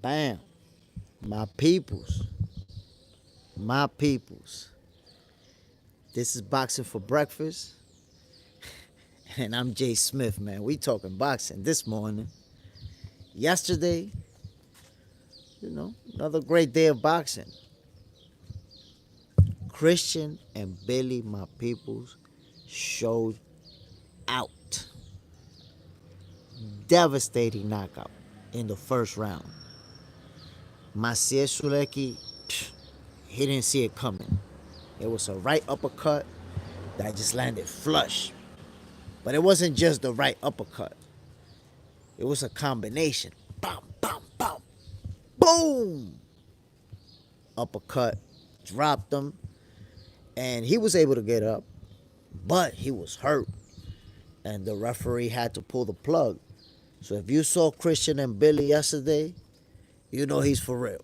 Bam. My peoples. My peoples. This is Boxing for Breakfast. And I'm Jay Smith, man. We talking boxing this morning. Yesterday, another great day of boxing. Christian and Billy, my peoples, showed out. Devastating knockout in the first round. Maciej Sulecki, he didn't see it coming. It was a right uppercut that just landed flush. But it wasn't just the right uppercut. It was a combination. Bam, bam, bam. Boom! Uppercut. Dropped him. And he was able to get up. But he was hurt. And the referee had to pull the plug. So if you saw Christian and Billy yesterday, you know he's for real.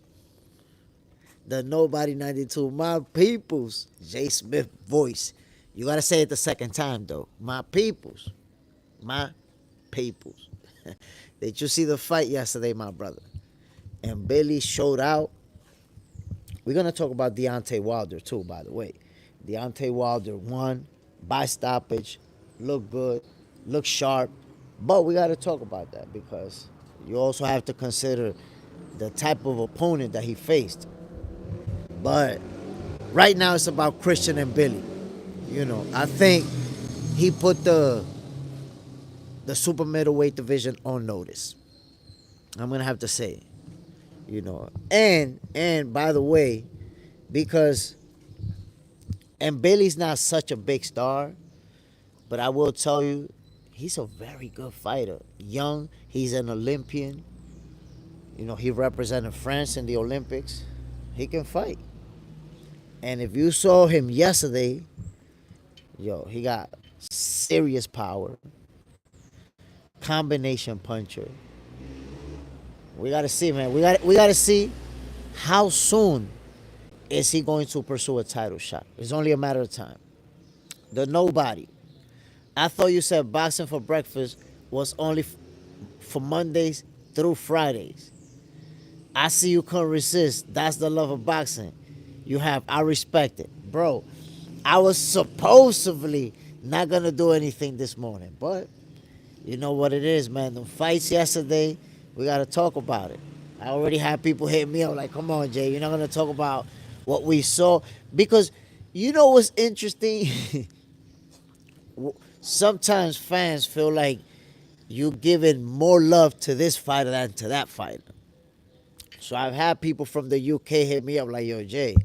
The Nobody 92, my peoples. Jay Smith voice. You gotta say it the second time though. My peoples. My peoples. Did you see the fight yesterday, my brother? And Billy showed out. We're gonna talk about Deontay Wilder too, by the way. Deontay Wilder won by stoppage. Looked good, looked sharp. But we gotta talk about that because you also have to consider the type of opponent that he faced. But right now it's about Christian and Billy. I think he put the super middleweight division on notice. I'm gonna have to say, and by the way, because Billy's not such a big star, but I will tell you, he's a very good fighter. Young, he's an Olympian. He represented France in the Olympics. He can fight. And if you saw him yesterday, he got serious power. Combination puncher. We gotta see, man. We gotta see how soon is he going to pursue a title shot. It's only a matter of time. The Nobody. I thought you said Boxing for Breakfast was only for Mondays through Fridays. I see you couldn't resist. That's the love of boxing. I respect it. Bro, I was supposedly not going to do anything this morning. But you know what it is, man. The fights yesterday, we got to talk about it. I already had people hit me up like, come on, Jay, you're not going to talk about what we saw. Because you know what's interesting? Sometimes fans feel like you giving more love to this fighter than to that fighter. So I've had people from the UK hit me up like, yo, Jay,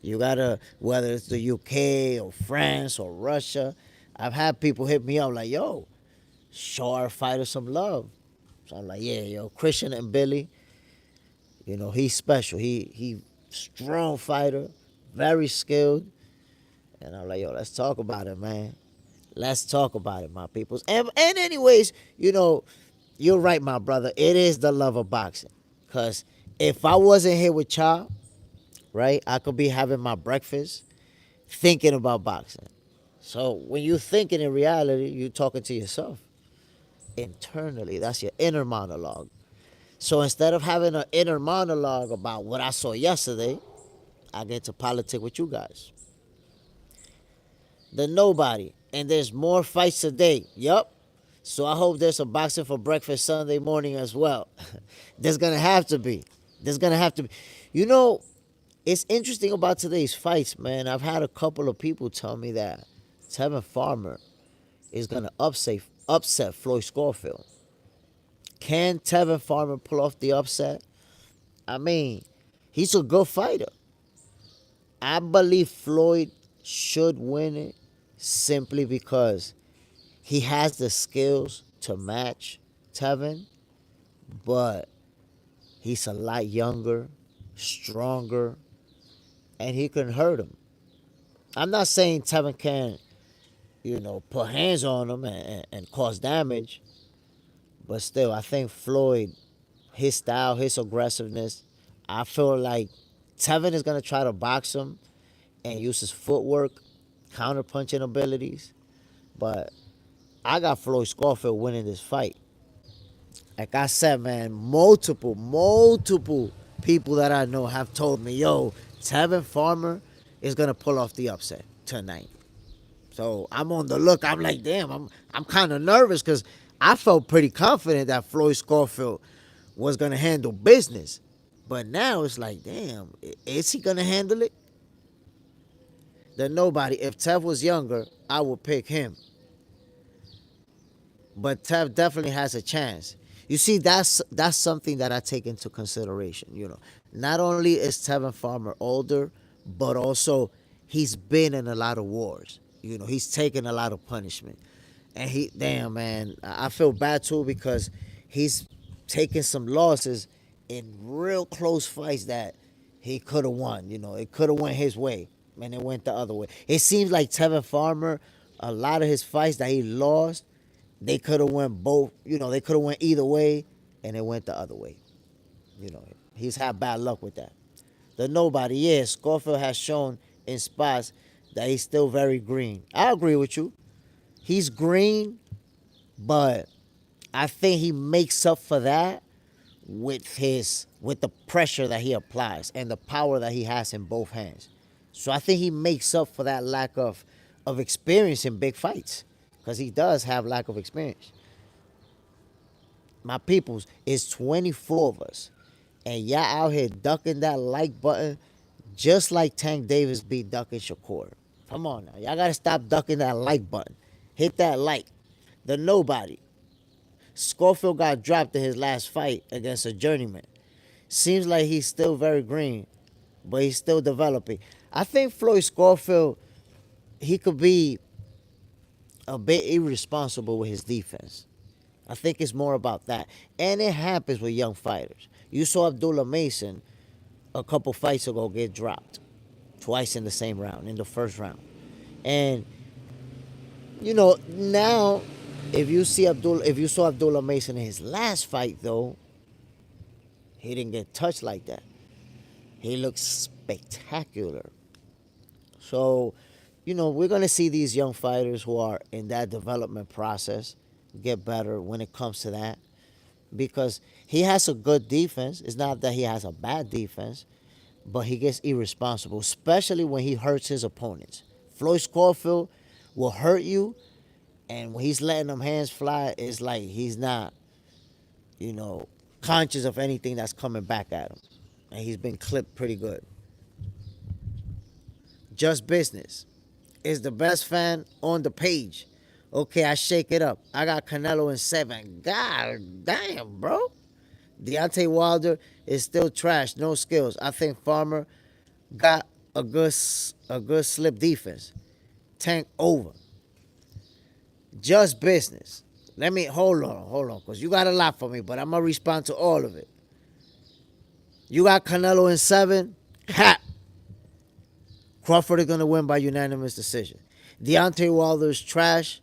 you gotta, whether it's the UK or France or Russia, I've had people hit me up like, yo, show our fighter some love. So I'm like, yeah, yo, Christian and Billy, he's special. He strong fighter, very skilled. And I'm like, yo, let's talk about it, man. Let's talk about it, my peoples. And anyways, you're right, my brother. It is the love of boxing. Because if I wasn't here with y'all, right, I could be having my breakfast thinking about boxing. So when you're thinking in reality, you're talking to yourself internally. That's your inner monologue. So instead of having an inner monologue about what I saw yesterday, I get to politic with you guys. The Nobody. And there's more fights today. Yup. So I hope there's a Boxing for Breakfast Sunday morning as well. There's going to have to be. It's interesting about today's fights, man. I've had a couple of people tell me that Tevin Farmer is going to upset Floyd Schofield. Can Tevin Farmer pull off the upset? I mean, he's a good fighter. I believe Floyd should win it simply because he has the skills to match Tevin, but he's a lot younger, stronger, and he can hurt him. I'm not saying Tevin can, put hands on him and cause damage, but still, I think Floyd, his style, his aggressiveness, I feel like Tevin is going to try to box him and use his footwork, counter-punching abilities, but I got Floyd Schofield winning this fight. Like I said, man, multiple people that I know have told me, yo, Tevin Farmer is gonna pull off the upset tonight. So I'm on the look. I'm like, damn, I'm kind of nervous because I felt pretty confident that Floyd Scofield was gonna handle business. But now it's like, damn, is he gonna handle it? Then nobody. If Tev was younger, I would pick him. But Tev definitely has a chance. You see, that's something that I take into consideration. Not only is Tevin Farmer older, but also he's been in a lot of wars. He's taken a lot of punishment, and damn man, I feel bad too because he's taken some losses in real close fights that he could have won. It could have went his way, and it went the other way. It seems like Tevin Farmer, a lot of his fights that he lost, they could have went both. They could have went either way, and it went the other way. He's had bad luck with that. The nobody, yeah, Scofield has shown in spots that he's still very green. I agree with you. He's green, but I think he makes up for that with the pressure that he applies and the power that he has in both hands. So I think he makes up for that lack of experience in big fights because he does have lack of experience. My peoples, it's 24 of us, and y'all out here ducking that like button just like Tank Davis be ducking Shakur. Come on now. Y'all got to stop ducking that like button. Hit that like. The nobody. Scofield got dropped in his last fight against a journeyman. Seems like he's still very green, but he's still developing. I think Floyd Scofield, he could be a bit irresponsible with his defense. I think it's more about that. And it happens with young fighters. You saw Abdullah Mason a couple fights ago get dropped twice in the same round, in the first round. And now if you saw Abdullah Mason in his last fight though, he didn't get touched like that. He looks spectacular. So, we're gonna see these young fighters who are in that development process get better when it comes to that. Because he has a good defense. It's not that he has a bad defense, but he gets irresponsible, especially when he hurts his opponents. Floyd Scofield will hurt you, and when he's letting them hands fly, it's like he's not, conscious of anything that's coming back at him. And he's been clipped pretty good. Just Business is the best fan on the page. Okay, I shake it up. I got Canelo in 7. God damn, bro. Deontay Wilder is still trash, no skills. I think Farmer got a good slip defense. Tank over. Just Business. Let me hold on, because you got a lot for me, but I'm gonna respond to all of it. You got Canelo in 7. Cap. Crawford is gonna win by unanimous decision. Deontay Wilder's trash,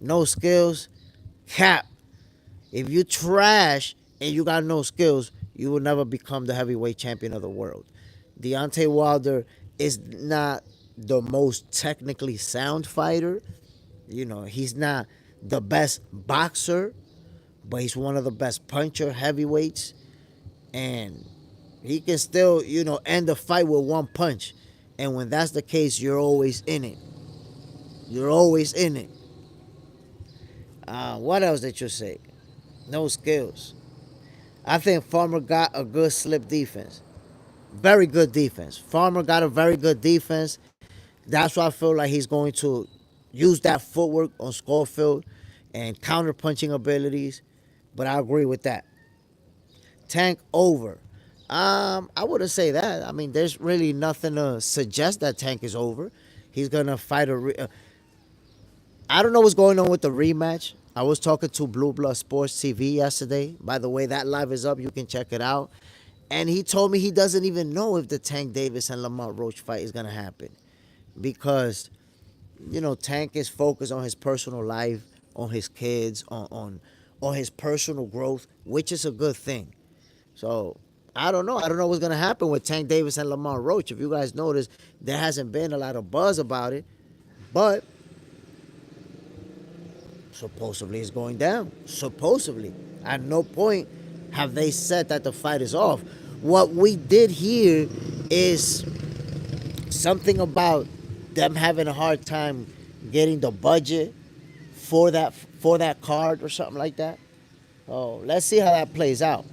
no skills. Cap. If you trash and you got no skills, you will never become the heavyweight champion of the world. Deontay Wilder is not the most technically sound fighter. He's not the best boxer, but he's one of the best puncher heavyweights. And he can still, end the fight with one punch. And when that's the case, you're always in it. You're always in it. What else did you say? No skills. I think Farmer got a good slip defense. Very good defense. Farmer got a very good defense. That's why I feel like he's going to use that footwork on Schofield and counter punching abilities. But I agree with that. Tank over. I wouldn't say that. I mean, there's really nothing to suggest that Tank is over. He's gonna fight I don't know what's going on with the rematch. I was talking to Blue Blood Sports TV yesterday. By the way, that live is up. You can check it out. And he told me he doesn't even know if the Tank Davis and Lamont Roach fight is gonna happen, because Tank is focused on his personal life, on his kids, on his personal growth, which is a good thing. So I don't know. I don't know what's gonna happen with Tank Davis and Lamont Roach. If you guys notice, there hasn't been a lot of buzz about it, but supposedly it's going down. Supposedly. At no point have they said that the fight is off. What we did here is something about them having a hard time getting the budget for that card or something like that. Oh, let's see how that plays out.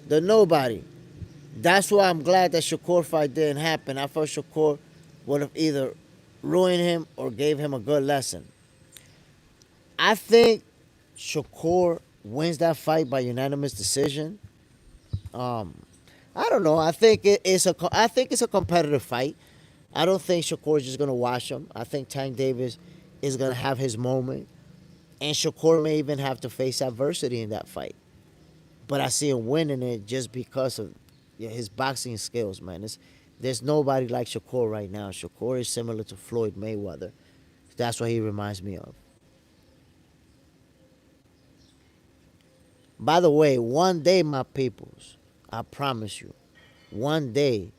The nobody. That's why I'm glad that Shakur fight didn't happen. I felt Shakur would have either ruined him or gave him a good lesson. I think Shakur wins that fight by unanimous decision. Um, I don't know. I think it's a competitive fight. I don't think Shakur is just gonna wash him. I think Tank Davis is gonna have his moment, and Shakur may even have to face adversity in that fight. But I see him winning it just because of his boxing skills, man. There's nobody like Shakur right now. Shakur is similar to Floyd Mayweather. That's what he reminds me of. By the way, one day, my peoples, I promise you, one day,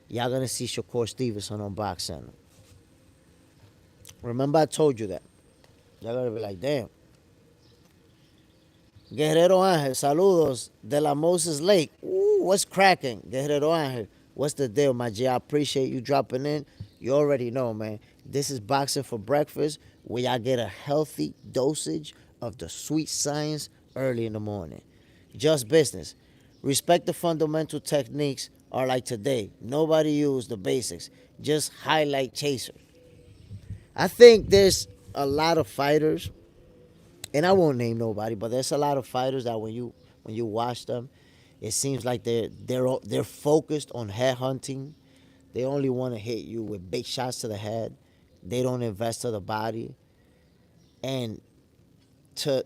y'all gonna see Shakur Stevenson on Box Center. Remember, I told you that. Y'all gonna be like, damn. Guerrero Ángel, saludos de la Moses Lake. Ooh, what's cracking? Guerrero Ángel, what's the deal, my G? I appreciate you dropping in. You already know, man. This is Boxing for Breakfast, where y'all get a healthy dosage of the sweet science early in the morning. Just business. Respect the fundamental techniques are like today. Nobody use the basics. Just highlight chaser. I think there's a lot of fighters, and I won't name nobody, but there's a lot of fighters that when you watch them, it seems like they're focused on head hunting. They only want to hit you with big shots to the head. They don't invest to the body, and to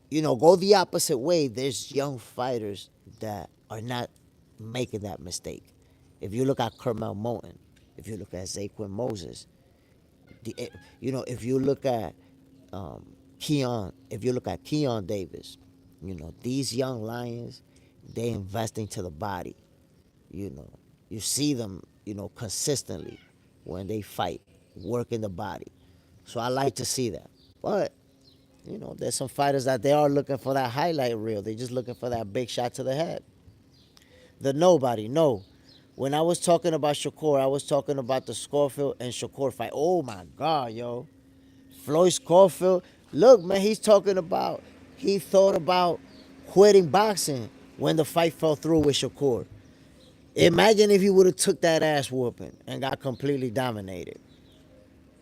go the opposite way. There's young fighters that are not making that mistake. If you look at Kermel Moton, if you look at Zaquin Moses, if you look at if you look at Keon Davis, these young lions, they investing to the body. You know, you see them, consistently when they fight, working the body. So I like to see that. But there's some fighters that they are looking for that highlight reel. They're just looking for that big shot to the head. The nobody, no. When I was talking about Shakur, I was talking about the Scofield and Shakur fight. Oh my God, yo. Floyd Scofield. Look, man, he thought about quitting boxing when the fight fell through with Shakur. Imagine if he would have took that ass whooping and got completely dominated.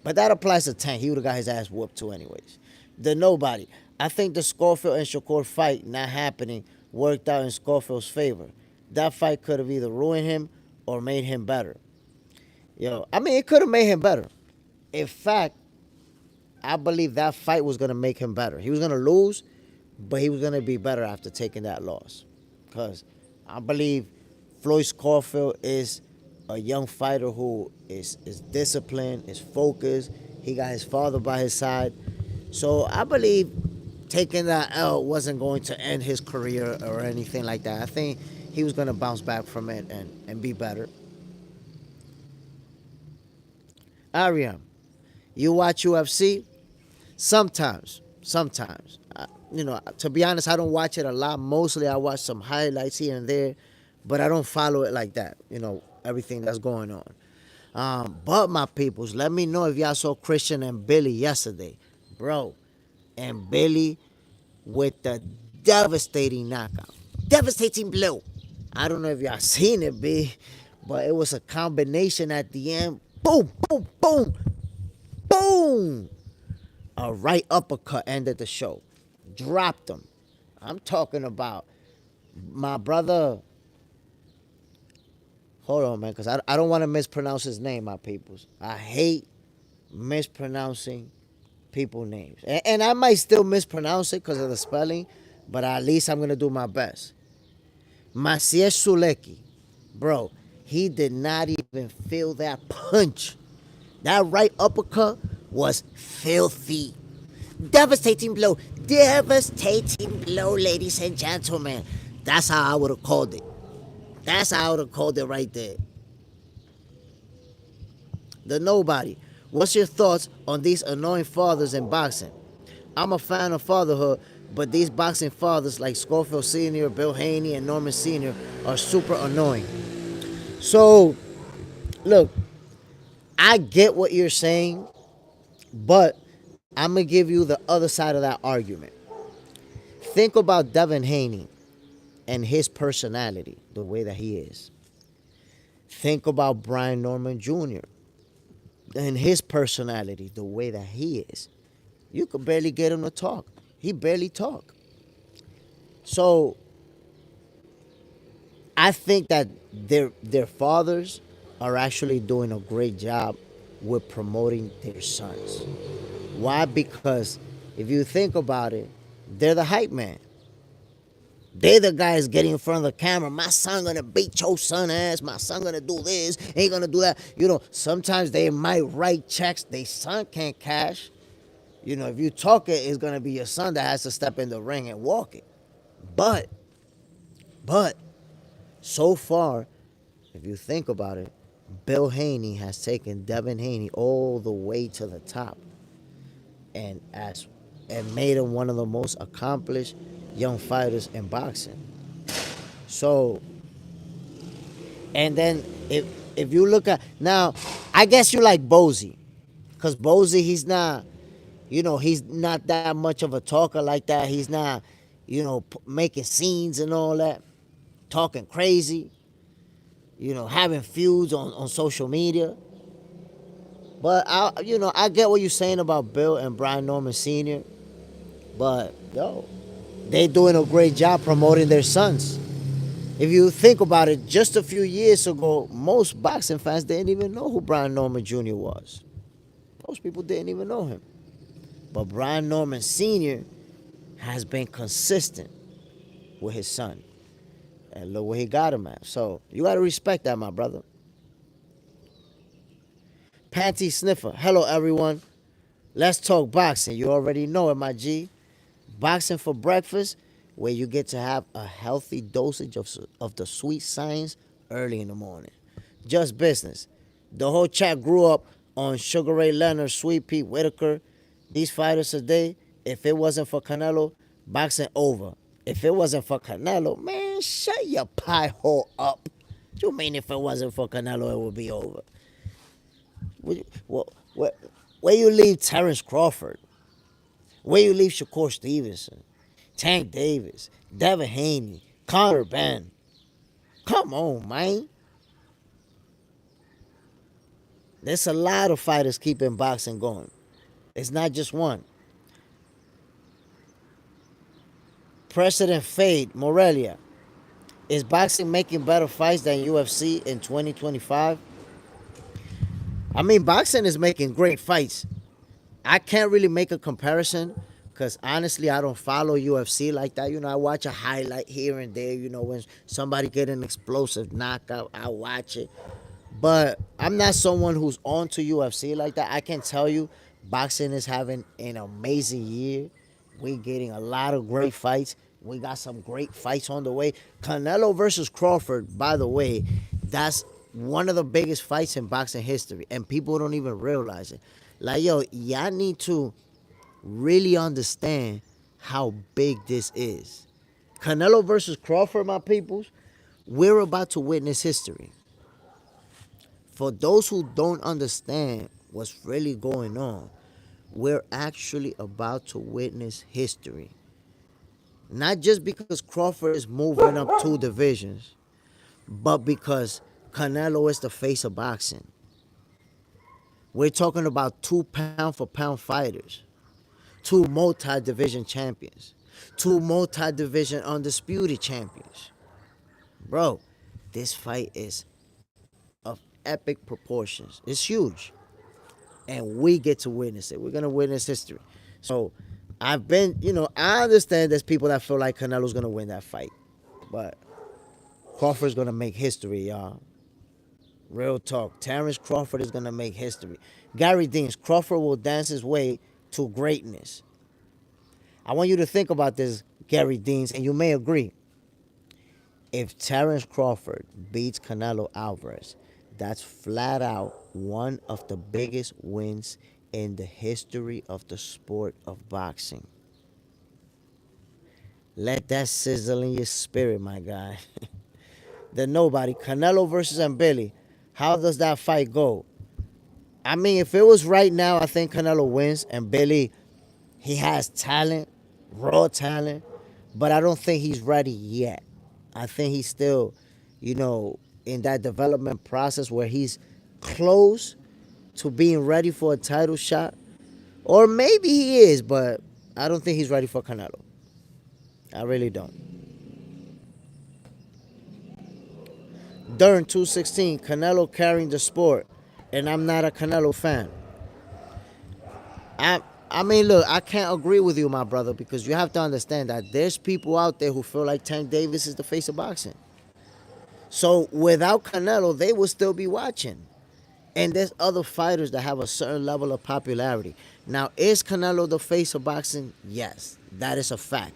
But that applies to Tank. He would have got his ass whooped too anyways. The nobody. I think the Scofield and Shakur fight not happening worked out in Scofield's favor. That fight could have either ruined him or made him better. It could have made him better. In fact, I believe that fight was going to make him better. He was going to lose, but he was going to be better after taking that loss. Because I believe Floyd Scofield is a young fighter who is disciplined, is focused. He got his father by his side. So I believe taking that L wasn't going to end his career or anything like that. I think he was going to bounce back from it and be better. Ariam, you watch UFC? Sometimes. To be honest, I don't watch it a lot. Mostly I watch some highlights here and there, but I don't follow it like that, everything that's going on. But my peoples, let me know if y'all saw Christian and Billy yesterday. Bro, and Billy with the devastating knockout. Devastating blow. I don't know if y'all seen it, B, but it was a combination at the end. Boom, boom, boom, boom. A right uppercut ended the show. Dropped him. I'm talking about my brother. Hold on, man, because I don't want to mispronounce his name, my peoples. I hate mispronouncing people names. And I might still mispronounce it because of the spelling, but at least I'm going to do my best. Maciej Sulecki. Bro, he did not even feel that punch. That right uppercut was filthy. Devastating blow. Devastating blow, ladies and gentlemen. That's how I would have called it. That's how I would have called it right there. The nobody. What's your thoughts on these annoying fathers in boxing? I'm a fan of fatherhood, But these boxing fathers like Schofield Sr., Bill Haney, and Norman Sr. are super annoying. So, look, I get what you're saying, but I'm going to give you the other side of that argument. Think about Devin Haney and his personality, the way that he is. Think about Brian Norman Jr. and his personality, the way that he is. You could barely get him to talk. He barely talk. So I think that their fathers are actually doing a great job with promoting their sons. Why? Because if you think about it, they're the hype man. They're the guys getting in front of the camera. My son gonna beat your son ass. My son gonna do this. Ain't gonna do that. Sometimes they might write checks they son can't cash. If you talk it, it's gonna be your son that has to step in the ring and walk it. But so far, if you think about it, Bill Haney has taken Devin Haney all the way to the top, and made him one of the most accomplished young fighters in boxing. So, and then if you look at now, I guess you like Bozy, because Bozy, he's not that much of a talker like that. He's not, making scenes and all that, talking crazy, having feuds on social media. But I get what you're saying about Bill and Brian Norman Sr. But they doing a great job promoting their sons. If you think about it, just a few years ago, most boxing fans didn't even know who Brian Norman Jr. was. Most people didn't even know him. But Brian Norman Sr. has been consistent with his son. And look where he got him at. So you got to respect that, my brother. Panty Sniffer. Hello, everyone. Let's talk boxing. You already know it, my G. Boxing for breakfast, where you get to have a healthy dosage of the sweet science early in the morning. Just business. The whole chat grew up on Sugar Ray Leonard, Sweet Pete Whitaker. These fighters today, if it wasn't for Canelo, boxing over. If it wasn't for Canelo, man, shut your pie hole up. What you mean if it wasn't for Canelo, it would be over? Where you leave Terrence Crawford? Where you leave Shakur Stevenson, Tank Davis, Devin Haney, Conor Benn? Come on, man. There's a lot of fighters keeping boxing going. It's not just one. President Fade Morelia. Is boxing making better fights than UFC in 2025? I mean, boxing is making great fights. I can't really make a comparison because honestly, I don't follow UFC like that. I watch a highlight here and there. When somebody get an explosive knockout, I watch it. But I'm not someone who's on to UFC like that. I can tell you, boxing is having an amazing year. We're getting a lot of great fights. We got some great fights on the way. Canelo versus Crawford, by the way, that's one of the biggest fights in boxing history, and people don't even realize it. Like, y'all need to really understand how big this is. Canelo versus Crawford, my peoples, we're about to witness history. For those who don't understand what's really going on, we're actually about to witness history. Not just because Crawford is moving up 2 divisions, but because Canelo is the face of boxing. We're talking about 2 pound for pound fighters, 2 multi-division champions, 2 multi-division undisputed champions. Bro, this fight is of epic proportions. It's huge. And we get to witness it. We're going to witness history. So I understand there's people that feel like Canelo's going to win that fight. But Crawford's going to make history, y'all. Real talk. Terrence Crawford is going to make history. Gary Deans, Crawford will dance his way to greatness. I want you to think about this, Gary Deans, and you may agree. If Terrence Crawford beats Canelo Alvarez, that's flat out one of the biggest wins in the history of the sport of boxing. Let that sizzle in your spirit, my guy. The nobody. Canelo versus Billy. How does that fight go? I mean, if it was right now, I think Canelo wins. And Billy, he has talent, raw talent, but I don't think he's ready yet. I think he's still, in that development process where he's close to being ready for a title shot. Or maybe he is, but I don't think he's ready for Canelo. I really don't. During 216, Canelo carrying the sport, and I'm not a Canelo fan. I I mean, look, I can't agree with you, my brother, because you have to understand that there's people out there who feel like Tank Davis is the face of boxing. So without Canelo, they will still be watching. And there's other fighters that have a certain level of popularity. Now, is Canelo the face of boxing? Yes, that is a fact.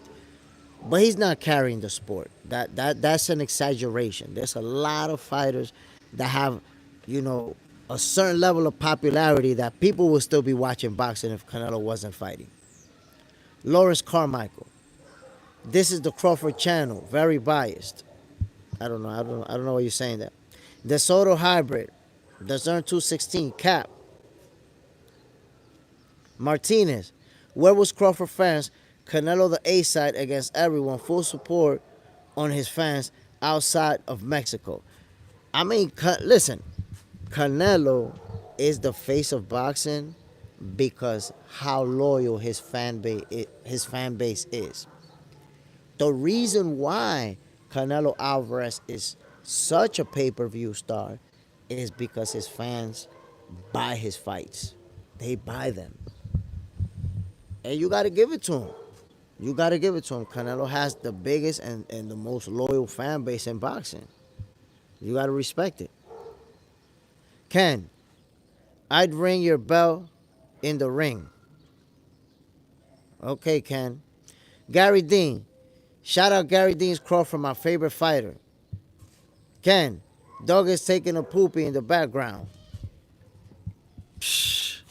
But he's not carrying the sport. That's an exaggeration. There's a lot of fighters that have, you know, a certain level of popularity that people will still be watching boxing if Canelo wasn't fighting. Lawrence Carmichael. This is the Crawford channel. Very biased. I don't know why you're saying that. The Soto hybrid. The Zern 216 cap. Martinez. Where was Crawford fans? Canelo the A side against everyone. Full support on his fans outside of Mexico. I mean, listen, Canelo is the face of boxing because how loyal his fan base is. The reason why Canelo Alvarez is such a pay-per-view star is because his fans buy his fights. They buy them. And you got to give it to him. You got to give it to him. Canelo has the biggest and the most loyal fan base in boxing. You got to respect it. Ken, I'd ring your bell in the ring. Okay, Ken. Gary Dean. Shout out Gary Dean's Crawford, my favorite fighter. Ken, dog is taking a poopy in the background. Psh,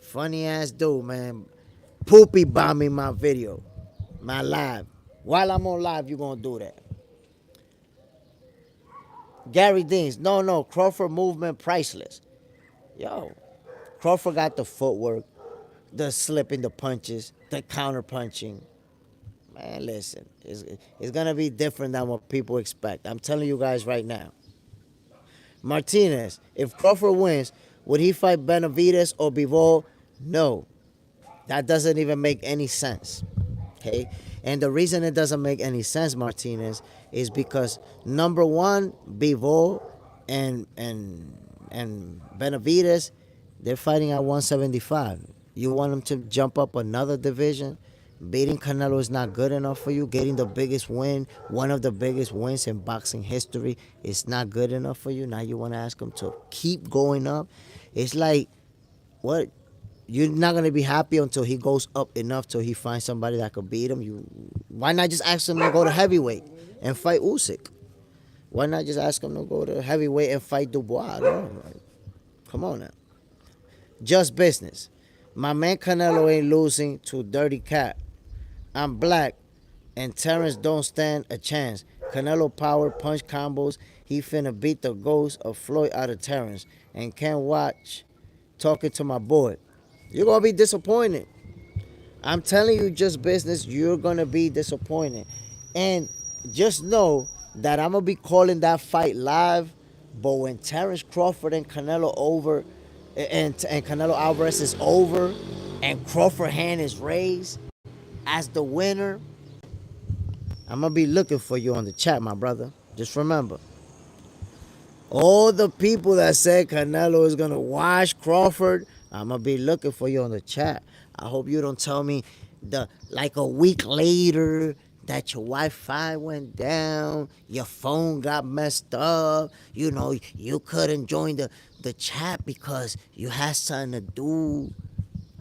funny ass dude, man. Poopy bombing my video, my live. While I'm on live, you gonna do that. Gary Deans, no, Crawford movement priceless. Yo, Crawford got the footwork, the slipping, the punches, the counter punching. Man, listen, it's gonna be different than what people expect. I'm telling you guys right now. Martinez, if Crawford wins, would he fight Benavides or Bivol? No, that doesn't even make any sense. Okay, and the reason it doesn't make any sense, Martinez, is because number one, Bivol and Benavides, they're fighting at 175. You want them to jump up another division? Beating Canelo is not good enough for you. Getting the biggest win, one of the biggest wins in boxing history, is not good enough for you. Now you want to ask him to keep going up. It's like, what? You're not gonna be happy until he goes up enough till he finds somebody that could beat him. Why not just ask him to go to heavyweight and fight Usyk? Why not just ask him to go to heavyweight and fight Dubois? No, come on now. Just business. My man Canelo ain't losing to Dirty Cat. I'm black, and Terrence don't stand a chance. Canelo power punch combos. He finna beat the ghost of Floyd out of Terrence. And can't watch talking to my boy. You're going to be disappointed. I'm telling you, just business, you're going to be disappointed. And just know that I'm going to be calling that fight live. But when Terrence Crawford and Canelo over, and Canelo Alvarez is over, and Crawford hand is raised as the winner, I'm going to be looking for you on the chat, my brother. Just remember, all the people that said Canelo is going to wash Crawford, I'm going to be looking for you on the chat. I hope you don't tell me like a week later that your Wi-Fi went down, your phone got messed up, you couldn't join the chat because you had something to do.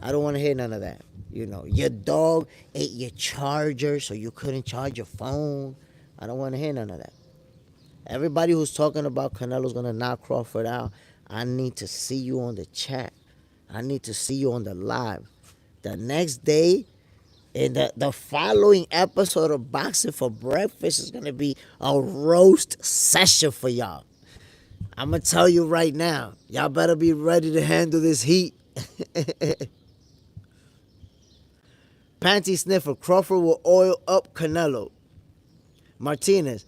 I don't want to hear none of that. Your dog ate your charger so you couldn't charge your phone. I don't want to hear none of that. Everybody who's talking about Canelo's going to knock Crawford out, I need to see you on the chat. I need to see you on the live. The next day, And the following episode of Boxing for Breakfast is gonna be a roast session for y'all. I'm gonna tell you right now, y'all better be ready to handle this heat. Panty sniffer, Crawford will oil up Canelo. Martinez,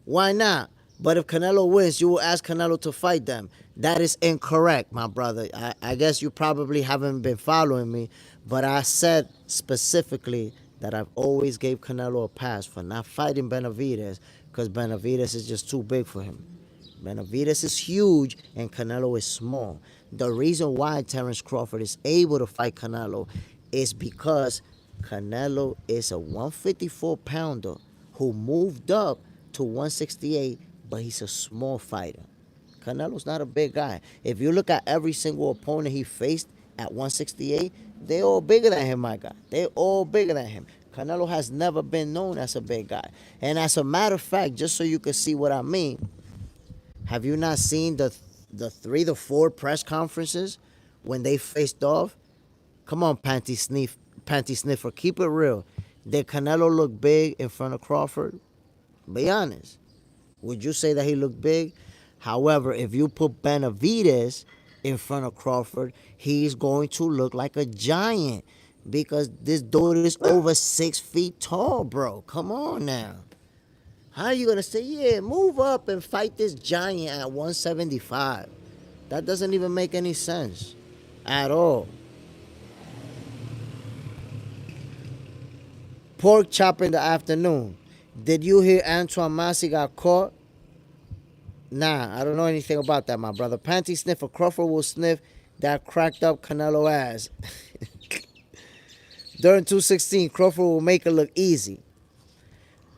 why not? But if Canelo wins, you will ask Canelo to fight them. That is incorrect, my brother. I guess you probably haven't been following me, but I said specifically that I've always gave Canelo a pass for not fighting Benavidez because Benavidez is just too big for him. Benavidez is huge and Canelo is small. The reason why Terence Crawford is able to fight Canelo is because Canelo is a 154 pounder who moved up to 168, but he's a small fighter. Canelo's not a big guy. If you look at every single opponent he faced at 168, they're all bigger than him, my guy. They're all bigger than him. Canelo has never been known as a big guy. And as a matter of fact, just so you can see what I mean, have you not seen the 3 to 4 press conferences when they faced off? Come on, panty sniffer, keep it real. Did Canelo look big in front of Crawford? Be honest. Would you say that he looked big? However, if you put Benavidez in front of Crawford, he's going to look like a giant because this dude is over 6 feet tall, bro. Come on now. How are you going to say, yeah, move up and fight this giant at 175? That doesn't even make any sense at all. Pork chop in the afternoon. Did you hear Antoine Massey got caught? Nah, I don't know anything about that, my brother. Panty sniffer, Crawford will sniff that cracked up Canelo ass. During 216, Crawford will make it look easy.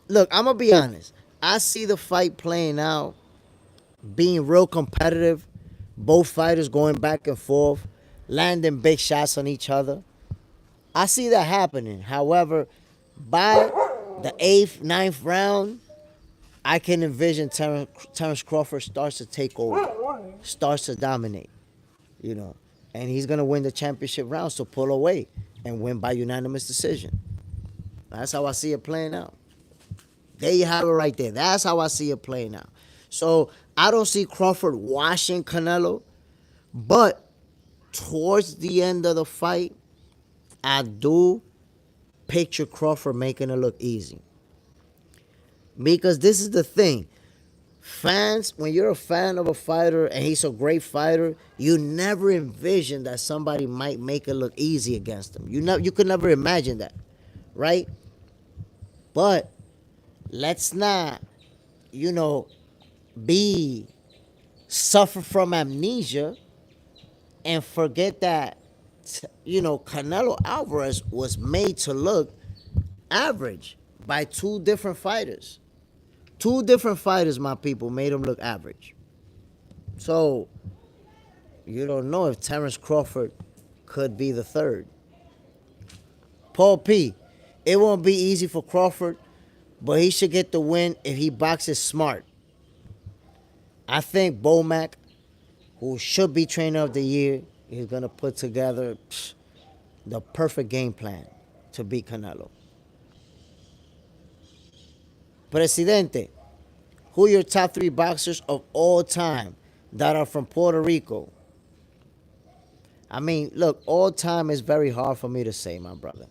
Look, I'm going to be honest. I see the fight playing out, being real competitive. Both fighters going back and forth, landing big shots on each other. I see that happening. However, by the 8th, 9th round, I can envision Terence Crawford starts to take over, starts to dominate, and he's going to win the championship rounds to pull away and win by unanimous decision. That's how I see it playing out. There you have it right there. That's how I see it playing out. So I don't see Crawford washing Canelo, but towards the end of the fight, I do picture Crawford making it look easy. Because this is the thing. Fans, when you're a fan of a fighter and he's a great fighter, you never envision that somebody might make it look easy against him. You could never imagine that, right? But let's not, suffer from amnesia and forget that, Canelo Alvarez was made to look average by 2 different fighters. 2 different fighters, my people, made him look average. So, you don't know if Terence Crawford could be the third. Paul P., it won't be easy for Crawford, but he should get the win if he boxes smart. I think Bomac, who should be trainer of the year, is going to put together the perfect game plan to beat Canelo. Presidente, who are your top 3 boxers of all time that are from Puerto Rico? I mean, look, all time is very hard for me to say, my brother.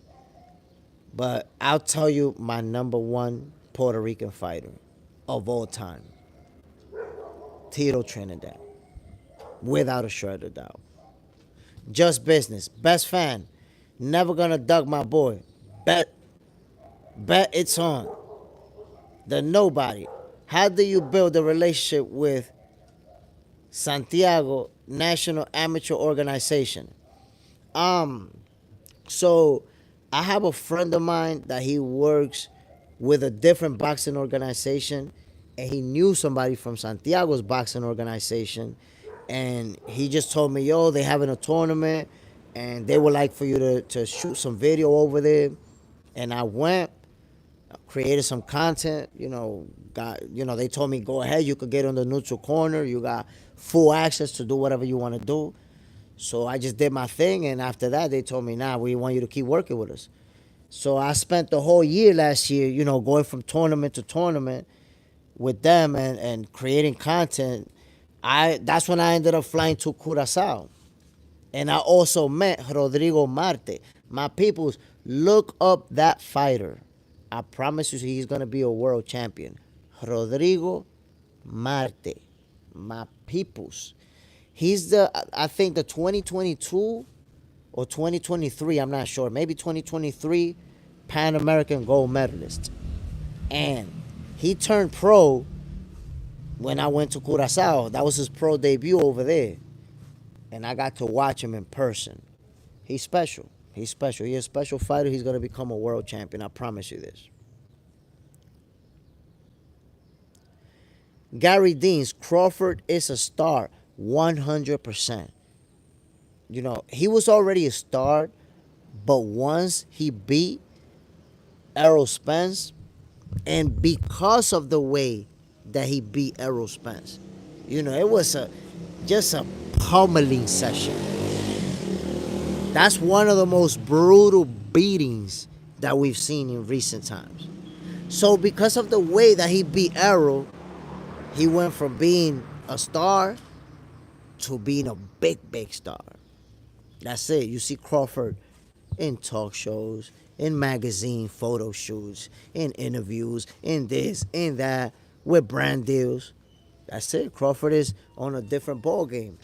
But I'll tell you my number 1 Puerto Rican fighter of all time. Tito Trinidad. Without a shred of doubt. Just business. Best fan. Never gonna duck my boy. Bet it's on. The Nobody. How do you build a relationship with Santiago National Amateur Organization? So I have a friend of mine that he works with a different boxing organization, and he knew somebody from Santiago's boxing organization, and he just told me, yo, they having a tournament, and they would like for you to shoot some video over there. And I went, created some content, they told me, go ahead, you could get on the neutral corner, you got full access to do whatever you want to do. So I just did my thing, and after that, they told me, nah, we want you to keep working with us. So I spent the whole year last year, going from tournament to tournament with them and creating content. That's when I ended up flying to Curacao. And I also met Rodrigo Marte. My peoples, look up that fighter. I promise you he's gonna be a world champion. Rodrigo Marte. My peoples. He's I think the 2022 or 2023, I'm not sure, maybe 2023 Pan American gold medalist. And he turned pro when I went to Curacao. That was his pro debut over there. And I got to watch him in person. He's special. He's special. He's a special fighter. He's going to become a world champion. I promise you this. Gary Deans, Crawford is a star. 100%. He was already a star, but once he beat Errol Spence, and because of the way that he beat Errol Spence, it was just a pummeling session. That's one of the most brutal beatings that we've seen in recent times. So because of the way that he beat Errol, he went from being a star to being a big, big star. That's it. You see Crawford in talk shows, in magazine photo shoots, in interviews, in this, in that, with brand deals. That's it. Crawford is on a different ball game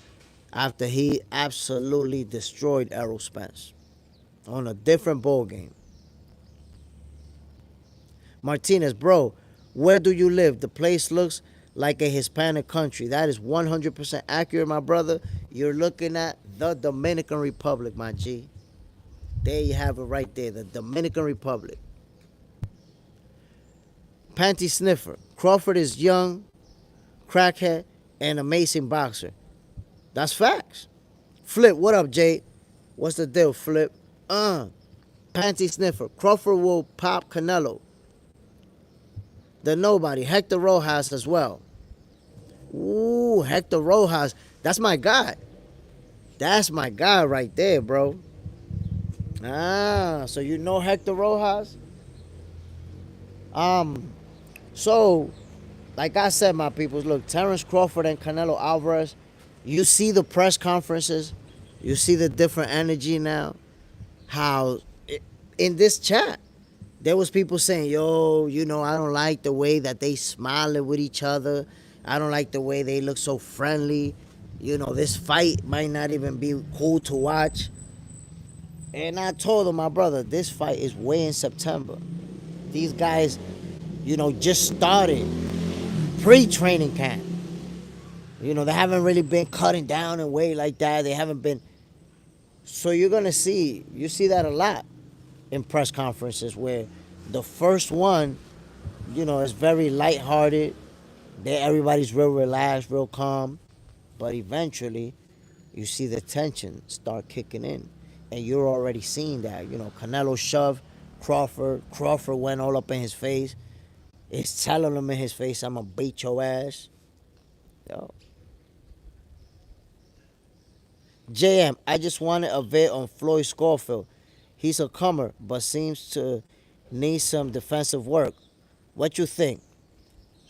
after he absolutely destroyed Errol Spence. On a different ball game. Martinez, bro, where do you live? The place looks like a Hispanic country. That is 100% accurate, my brother. You're looking at the Dominican Republic, my G. There you have it right there, the Dominican Republic. Panty Sniffer, Crawford is young, crackhead, and amazing boxer. That's facts. Flip, what up, Jay? What's the deal, Flip? Panty Sniffer, Crawford will pop Canelo. The nobody, Hector Rojas as well. Ooh, Hector Rojas. That's my guy. That's my guy right there, bro. So you know Hector Rojas? So, like I said, my peoples, look, Terence Crawford and Canelo Alvarez, you see the press conferences, you see the different energy now. How in this chat, there was people saying, yo, I don't like the way that they smiling with each other. I don't like the way they look so friendly. This fight might not even be cool to watch. And I told him, my brother, this fight is way in September. These guys, just started pre-training camp. They haven't really been cutting down in weight like that. They haven't been. So you see that a lot in press conferences where the first one, is very lighthearted. Everybody's real relaxed, real calm. But eventually, you see the tension start kicking in. And you're already seeing that. Canelo shoved Crawford. Crawford went all up in his face. It's telling him in his face, I'm going to beat your ass. Yo. JM, I just wanted a vet on Floyd Schofield. He's a comer, but seems to need some defensive work. What you think?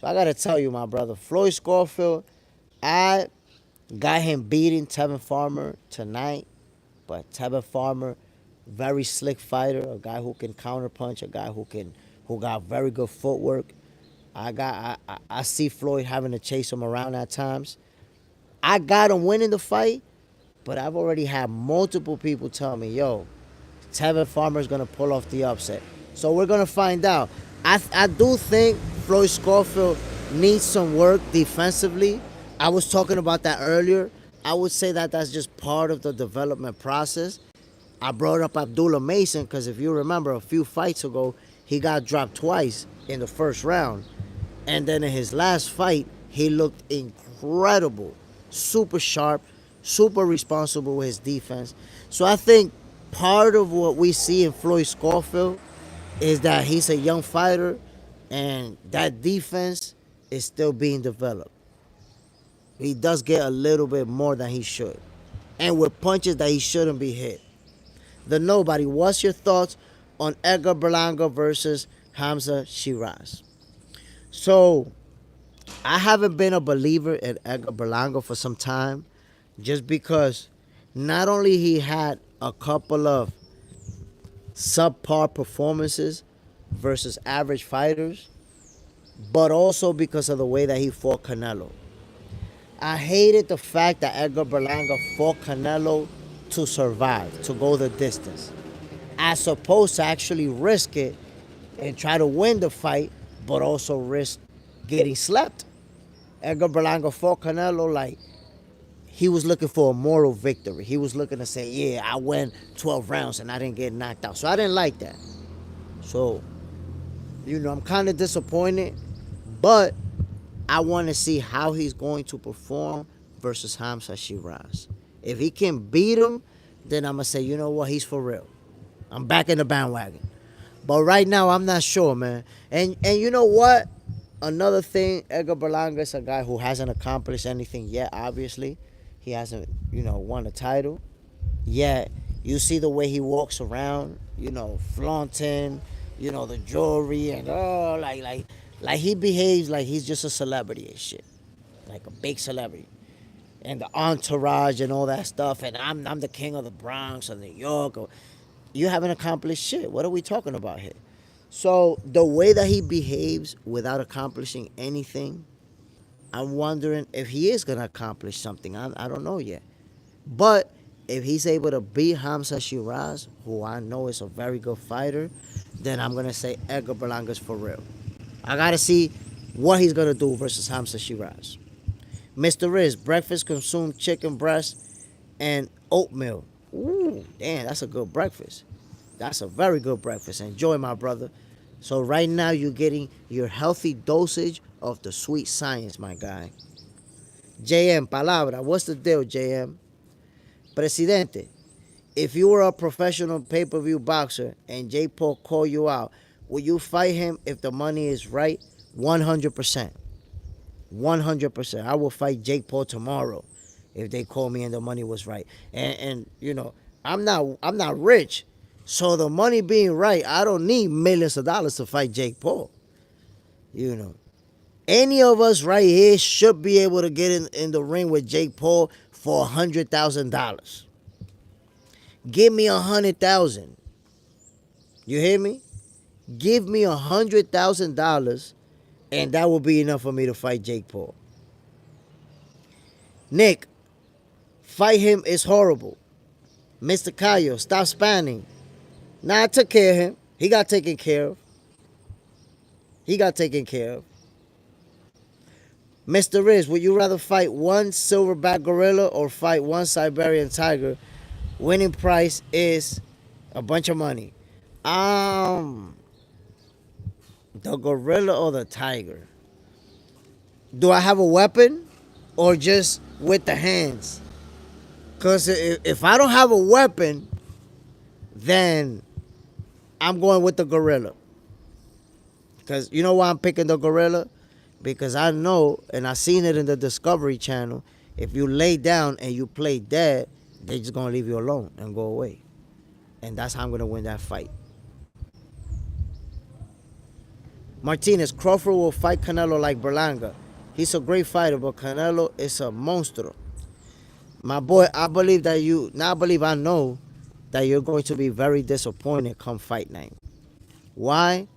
So I got to tell you, my brother, Floyd Schofield, I got him beating Tevin Farmer tonight. But Tevin Farmer, very slick fighter, a guy who can counterpunch, a guy who got very good footwork. I see Floyd having to chase him around at times. I got him winning the fight, but I've already had multiple people tell me, yo, Tevin Farmer's gonna pull off the upset. So we're gonna find out. I do think Floyd Schofield needs some work defensively. I was talking about that earlier. I would say that that's just part of the development process. I brought up Abdullah Mason because if you remember a few fights ago, he got dropped twice in the first round. And then in his last fight, he looked incredible. Super sharp, super responsible with his defense. So I think part of what we see in Floyd Schofield is that he's a young fighter and that defense is still being developed. He does get a little bit more than he should. And with punches that he shouldn't be hit. The nobody, what's your thoughts on Edgar Berlanga versus Hamza Shiraz. So I haven't been a believer in Edgar Berlanga for some time, just because not only he had a couple of subpar performances versus average fighters, but also because of the way that he fought Canelo. I hated the fact that Edgar Berlanga fought Canelo to survive, to go the distance, as opposed to actually risk it and try to win the fight, but also risk getting slept. Edgar Berlanga fought Canelo like he was looking for a moral victory. He was looking to say, yeah, I went 12 rounds and I didn't get knocked out. So I didn't like that. So, I'm kind of disappointed, but I want to see how he's going to perform versus Hamza Shiraz. If he can beat him, then I'm going to say, you know what, he's for real. I'm back in the bandwagon. But right now, I'm not sure, man. And you know what? Another thing, Edgar Berlanga is a guy who hasn't accomplished anything yet, obviously. He hasn't, won a title. Yet, you see the way he walks around, flaunting, the jewelry and, like he behaves like he's just a celebrity and shit. Like a big celebrity. And the entourage and all that stuff. And I'm the king of the Bronx or New York. Or, you haven't accomplished shit. What are we talking about here? So the way that he behaves without accomplishing anything, I'm wondering if he is going to accomplish something. I don't know yet. But if he's able to beat Hamza Shiraz, who I know is a very good fighter, then I'm going to say Edgar Berlanga's for real. I got to see what he's going to do versus Hamza Shiraz. Mr. Riz, breakfast consumed chicken breast and oatmeal. Ooh, damn, that's a good breakfast. That's a very good breakfast. Enjoy, my brother. So right now you're getting your healthy dosage of the sweet science, my guy. JM, palabra. What's the deal, JM? Presidente, if you were a professional pay-per-view boxer and Jake Paul called you out, will you fight him if the money is right? 100%. 100%. I will fight Jake Paul tomorrow if they call me and the money was right. And I'm not rich. So the money being right, I don't need millions of dollars to fight Jake Paul. Any of us right here should be able to get in the ring with Jake Paul for $100,000. Give me $100,000. You hear me? Give me $100,000 and that will be enough for me to fight Jake Paul. Nick, fight him is horrible. Mr. Cayo, stop spanning. Nah, I took care of him. He got taken care of. Mr. Riz, would you rather fight one silverback gorilla or fight one Siberian tiger? Winning price is a bunch of money. The gorilla or the tiger? Do I have a weapon or just with the hands? Because if I don't have a weapon, then I'm going with the gorilla. Because you know why I'm picking the gorilla? Because I know, and I seen it in the Discovery Channel, if you lay down and you play dead, they're just going to leave you alone and go away. And that's how I'm going to win that fight. Martinez, Crawford will fight Canelo like Berlanga. He's a great fighter, but Canelo is a monster. My boy, I know that you're going to be very disappointed come fight night. Why?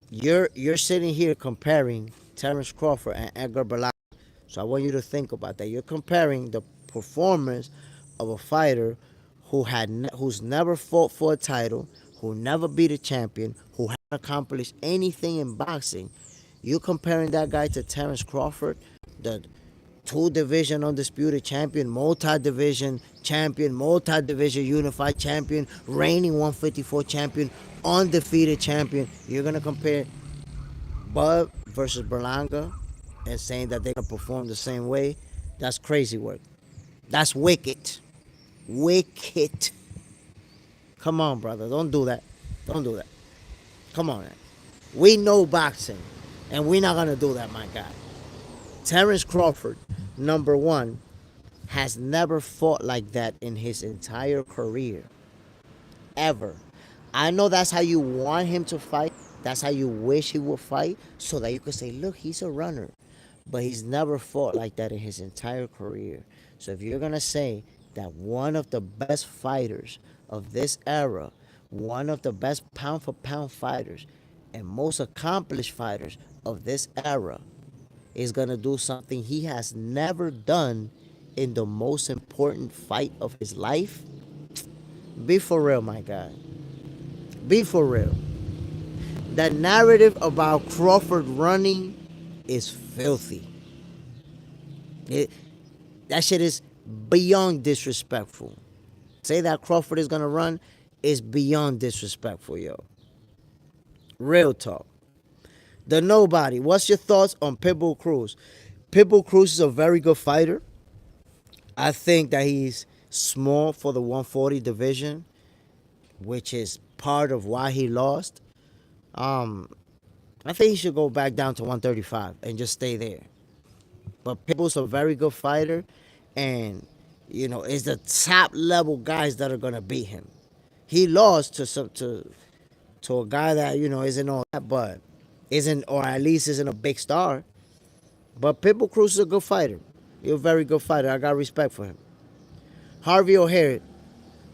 You're sitting here comparing Terence Crawford and Edgar Berlanga. So I want you to think about that. You're comparing the performance of a fighter who's never fought for a title, who never beat a champion, who hasn't accomplished anything in boxing. You're comparing that guy to Terence Crawford, the two-division undisputed champion, multi-division champion, multi-division unified champion, reigning 154 champion, undefeated champion. You're going to compare Bud versus Berlanga and saying that they're going to perform the same way? That's crazy work. That's wicked. Wicked. Come on, brother. Don't do that. Don't do that. Come on, man. We know boxing, and we're not going to do that, my guy. Terence Crawford, number one, has never fought like that in his entire career. Ever. I know that's how you want him to fight. That's how you wish he would fight, so that you could say, look, he's a runner. But he's never fought like that in his entire career. So if you're going to say that one of the best fighters of this era, one of the best pound for pound fighters, and most accomplished fighters of this era is going to do something he has never done in the most important fight of his life, be for real, my guy. Be for real. That narrative about Crawford running is filthy. It, that shit is beyond disrespectful. Say that Crawford is gonna run is beyond disrespectful, yo. Real talk. The Nobody. What's your thoughts on Pitbull Cruz? Pitbull Cruz is a very good fighter. I think that he's small for the 140 division, which is part of why he lost. I think he should go back down to 135 and just stay there. But Pitbull's a very good fighter, and it's the top level guys that are gonna beat him. He lost to a guy that isn't all that, but isn't, or at least isn't a big star. But Pitbull Cruz is a good fighter. He's a very good fighter. I got respect for him. Harvey O'Hare,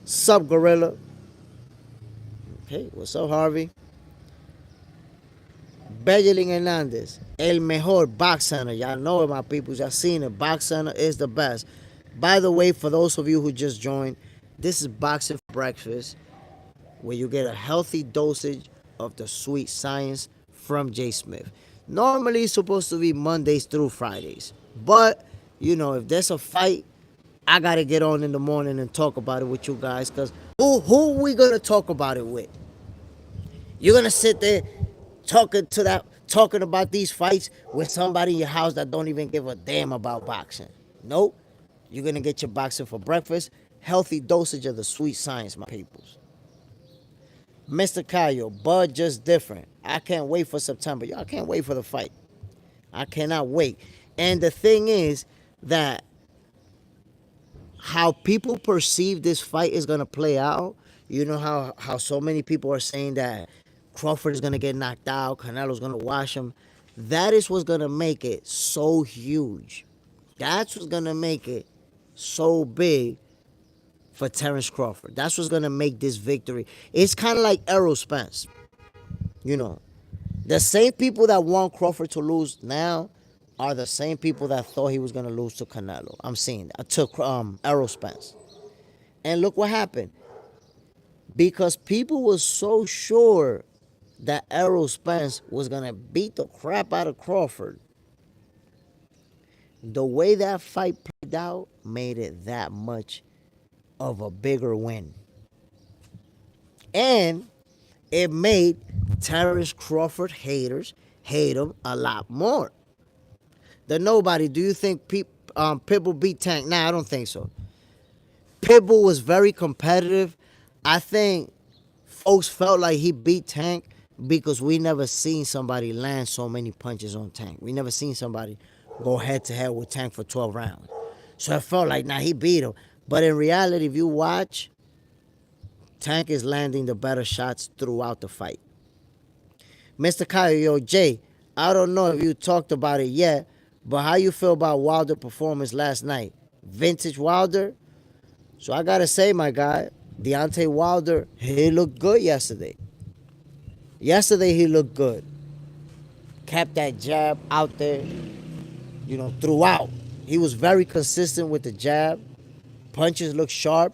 sup Gorilla? Okay, what's up, Harvey? Benjamin Hernandez, el mejor box center. Y'all know it, my people. Y'all seen it. Box center is the best. By the way, for those of you who just joined, this is Boxing for Breakfast, where you get a healthy dosage of the sweet science from Jay Smith. Normally, it's supposed to be Mondays through Fridays. But, if there's a fight, I got to get on in the morning and talk about it with you guys. Because who we going to talk about it with? You're going to sit there talking about these fights with somebody in your house that don't even give a damn about boxing. Nope. You're going to get your Boxing for Breakfast. Healthy dosage of the sweet science, my peoples. Mr. Cayo, Bud just different. I can't wait for September. Y'all can't wait for the fight. I cannot wait. And the thing is that how people perceive this fight is going to play out. You know how so many people are saying that Crawford is going to get knocked out, Canelo's going to wash him. That is what's going to make it so huge. That's what's going to make it so big for Terrence Crawford. That's what's going to make this victory. It's kind of like Errol Spence. The same people that want Crawford to lose now are the same people that thought he was going to lose to Canelo. I'm seeing that. To Errol Spence. And look what happened. Because people were so sure that Errol Spence was going to beat the crap out of Crawford, the way that fight played out made it that much of a bigger win. And it made Terrence Crawford haters hate him a lot more. The Nobody, do you think Pitbull beat Tank? Nah, I don't think so. Pitbull was very competitive. I think folks felt like he beat Tank because we never seen somebody land so many punches on Tank. We never seen somebody go head-to-head with Tank for 12 rounds. So it felt like, he beat him. But in reality, if you watch, Tank is landing the better shots throughout the fight. Mr. Kyle, yo, Jay, I don't know if you talked about it yet, but how you feel about Wilder's performance last night? Vintage Wilder? So I got to say, my guy, Deontay Wilder, he looked good yesterday. Yesterday, he looked good. Kept that jab out there, throughout. He was very consistent with the jab. Punches looked sharp.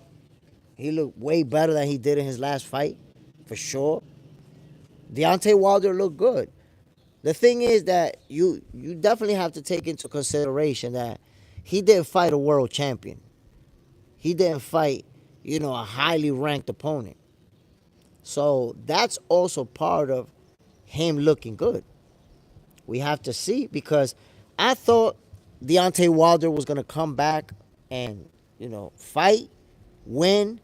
He looked way better than he did in his last fight, for sure. Deontay Wilder looked good. The thing is that you definitely have to take into consideration that he didn't fight a world champion. He didn't fight, a highly ranked opponent. So that's also part of him looking good. We have to see, because I thought Deontay Wilder was going to come back and, fight, win,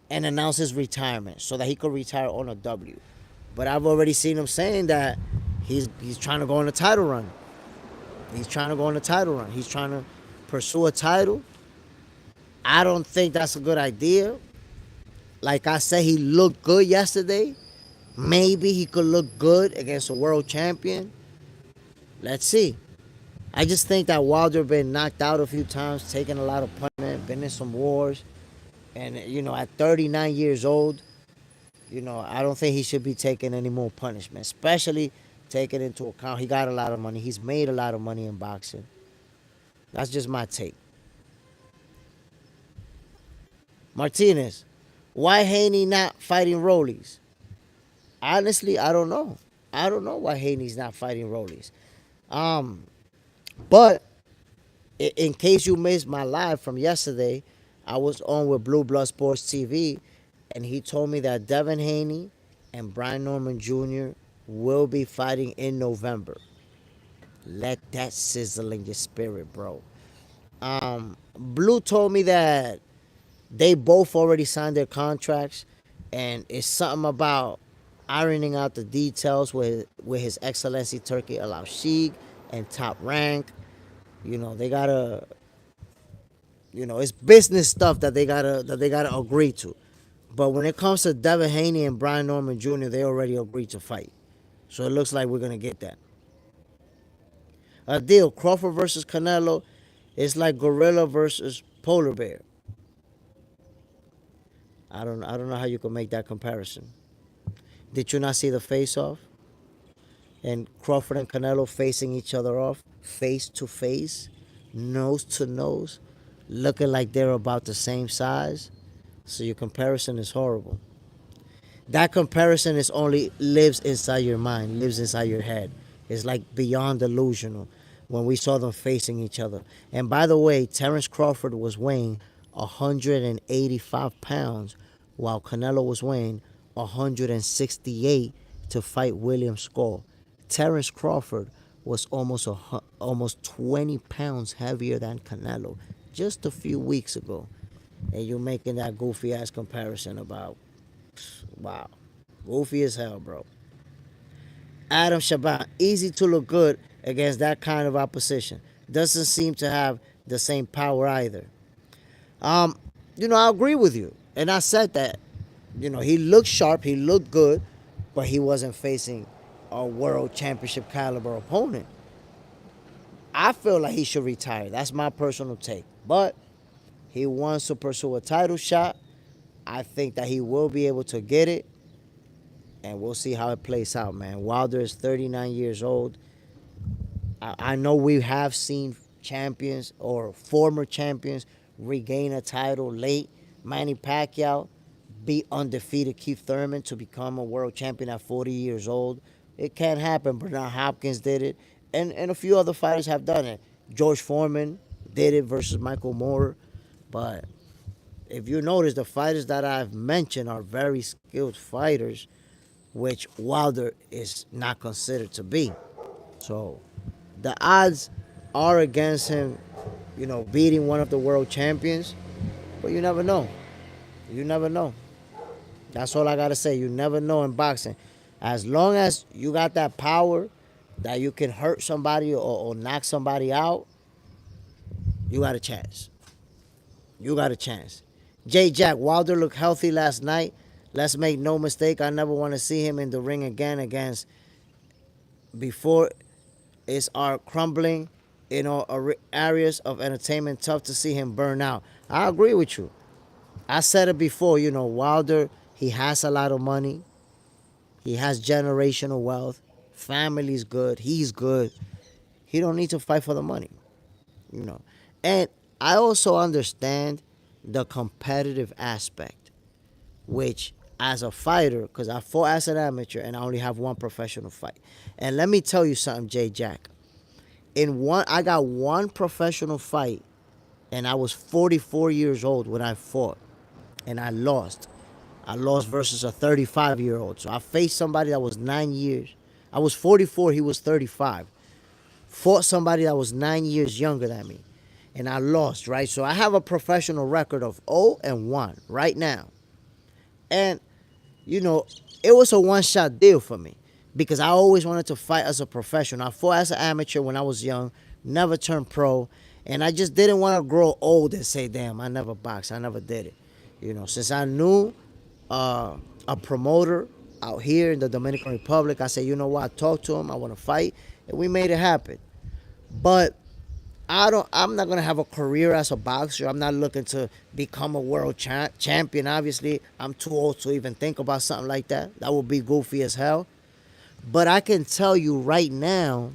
and announce his retirement so that he could retire on a W. But I've already seen him saying that he's trying to go on a title run. He's trying to go on a title run. He's trying to pursue a title. I don't think that's a good idea. like I said, he looked good yesterday. Maybe he could look good against a world champion. Let's see. I just think that Wilder been knocked out a few times, taken a lot of punishment, been in some wars, and at 39 years old, I don't think he should be taking any more punishment, especially taking into account he got a lot of money. He's made a lot of money in boxing. That's just my take. Martinez, why Haney not fighting Rollies? Honestly, I don't know. I don't know why Haney's not fighting Rollies. Um, but in case you missed my live from yesterday, I was on with Blue Blood Sports TV, and he told me that Devin Haney and Brian Norman Jr. will be fighting in November. Let that sizzle in your spirit, bro. Blue told me that they both already signed their contracts, and it's something about ironing out the details with His Excellency Turkey Al Sheikh and Top Rank. They gotta, it's business stuff that they gotta agree to. But when it comes to Devin Haney and Brian Norman Jr., they already agreed to fight. So it looks like we're gonna get that. A deal. Crawford versus Canelo is like gorilla versus polar bear. I don't know how you can make that comparison. Did you not see the face off? And Crawford and Canelo facing each other off, face to face, nose to nose, looking like they're about the same size. So your comparison is horrible. That comparison is only lives inside your mind, lives inside your head. It's like beyond delusional when we saw them facing each other. And by the way, Terence Crawford was weighing 185 pounds while Canelo was weighing 168 to fight William Skull. Terence Crawford was almost 20 pounds heavier than Canelo just a few weeks ago. And you're making that goofy ass comparison about, wow, goofy as hell, bro. Adam Shaban, easy to look good against that kind of opposition. Doesn't seem to have the same power either. Um, I agree with you. And I said that, he looked sharp, he looked good, but he wasn't facing a world championship caliber opponent. I feel like he should retire. That's my personal take. But he wants to pursue a title shot. I think that he will be able to get it. And we'll see how it plays out, man. Wilder is 39 years old. I know we have seen champions or former champions regain a title late. Manny Pacquiao beat undefeated Keith Thurman to become a world champion at 40 years old. It can happen. Bernard Hopkins did it. And a few other fighters have done it. George Foreman did it versus Michael Moore. But if you notice, the fighters that I've mentioned are very skilled fighters, which Wilder is not considered to be. So the odds are against him, beating one of the world champions. But you never know. You never know. That's all I got to say. You never know in boxing. As long as you got that power that you can hurt somebody or knock somebody out, you got a chance. You got a chance. J. Jack, Wilder looked healthy last night. Let's make no mistake. I never want to see him in the ring against before it's our crumbling, areas of entertainment. Tough to see him burn out. I agree with you. I said it before, Wilder, he has a lot of money. He has generational wealth. Family's good. He's good. He don't need to fight for the money, you know. And I also understand the competitive aspect, which as a fighter, because I fought as an amateur and I only have one professional fight. And let me tell you something, Jay Jack. I got one professional fight, and I was 44 years old when I fought, and I lost. I lost versus a 35-year-old. So I faced somebody that was 9 years. I was 44, he was 35. Fought somebody that was 9 years younger than me, and I lost, right? So I have a professional record of 0-1 right now. And, it was a one-shot deal for me because I always wanted to fight as a professional. I fought as an amateur when I was young, never turned pro, and I just didn't want to grow old and say, damn, I never boxed. I never did it. Since I knew uh, a promoter out here in the Dominican Republic. I said, you know what? I talked to him. I want to fight, and we made it happen. But I'm not gonna have a career as a boxer. I'm not looking to become a world champion. Obviously, I'm too old to even think about something like that. That would be goofy as hell. But I can tell you right now,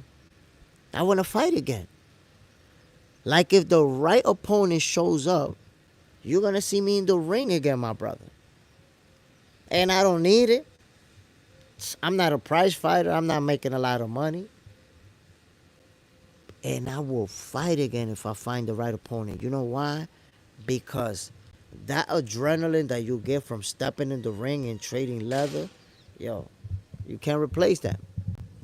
I want to fight again. Like if the right opponent shows up, you're gonna see me in the ring again, my brother. And I don't need it. I'm not a prize fighter. I'm not making a lot of money. And I will fight again if I find the right opponent. You know why? Because that adrenaline that you get from stepping in the ring and trading leather, yo, you can't replace that.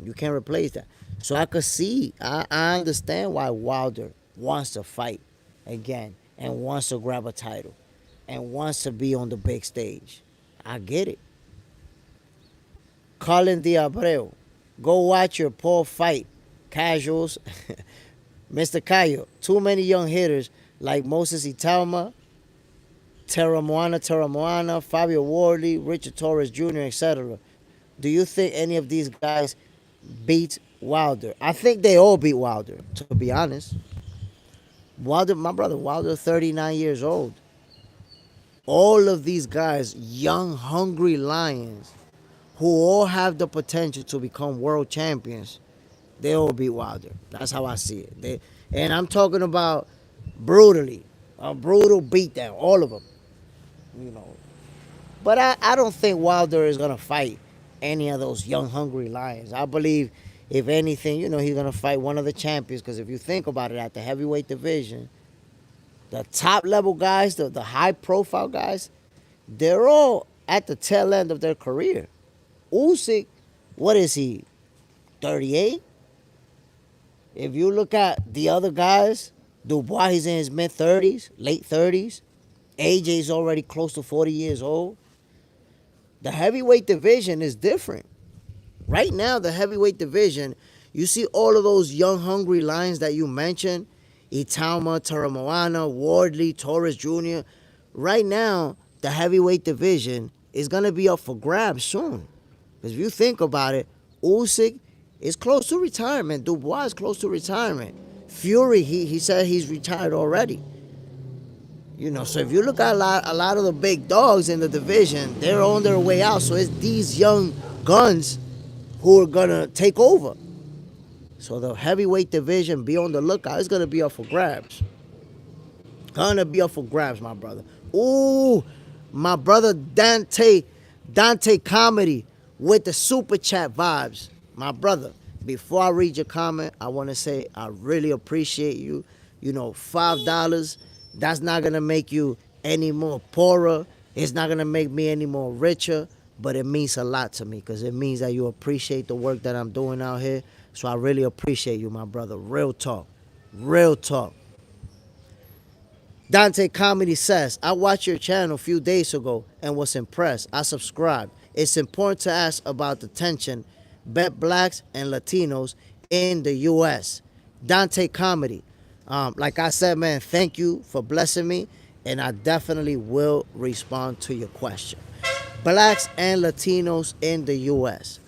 You can't replace that. So I could see, I understand why Wilder wants to fight again and wants to grab a title and wants to be on the big stage. I get it. Colin Diabreu, go watch your Paul fight. Casuals. Mr. Cayo, too many young hitters like Moses Italma, Terra Moana, Fabio Wardley, Richard Torres Jr., etc. Do you think any of these guys beat Wilder? I think they all beat Wilder, to be honest. Wilder, my brother, Wilder, 39 years old. All of these guys, young, hungry lions, who all have the potential to become world champions, they all beat Wilder. That's how I see it. And I'm talking about brutally, a brutal beatdown, all of them. You know, but I don't think Wilder is gonna fight any of those young, hungry lions. I believe, if anything, he's gonna fight one of the champions. Because if you think about it, at the heavyweight division, the top level guys, the high profile guys, they're all at the tail end of their career. Usyk, what is he? 38. If you look at the other guys, Dubois, he's in his mid 30s, late 30s. AJ's already close to 40 years old. The heavyweight division is different. Right now, the heavyweight division, you see all of those young, hungry lions that you mentioned, Italma, Terra Moana, Wardley, Torres Jr. Right now, the heavyweight division is going to be up for grabs soon. Because if you think about it, Usyk is close to retirement. Dubois is close to retirement. Fury, he said he's retired already. So if you look at a lot of the big dogs in the division, they're on their way out. So it's these young guns who are going to take over. So the heavyweight division, be on the lookout. It's going to be up for grabs. Gonna be up for grabs, my brother. Ooh, my brother Dante Comedy with the super chat vibes. My brother, before I read your comment, I want to say I really appreciate you. $5, that's not going to make you any more poorer. It's not going to make me any more richer, but it means a lot to me because it means that you appreciate the work that I'm doing out here. So I really appreciate you, my brother. Real talk. Real talk. Dante Comedy says, I watched your channel a few days ago and was impressed. I subscribed. It's important to ask about the tension bet blacks and Latinos in the U.S. Dante Comedy. Like I said, man, thank you for blessing me, and I definitely will respond to your question. Blacks and Latinos in the U.S.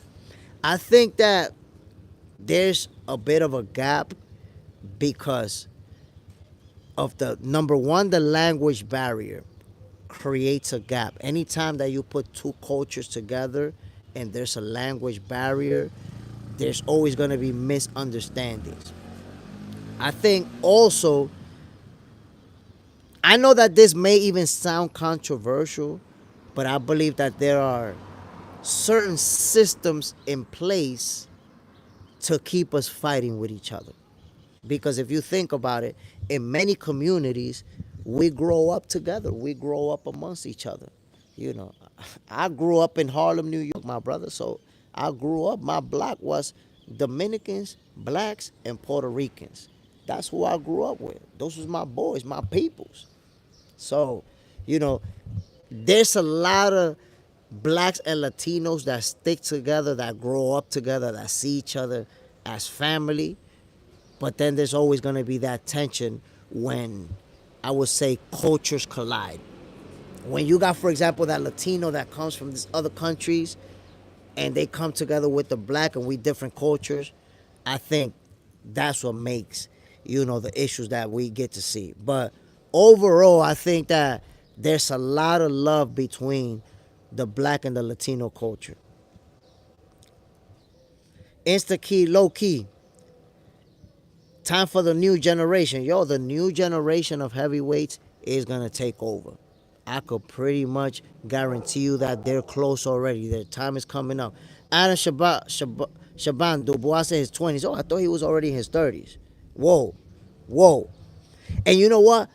I think that there's a bit of a gap because of number one, the language barrier creates a gap. Anytime that you put two cultures together and there's a language barrier, there's always going to be misunderstandings. I think also, I know that this may even sound controversial, but I believe that there are certain systems in place to keep us fighting with each other. Because if you think about it, in many communities, we grow up together. We grow up amongst each other. I grew up in Harlem, New York, my brother. So I grew up, my block was Dominicans, blacks, and Puerto Ricans. That's who I grew up with. Those was my boys, my peoples. So, there's a lot of blacks and Latinos that stick together, that grow up together, that see each other as family. But then there's always going to be that tension when, I would say, cultures collide. When you got, for example, that Latino that comes from these other countries and they come together with the black and we different cultures, I think that's what makes, the issues that we get to see. But overall, I think that there's a lot of love between the black and the Latino culture. Insta key, low key. Time for the new generation. Yo, the new generation of heavyweights is going to take over. I could pretty much guarantee you that they're close already. Their time is coming up. Adam Shaban Dubois in his 20s. Oh, I thought he was already in his 30s. Whoa. Whoa. And you know what?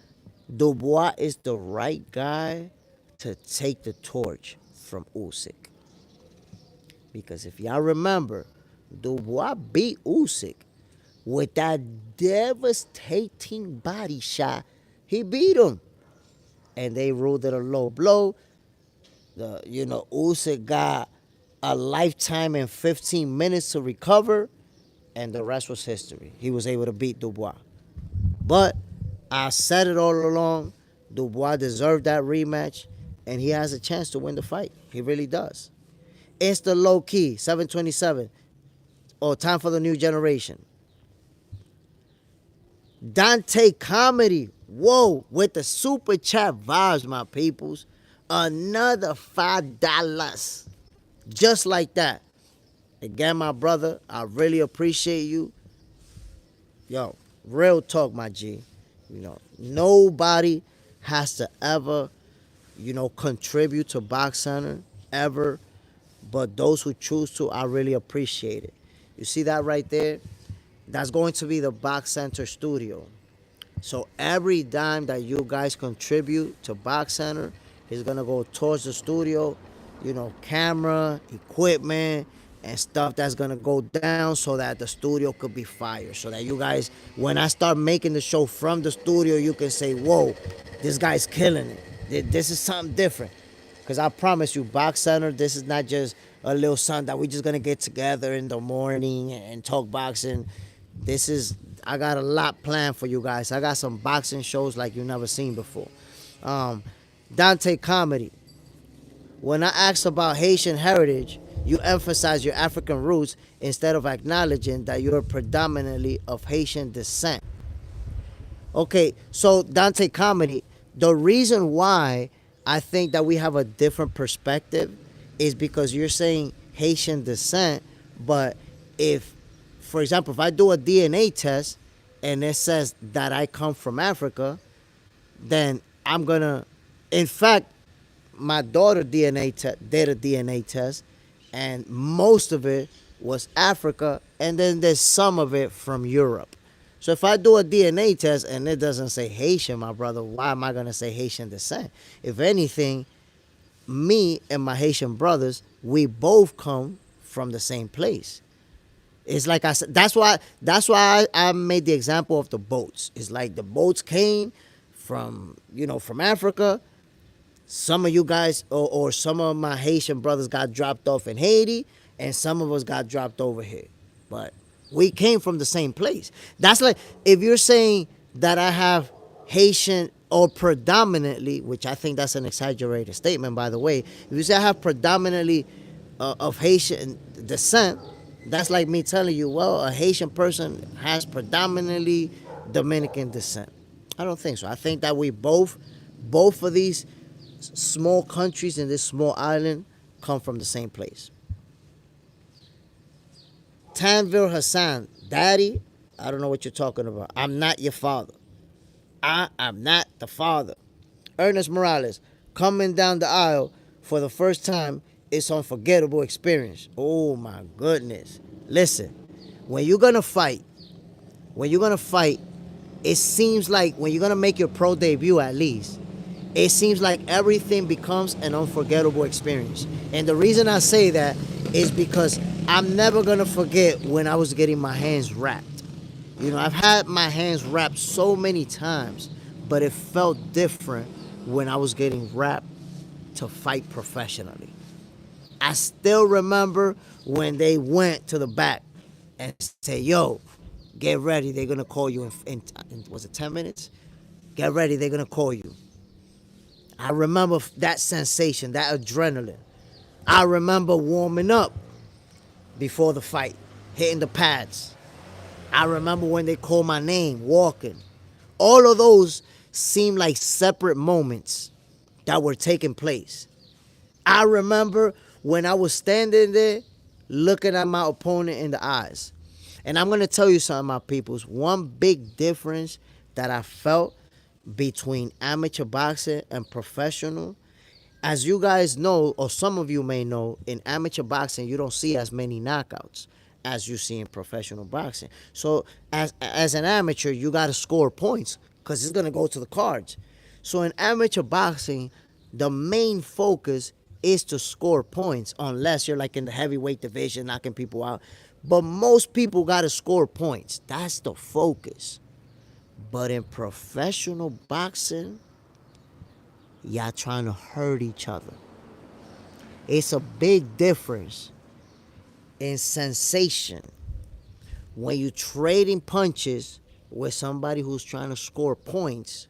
Dubois is the right guy to take the torch from Usyk. Because if y'all remember, Dubois beat Usyk with that devastating body shot. He beat him. And they ruled it a low blow. Usyk got a lifetime and 15 minutes to recover, and the rest was history. He was able to beat Dubois. But I said it all along, Dubois deserved that rematch, and he has a chance to win the fight. He really does. It's the low key, 727. Time for the new generation. Dante Comedy. Whoa, with the super chat vibes, my peoples. Another $5. Just like that. Again, my brother, I really appreciate you. Yo, real talk, my G. Nobody has to ever, contribute to Box Center, ever. But those who choose to, I really appreciate it. You see that right there? That's going to be the Box Center studio. So every dime that you guys contribute to Box Center is going to go towards the studio, camera, equipment, and stuff that's going to go down so that the studio could be fire. So that you guys, when I start making the show from the studio, you can say, whoa, this guy's killing it. This is something different. Because I promise you, Box Center, this is not just a little something that we just going to get together in the morning and talk boxing. I got a lot planned for you guys. I got some boxing shows like you've never seen before. Dante Comedy. When I ask about Haitian heritage, you emphasize your African roots instead of acknowledging that you're predominantly of Haitian descent. Okay, so Dante Comedy, the reason why I think that we have a different perspective is because you're saying Haitian descent, but for example, if I do a DNA test and it says that I come from Africa, then I'm gonna, in fact, my daughter did a DNA test, and most of it was Africa, and then there's some of it from Europe. So if I do a DNA test and it doesn't say Haitian, my brother, why am I gonna say Haitian descent? If anything, me and my Haitian brothers, we both come from the same place. It's like I said, that's why I made the example of the boats. It's like the boats came from Africa. Some of you guys or some of my Haitian brothers got dropped off in Haiti, and some of us got dropped over here. But we came from the same place. That's like if you're saying that I have Haitian or predominantly, which I think that's an exaggerated statement, by the way. If you say I have predominantly of Haitian descent, that's like me telling you, well, a Haitian person has predominantly Dominican descent. I don't think so. I think that we both of these small countries in this small island come from the same place. Tanvir Hassan, Daddy, I don't know what you're talking about. I'm not your father. I am not the father. Ernest Morales, coming down the aisle for the first time, it's an unforgettable experience. Oh my goodness. Listen, when you're gonna fight, it seems like when you're gonna make your pro debut at least, it seems like everything becomes an unforgettable experience. And the reason I say that is because I'm never gonna forget when I was getting my hands wrapped. I've had my hands wrapped so many times, but it felt different when I was getting wrapped to fight professionally. I still remember when they went to the back and said, yo, get ready, they're going to call you in was it 10 minutes? Get ready, they're going to call you. I remember that sensation, that adrenaline. I remember warming up before the fight, hitting the pads. I remember when they called my name, walking. All of those seemed like separate moments that were taking place. I remember when I was standing there looking at my opponent in the eyes. And I'm going to tell you something, my peoples. One big difference that I felt between amateur boxing and professional, as you guys know, or some of you may know, in amateur boxing, you don't see as many knockouts as you see in professional boxing. So as an amateur, you got to score points because it's going to go to the cards. So in amateur boxing, the main focus is to score points unless you're like in the heavyweight division knocking people out. But most people got to score points. That's the focus. But in professional boxing, y'all trying to hurt each other. It's a big difference in sensation when you trading punches with somebody who's trying to score points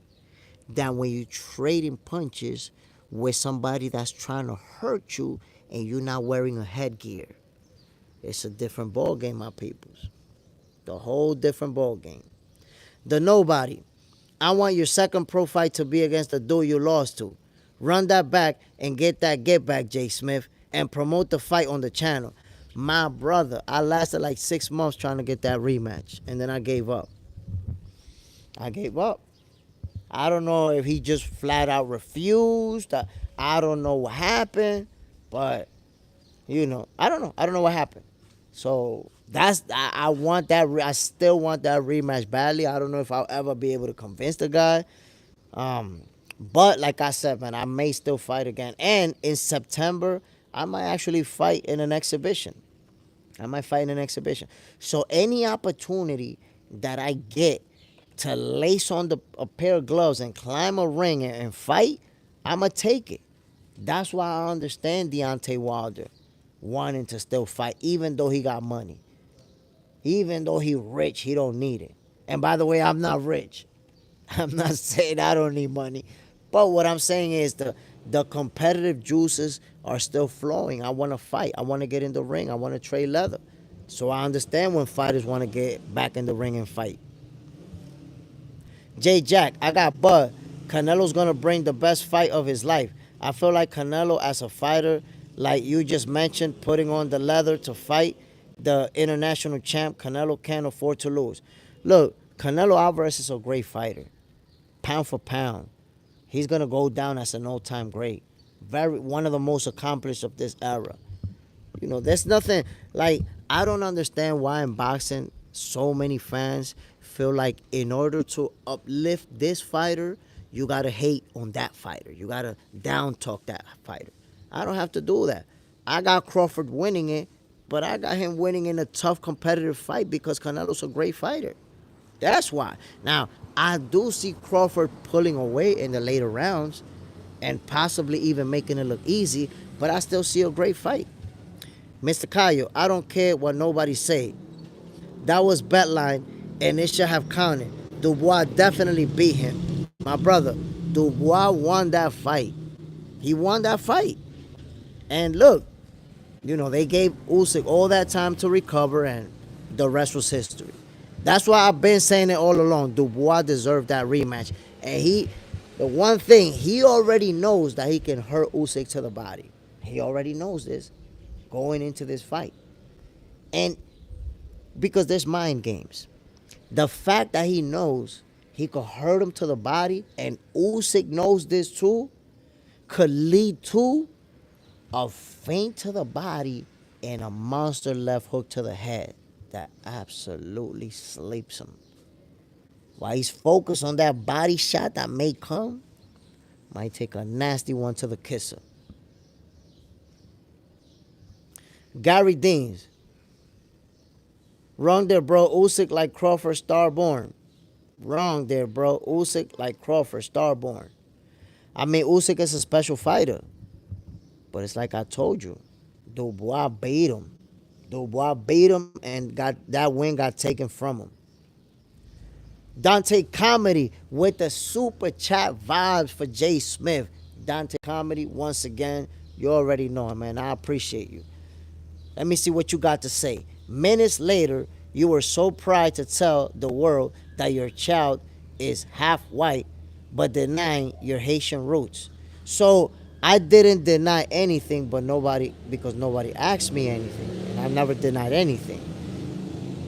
than when you trading punches with somebody that's trying to hurt you and you're not wearing a headgear. It's a different ball game, my peoples. The whole different ball game. The nobody. I want your second pro fight to be against the dude you lost to. Run that back and get that get back, Jay Smith, and promote the fight on the channel. My brother, I lasted like 6 months trying to get that rematch, and then I gave up. I gave up. I don't know if he just flat out refused. I don't know what happened, but I don't know. I don't know what happened. So I want that. I still want that rematch badly. I don't know if I'll ever be able to convince the guy. But like I said, man, I may still fight again. And in September, I might actually fight in an exhibition. So any opportunity that I get to lace on a pair of gloves and climb a ring and fight, I'ma take it. That's why I understand Deontay Wilder wanting to still fight, even though he got money. Even though he rich, he don't need it. And by the way, I'm not rich. I'm not saying I don't need money. But what I'm saying is the competitive juices are still flowing. I want to fight. I want to get in the ring. I want to trade leather. So I understand when fighters want to get back in the ring and fight. J Jack, I got Bud. Canelo's going to bring the best fight of his life. I feel like Canelo as a fighter, like you just mentioned, putting on the leather to fight the international champ, Canelo can't afford to lose. Look, Canelo Alvarez is a great fighter. Pound for pound. He's going to go down as an all-time great. One of the most accomplished of this era. There's nothing, like, I don't understand why in boxing so many fans feel like in order to uplift this fighter, you got to hate on that fighter. You got to down talk that fighter. I don't have to do that. I got Crawford winning it, but I got him winning in a tough competitive fight because Canelo's a great fighter. That's why. Now, I do see Crawford pulling away in the later rounds and possibly even making it look easy, but I still see a great fight. Mr. Cayo, I don't care what nobody say. That was bet line, and it should have counted. Dubois definitely beat him. My brother, Dubois won that fight. He won that fight. And look, they gave Usyk all that time to recover, and the rest was history. That's why I've been saying it all along. Dubois deserved that rematch. And the one thing, he already knows that he can hurt Usyk to the body. He already knows this going into this fight. And because there's mind games. The fact that he knows he could hurt him to the body, and Usyk knows this too, could lead to a feint to the body and a monster left hook to the head that absolutely sleeps him. While he's focused on that body shot that may come, might take a nasty one to the kisser. Gary Deans. Wrong there, bro. Usyk like Crawford, starborn. Wrong there, bro. Usyk like Crawford, starborn. I mean, Usyk is a special fighter. But it's like I told you. Dubois beat him. And that win got taken from him. Dante Comedy with the super chat vibes for Jay Smith. Dante Comedy, once again, you already know, man. I appreciate you. Let me see what you got to say. Minutes later, you were so proud to tell the world that your child is half white, but denying your Haitian roots. So I didn't deny anything, but because nobody asked me anything, and I've never denied anything.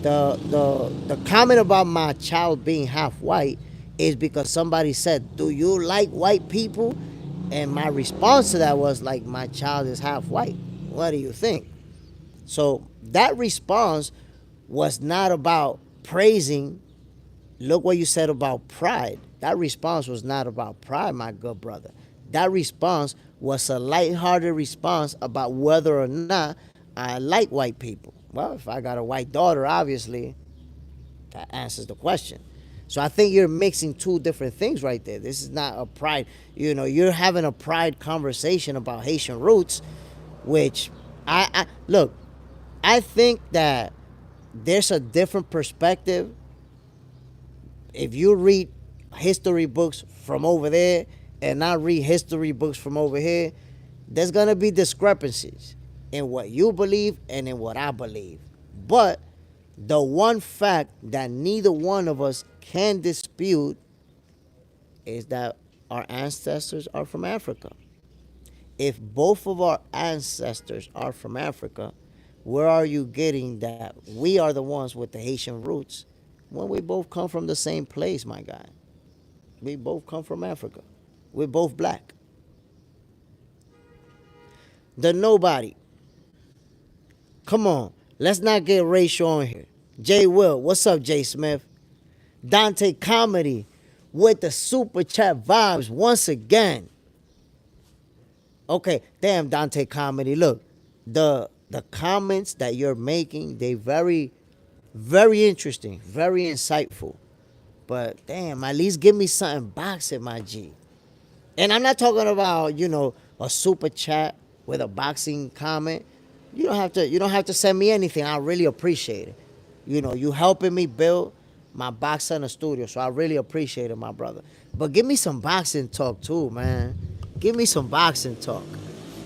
The comment about my child being half white is because somebody said, "Do you like white people?" And my response to that was like, "My child is half white. What do you think?" So that response was not about praising. Look what you said about pride. That response was not about pride, my good brother. That response was a lighthearted response about whether or not I like white people. Well, if I got a white daughter, obviously, that answers the question. So I think you're mixing two different things right there. This is not a pride. You're having a pride conversation about Haitian roots, which I look. I think that there's a different perspective if you read history books from over there and not read history books from over here. There's gonna be discrepancies in what you believe and in what I believe. But the one fact that neither one of us can dispute is that our ancestors are from Africa. If both of our ancestors are from Africa, where are you getting that we are the ones with the Haitian roots when we both come from the same place, my guy? We both come from Africa. We're both black. The nobody. Come on. Let's not get racial on here. Jay Will. What's up, Jay Smith? Dante Comedy with the super chat vibes once again. Okay, damn, Dante Comedy. Look, the comments that you're making, they very interesting, very insightful. But damn, at least give me something boxing, my G. And I'm not talking about, a super chat with a boxing comment. You don't have to send me anything. I really appreciate it. You helping me build my box center studio. So I really appreciate it, my brother. But give me some boxing talk too, man. Give me some boxing talk.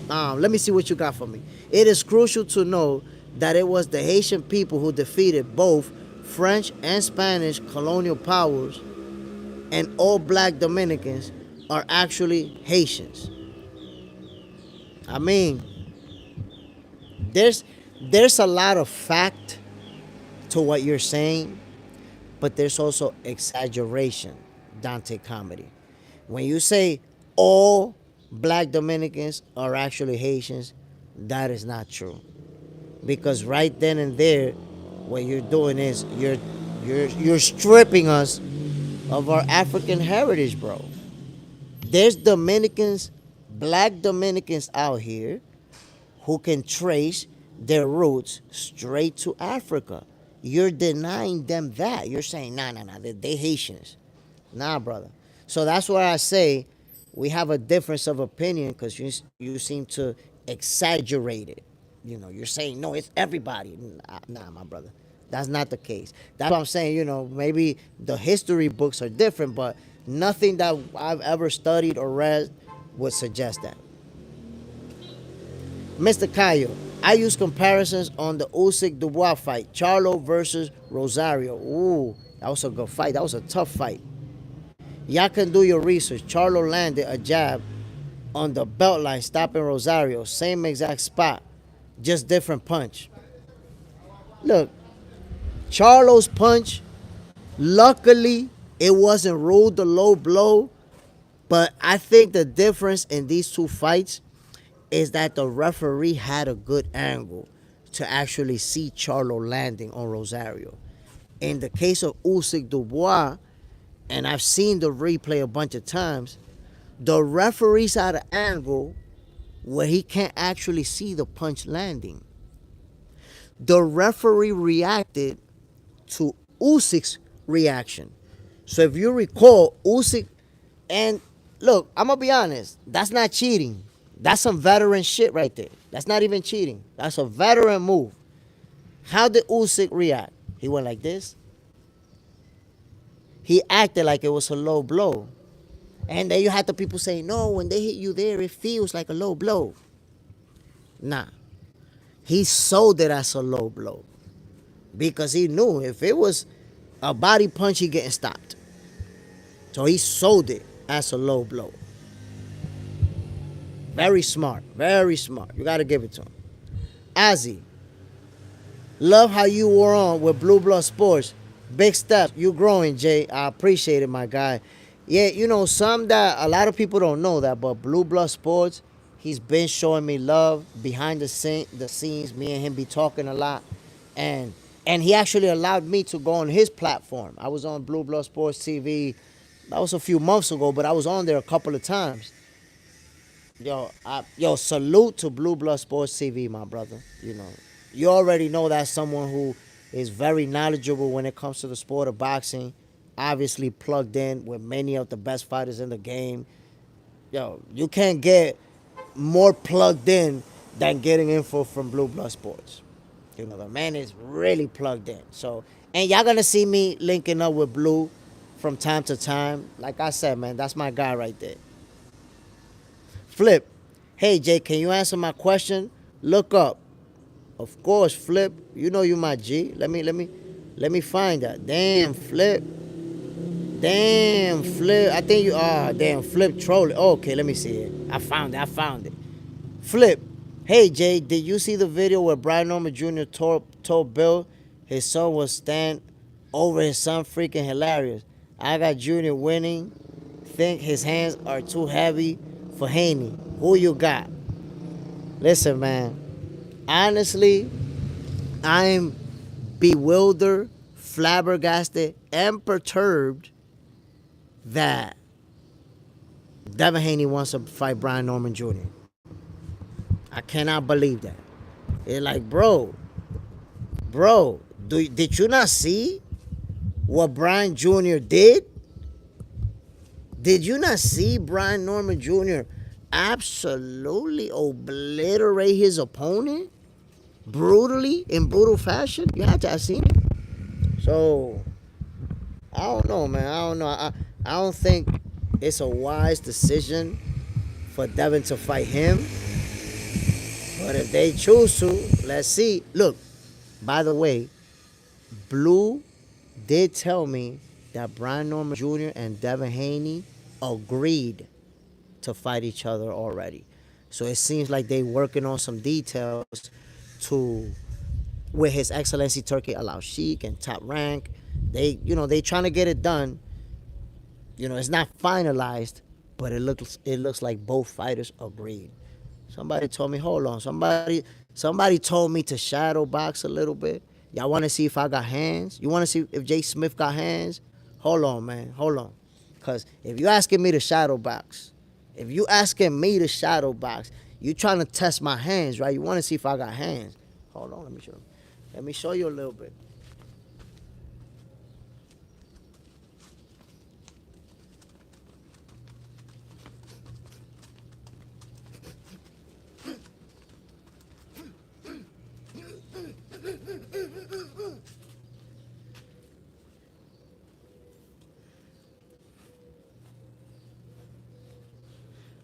Let me see what you got for me. It is crucial to know that it was the Haitian people who defeated both French and Spanish colonial powers, and all black Dominicans are actually Haitians. I mean, there's a lot of fact to what you're saying, but there's also exaggeration, Dante Comedy. When you say all black Dominicans are actually Haitians, that is not true. Because right then and there, what you're doing is you're stripping us of our African heritage, bro. There's Dominicans, black Dominicans out here who can trace their roots straight to Africa. You're denying them that. You're saying, nah, nah, nah, they Haitians. Nah, brother. So that's why I say we have a difference of opinion because you seem to exaggerate it. You're saying, no, it's everybody. Nah, my brother. That's not the case. That's what I'm saying, maybe the history books are different, but nothing that I've ever studied or read would suggest that. Mr. Cayo, I use comparisons on the Usyk Dubois fight, Charlo versus Rosario. Ooh, that was a good fight. That was a tough fight. Y'all can do your research. Charlo landed a jab on the belt line, stopping Rosario. Same exact spot, just different punch. Look, Charlo's punch, luckily, it wasn't ruled a low blow, but I think the difference in these two fights is that the referee had a good angle to actually see Charlo landing on Rosario. In the case of Usyk Dubois, and I've seen the replay a bunch of times, the referee's at an angle where he can't actually see the punch landing. The referee reacted to Usyk's reaction. So if you recall, Usyk, and look, I'm gonna be honest, that's not cheating. That's some veteran shit right there. That's not even cheating. That's a veteran move. How did Usyk react? He went like this. He acted like it was a low blow. And then you had the people say, no, when they hit you there, it feels like a low blow. Nah. He sold it as a low blow. Because he knew if it was a body punch, he getting stopped. So he sold it as a low blow. Very smart. Very smart. You got to give it to him. Ozzy. Love how you were on with Blue Blood Sports. Big steps. You growing, Jay. I appreciate it, my guy. Yeah, you know, some that a lot of people don't know that, but Blue Blood Sports, he's been showing me love behind the scenes. Me and him be talking a lot. And he actually allowed me to go on his platform. I was on Blue Blood Sports TV. That was a few months ago, but I was on there a couple of times. Yo, salute to Blue Blood Sports TV, my brother. You know, you already know that's someone who is very knowledgeable when it comes to the sport of boxing. Obviously plugged in with many of the best fighters in the game. Yo, you can't get more plugged in than getting info from Blue Blood Sports. You know, the man is really plugged in. So, and y'all gonna see me linking up with Blue from time to time. Like I said, man, that's my guy right there. Flip. Hey, Jay, can you answer my question? Look up. Of course, Flip. You know you my G. Let me find that. Damn, Flip. Damn, Flip. I think you damn, Flip trolling. Okay, let me see it. I found it. Flip. Hey, Jay, did you see the video where Brian Norman Jr. told Bill his son was stand over his son? Freaking hilarious. I got Junior winning. Think his hands are too heavy for Haney. Who you got? Listen, man. Honestly, I'm bewildered, flabbergasted, and perturbed that Devin Haney wants to fight Brian Norman Jr. I cannot believe that. It's like, bro, did you not see what Brian Jr. did? Did you not see Brian Norman Jr. absolutely obliterate his opponent brutally, in brutal fashion? You had to have seen it. So, I don't know, man. I don't know. I don't think it's a wise decision for Devin to fight him. But if they choose to, let's see. Look, by the way, Blue did tell me that Brian Norman Jr. and Devin Haney agreed to fight each other already. So it seems like they working on some details to, with His Excellency Turkey Al-Sheikh and Top Rank. They trying to get it done. You know, it's not finalized, but it looks like both fighters agreed. Somebody told me, hold on. Somebody told me to shadow box a little bit. Y'all want to see if I got hands? You want to see if Jay Smith got hands? Hold on, man. Hold on. Because if you asking me to shadow box, you trying to test my hands, right? You want to see if I got hands. Hold on, let me show you a little bit.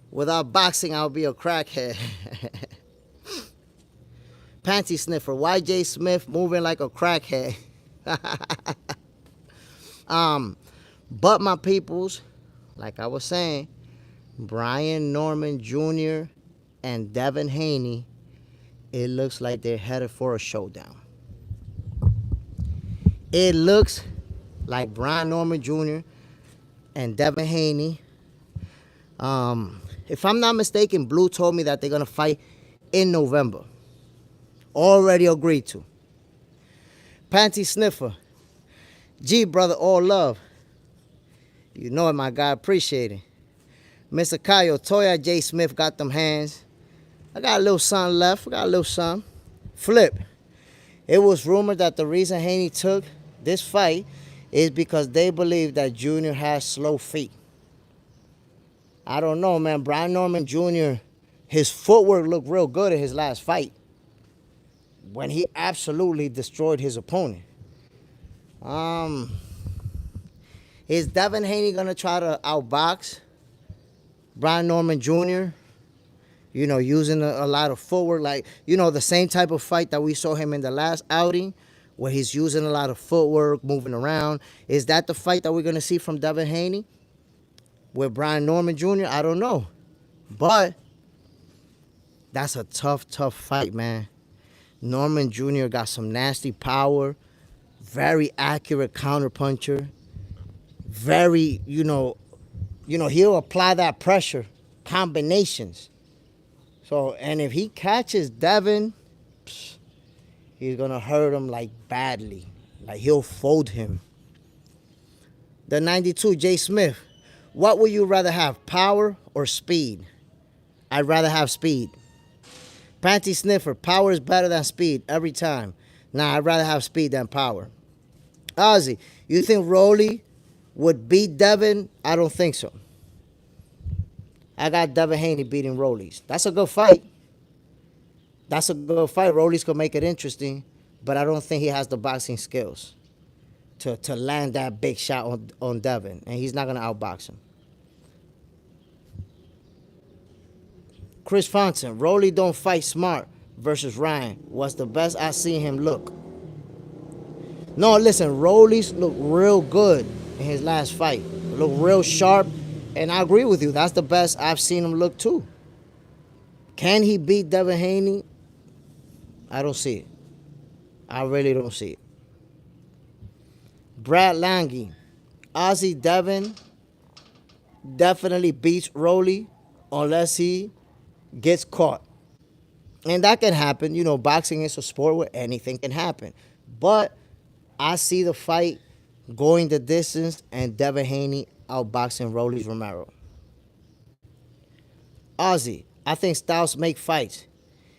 Without boxing, I'll be a crackhead. Panty sniffer. YJ Smith moving like a crackhead. But my peoples, like I was saying, Brian Norman Jr. and Devin Haney, it looks like they're headed for a showdown. It looks like Brian Norman Jr. and Devin Haney. If I'm not mistaken, Blue told me that they're going to fight in November. Already agreed to. Panty sniffer. G, brother, all love. You know it, my guy. Appreciate it. Mr. Kyle, Toya J. Smith got them hands. I got a little son left. Flip. It was rumored that the reason Haney took this fight is because they believe that Junior has slow feet. I don't know, man. Brian Norman Jr., his footwork looked real good in his last fight when he absolutely destroyed his opponent. Is Devin Haney going to try to outbox Brian Norman Jr., using a lot of footwork, like, the same type of fight that we saw him in the last outing, where he's using a lot of footwork, moving around. Is that the fight that we're going to see from Devin Haney with Brian Norman Jr.? I don't know. But that's a tough, tough fight, man. Norman Jr. got some nasty power, very accurate counterpuncher, very, he'll apply that pressure, combinations. So, and if he catches Devin, he's going to hurt him, like, badly. Like, he'll fold him. The 92, Jay Smith. What would you rather have, power or speed? I'd rather have speed. Panty Sniffer, power is better than speed every time. Nah, I'd rather have speed than power. Ozzy, you think Rolly would beat Devin? I don't think so. I got Devin Haney beating Rollies. That's a good fight. That's a good fight. Rollies could make it interesting, but I don't think he has the boxing skills to land that big shot on Devin, and he's not going to outbox him. Chris Fonson, Rolly don't fight smart versus Ryan. Was the best I seen him look. No, listen, Rolly's look real good in his last fight. Look real sharp, and I agree with you. That's the best I've seen him look too. Can he beat Devin Haney? I don't see it. I really don't see it. Brad Lange, Ozzy Devin definitely beats Rolly unless he gets caught. And that can happen. Boxing is a sport where anything can happen. But I see the fight going the distance and Devin Haney outboxing Rolly Romero. Ozzy, I think styles make fights.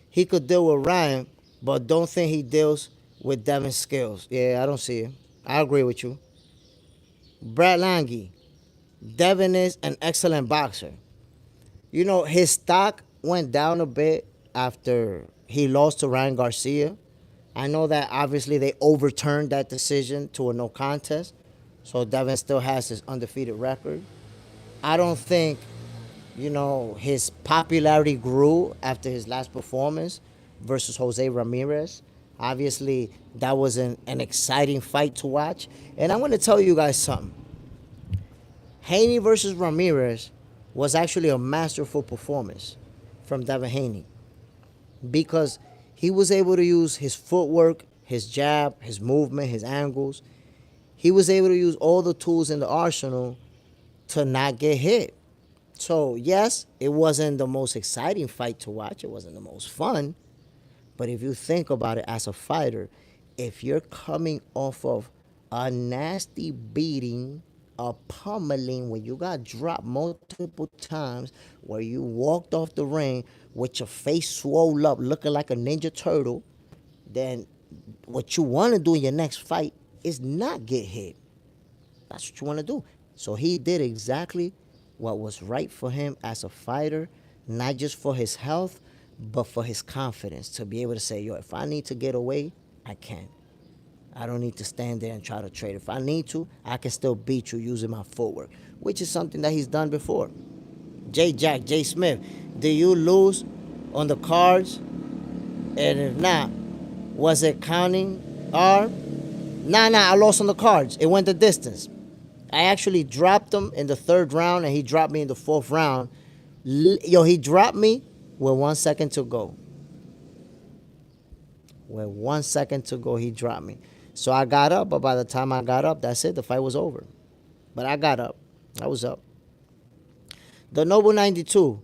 He could deal with Ryan, but don't think he deals with Devin's skills. Yeah, I don't see it. I agree with you. Brad Lange, Devin is an excellent boxer. His stock went down a bit after he lost to Ryan Garcia. I know that obviously they overturned that decision to a no contest, so Devin still has his undefeated record. I don't think, his popularity grew after his last performance versus Jose Ramirez. Obviously, that was an exciting fight to watch. And I'm going to tell you guys something. Haney versus Ramirez was actually a masterful performance from Devin Haney, because he was able to use his footwork, his jab, his movement, his angles. He was able to use all the tools in the arsenal to not get hit. So, yes, it wasn't the most exciting fight to watch. It wasn't the most fun. But if you think about it as a fighter, if you're coming off of a nasty beating, a pummeling, where you got dropped multiple times, where you walked off the ring with your face swole up looking like a Ninja Turtle, then what you want to do in your next fight is not get hit. That's what you want to do. So he did exactly what was right for him as a fighter, not just for his health, but for his confidence, to be able to say, if I need to get away, I can. I don't need to stand there and try to trade. If I need to, I can still beat you using my footwork, which is something that he's done before. Jay Smith, do you lose on the cards? And if not, was it counting R? Nah, I lost on the cards. It went the distance. I actually dropped him in the third round, and he dropped me in the fourth round. He dropped me with 1 second to go. With 1 second to go, he dropped me. So I got up, but by the time I got up, that's it. The fight was over. But I got up. I was up. The Noble 92.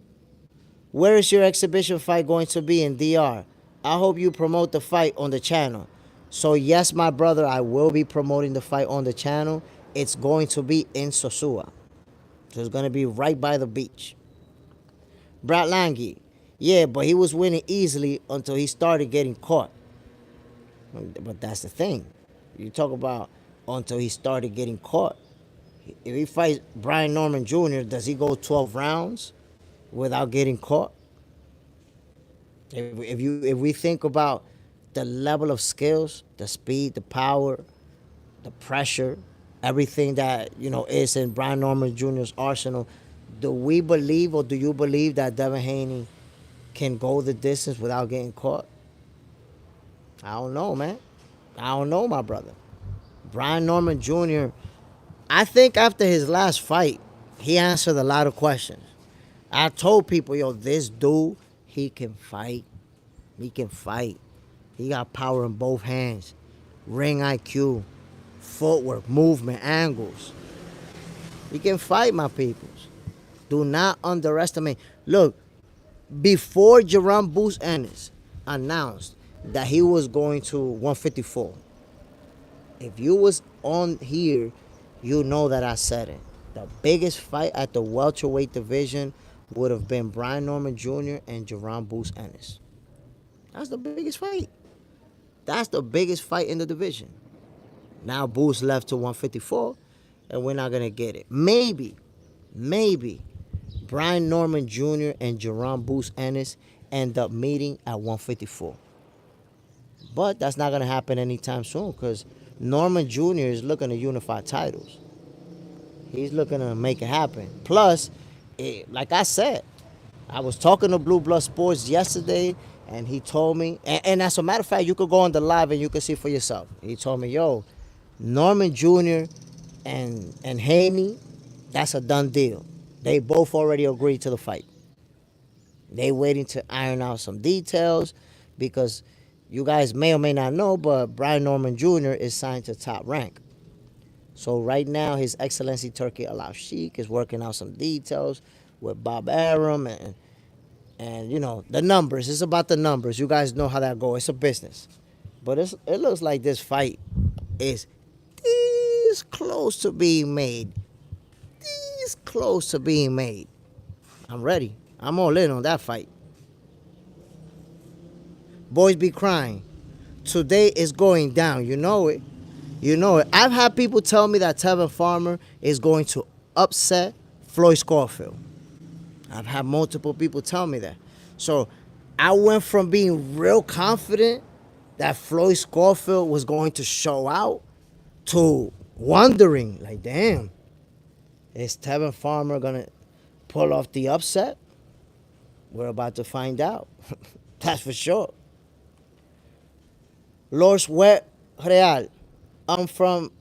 Where is your exhibition fight going to be in DR? I hope you promote the fight on the channel. So yes, my brother, I will be promoting the fight on the channel. It's going to be in Sosua. So it's going to be right by the beach. Brad Lange. Yeah, but he was winning easily until he started getting caught. But that's the thing. You talk about until he started getting caught. If he fights Brian Norman Jr., does he go 12 rounds without getting caught? If we think about the level of skills, the speed, the power, the pressure, everything that is in Brian Norman Jr.'s arsenal, Do we believe, or do you believe that Devin Haney can go the distance without getting caught? I don't know, man. I don't know, my brother. Brian Norman Jr., I think after his last fight, he answered a lot of questions. I told people, yo, this dude, he can fight. He can fight. He got power in both hands. Ring IQ, footwork, movement, angles. He can fight, my peoples. Do not underestimate. Look, before Jerome Boots Ennis announced that he was going to 154, if you was on here, you know that I said it. The biggest fight at the welterweight division would have been Brian Norman Jr. and Jerome Boots Ennis. That's the biggest fight. That's the biggest fight in the division. Now Boots left to 154, and we're not going to get it. Maybe Brian Norman Jr. and Jerome Boots Ennis end up meeting at 154. But that's not going to happen anytime soon because Norman Jr. is looking to unify titles. He's looking to make it happen. Plus, like I said, I was talking to Blue Blood Sports yesterday, and he told me, and as a matter of fact, you could go on the live and you can see for yourself. He told me, yo, Norman Jr. and Haney, that's a done deal. They both already agreed to the fight. They waiting to iron out some details because you guys may or may not know, but Brian Norman Jr. is signed to Top Rank. So right now, His Excellency Turki Al-Sheikh is working out some details with Bob Arum and you know, the numbers. It's about the numbers. You guys know how that goes. It's a business. But it looks like this fight is this close to being made. This close to being made. I'm ready. I'm all in on that fight. Boys be crying. Today is going down. You know it. You know it. I've had people tell me that Tevin Farmer is going to upset Floyd Scofield. I've had multiple people tell me that. So I went from being real confident that Floyd Scofield was going to show out to wondering, like, damn, is Tevin Farmer going to pull off the upset? We're about to find out. That's for sure. Lord Sweat Real. I'm from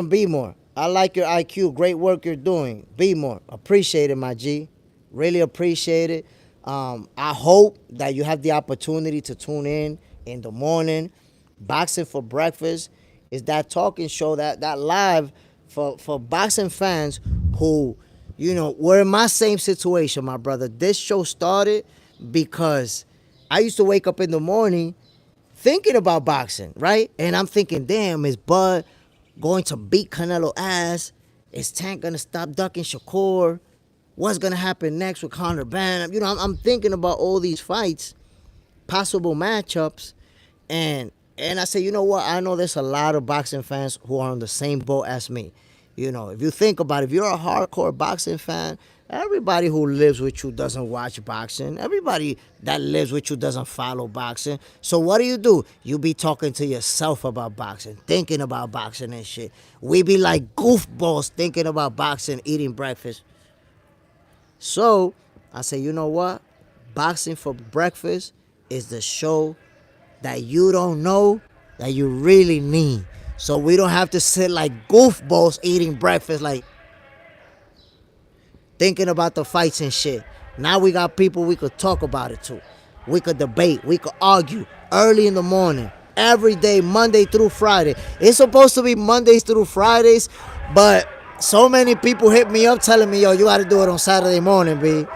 B-More. I like your IQ. Great work you're doing. B-More. Appreciate it, my G. Really appreciate it. I hope that you have the opportunity to tune in the morning. Boxing for Breakfast is that talking show, that live for boxing fans who, you know, were in my same situation, my brother. This show started because I used to wake up in the morning thinking about boxing, right? And I'm thinking, damn, is Bud going to beat Canelo ass? Is Tank going to stop ducking Shakur? What's going to happen next with Conor Bannum? You know, I'm thinking about all these fights, possible matchups, and I say, you know what? I know there's a lot of boxing fans who are on the same boat as me. You know, if you think about it, if you're a hardcore boxing fan, everybody who lives with you doesn't watch boxing. Everybody that lives with you doesn't follow boxing. So what do? You be talking to yourself about boxing, thinking about boxing and shit. We be like goofballs thinking about boxing, eating breakfast. So I say, you know what? Boxing for Breakfast is the show that you don't know that you really need. So we don't have to sit like goofballs eating breakfast, like thinking about the fights and shit. Now we got people we could talk about it to. We could debate. We could argue early in the morning. Every day, Monday through Friday. It's supposed to be Mondays through Fridays, but so many people hit me up telling me, yo, you got to do it on Saturday morning, B. And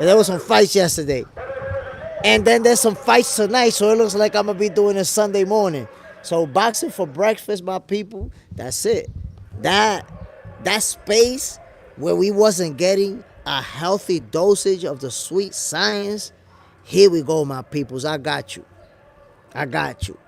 there was some fights yesterday. And then there's some fights tonight, so it looks like I'm going to be doing it Sunday morning. So Boxing for Breakfast, my people, that's it. That space where we wasn't getting a healthy dosage of the sweet science, here we go, my peoples. I got you. I got you.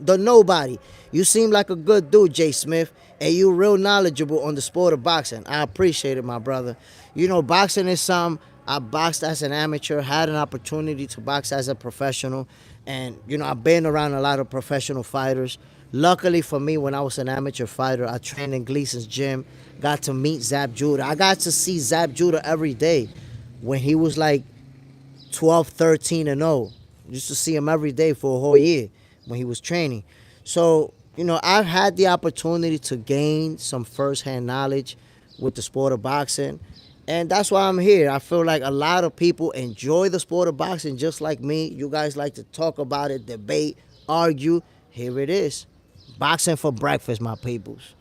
The Nobody. You seem like a good dude, Jay Smith, and you real knowledgeable on the sport of boxing. I appreciate it, my brother. You know, boxing is something. I boxed as an amateur, had an opportunity to box as a professional, and, you know, I've been around a lot of professional fighters, Luckily for me, when I was an amateur fighter, I trained in Gleason's gym, got to meet Zab Judah. I got to see Zab Judah every day when he was like 12, 13, and 0. Used to see him every day for a whole year when he was training. So, I've had the opportunity to gain some firsthand knowledge with the sport of boxing. And that's why I'm here. I feel like a lot of people enjoy the sport of boxing just like me. You guys like to talk about it, debate, argue. Here it is. Boxing for breakfast, my peoples.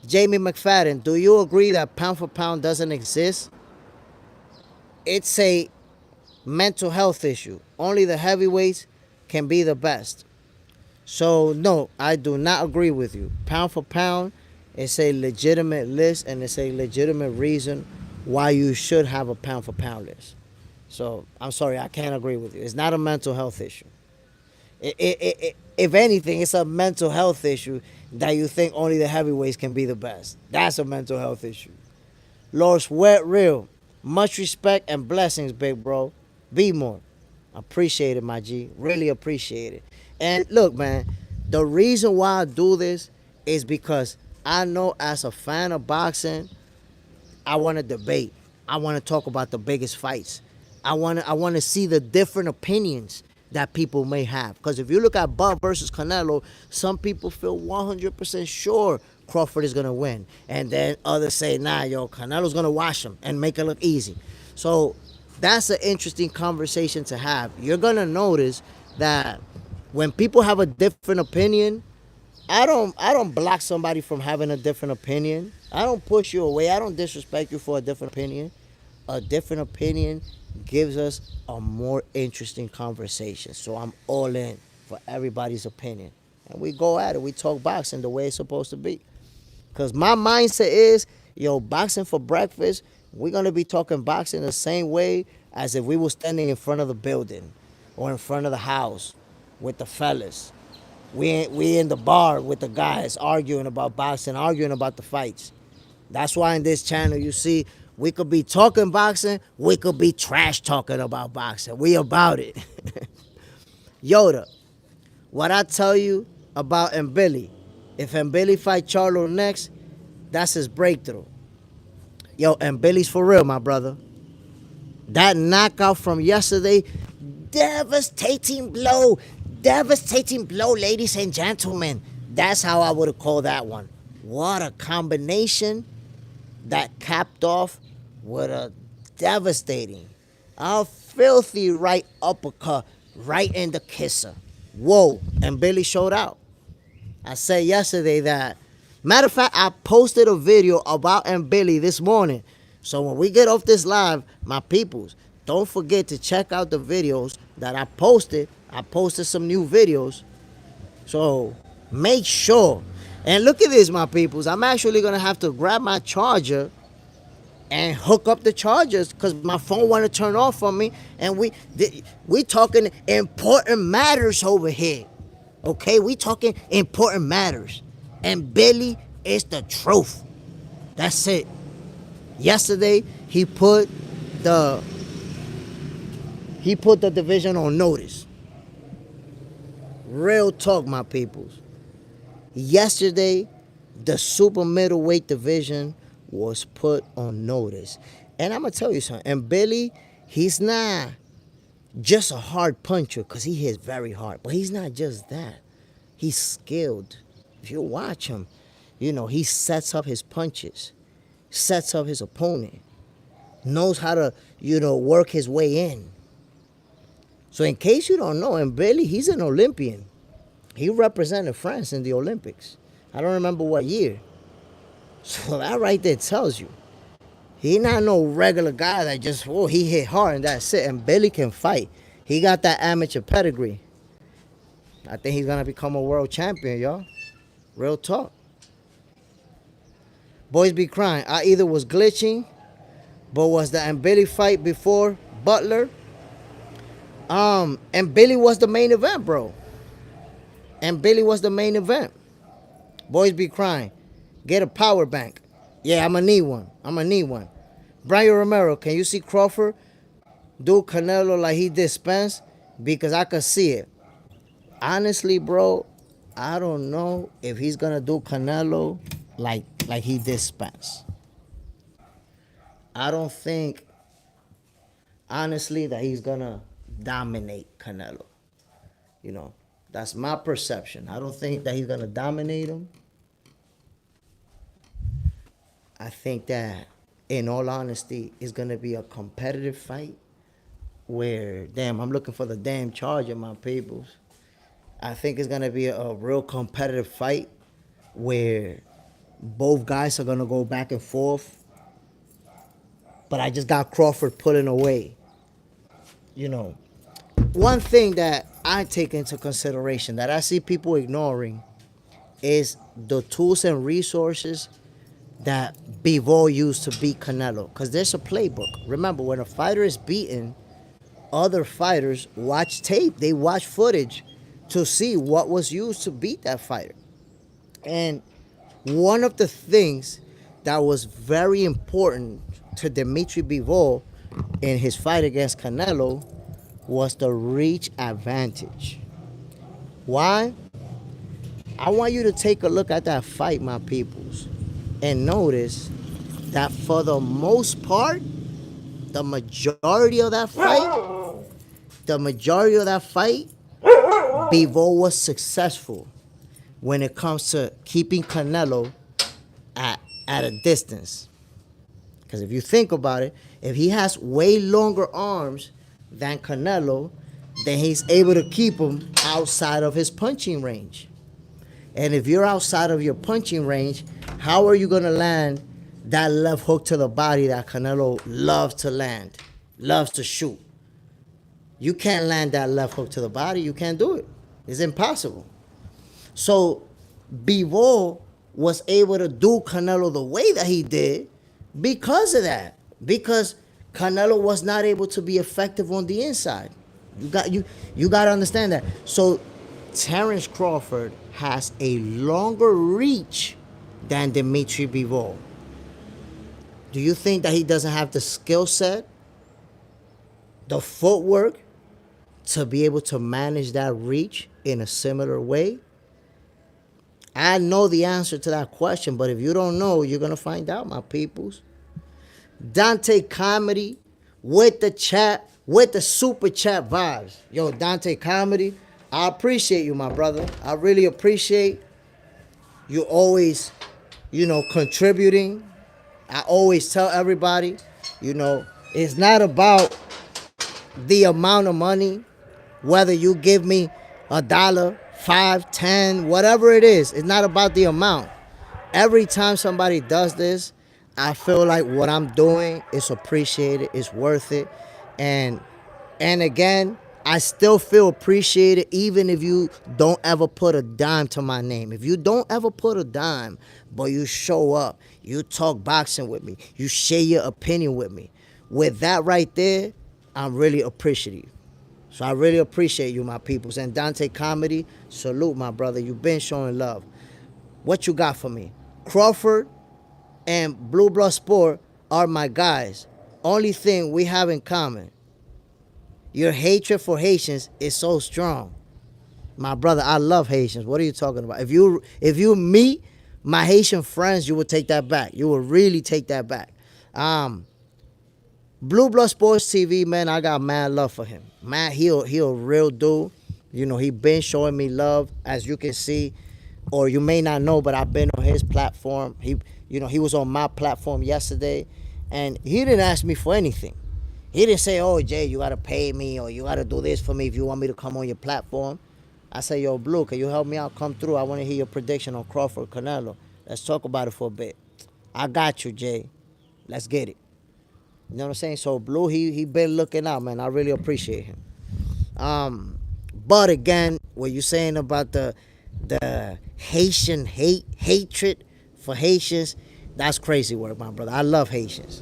Jamie McFadden, do you agree that pound for pound doesn't exist? It's a mental health issue. Only the heavyweights can be the best. So, no, I do not agree with you. Pound for pound, it's a legitimate list and it's a legitimate reason why you should have a pound for pound list. So, I'm sorry, I can't agree with you. It's not a mental health issue. If anything, it's a mental health issue that you think only the heavyweights can be the best. That's a mental health issue. Lord Sweat Real, much respect and blessings, big bro. Be more. Appreciate it, my G. Really appreciate it. And look, man, the reason why I do this is because I know as a fan of boxing, I want to debate. I want to talk about the biggest fights. I want to see the different opinions that people may have. Because if you look at Bud versus Canelo, some people feel 100% sure Crawford is going to win. And then others say, nah, Canelo's going to wash him and make it look easy. So that's an interesting conversation to have. You're going to notice that when people have a different opinion, I don't block somebody from having a different opinion. I don't push you away. I don't disrespect you for a different opinion. A different opinion gives us a more interesting conversation. So I'm all in for everybody's opinion. And we go at it. We talk boxing the way it's supposed to be. Because my mindset is, boxing for breakfast, we're going to be talking boxing the same way as if we were standing in front of the building or in front of the house with the fellas. We in the bar with the guys arguing about boxing, arguing about the fights. That's why in this channel you see we could be talking boxing, we could be trash talking about boxing. We about it. Yoda, what I tell you about Mbili, if Mbili fight Charlo next, that's his breakthrough. Mbili's for real, my brother. That knockout from yesterday, devastating blow, ladies and gentlemen. That's how I would have called that one. What a combination that capped off with a devastating, a filthy right uppercut right in the kisser. Whoa, and Billy showed out. I said yesterday that, matter of fact, I posted a video about Billy this morning. So when we get off this live, my peoples, don't forget to check out the videos that I posted. I posted some new videos. So make sure. And look at this, my peoples. I'm actually going to have to grab my charger and hook up the chargers because my phone want to turn off on me. And we talking important matters over here. Okay, we talking important matters. And Billy is the truth. That's it. Yesterday, he put the division on notice. Real talk, my peoples. Yesterday, the super middleweight division was put on notice. And I'm going to tell you something. And Billy, he's not just a hard puncher because he hits very hard. But he's not just that. He's skilled. If you watch him, he sets up his punches, sets up his opponent, knows how to, work his way in. So in case you don't know, and Billy, he's an Olympian. He represented France in the Olympics. I don't remember what year. So that right there tells you. He not no regular guy that just, he hit hard and that's it. And Billy can fight. He got that amateur pedigree. I think he's going to become a world champion, y'all. Real talk. Boys be crying. I either was glitching, but was the Billy fight before Butler? And Billy was the main event, bro. And Billy was the main event. Boys be crying. Get a power bank. Yeah, I'm going to need one. Brian Romero, can you see Crawford do Canelo like he did Spence? Because I could see it. Honestly, bro, I don't know if he's gonna do Canelo like he did Spence. I don't think, honestly, that he's gonna dominate Canelo. You know, that's my perception. I don't think that he's gonna dominate him. I think that, in all honesty, it's gonna be a competitive fight where, damn, I'm looking for the damn charger, my peoples. I think it's gonna be a real competitive fight where both guys are gonna go back and forth. But I just got Crawford pulling away. You know, one thing that I take into consideration that I see people ignoring is the tools and resources that Bivol used to beat Canelo. Because there's a playbook. Remember, when a fighter is beaten, other fighters watch tape. They watch footage to see what was used to beat that fighter. And one of the things that was very important to Dimitri Bivol in his fight against Canelo was the reach advantage. Why? I want you to take a look at that fight, my peoples, and notice that for the most part, the majority of that fight, Bivol was successful when it comes to keeping Canelo at a distance. Because if you think about it, if he has way longer arms than Canelo, then he's able to keep him outside of his punching range. And if you're outside of your punching range, how are you going to land that left hook to the body that Canelo loves to land, loves to shoot? You can't land that left hook to the body. You can't do it. It's impossible. So Bivol was able to do Canelo the way that he did because of that. Because Canelo was not able to be effective on the inside. You got to understand that. So Terence Crawford has a longer reach than Dimitri Bivol. Do you think that he doesn't have the skill set, the footwork, to be able to manage that reach in a similar way? I know the answer to that question, but if you don't know, you're going to find out, my peoples. Dante Comedy with the chat, with the super chat vibes. Yo, Dante Comedy, I appreciate you, my brother. I really appreciate you always, contributing. I always tell everybody, it's not about the amount of money, whether you give me $1, $5, $10, whatever it is. It's not about the amount. Every time somebody does this, I feel like what I'm doing is appreciated, it's worth it. And again, I still feel appreciated even if you don't ever put a dime to my name. If you don't ever put a dime, but you show up, you talk boxing with me, you share your opinion with me. With that right there, I'm really appreciative. So I really appreciate you, my peoples. And Dante Comedy, salute, my brother. You've been showing love. What you got for me? Crawford and Blue Blood Sport are my guys. Only thing we have in common, your hatred for Haitians is so strong. My brother, I love Haitians. What are you talking about? If you meet my Haitian friends, you would take that back. You will really take that back. Blue Blood Sports TV, man, I got mad love for him. Man, he a real dude. He been showing me love, as you can see, or you may not know, but I've been on his platform. He was on my platform yesterday, and he didn't ask me for anything. He didn't say, oh, Jay, you got to pay me, or you got to do this for me if you want me to come on your platform. I said, yo, Blue, can you help me out? Come through. I want to hear your prediction on Crawford, Canelo. Let's talk about it for a bit. I got you, Jay. Let's get it. You know what I'm saying? So Blue, he been looking out, man. I really appreciate him. But again, what you saying about the Haitian hatred for Haitians, that's crazy work, my brother. I love Haitians.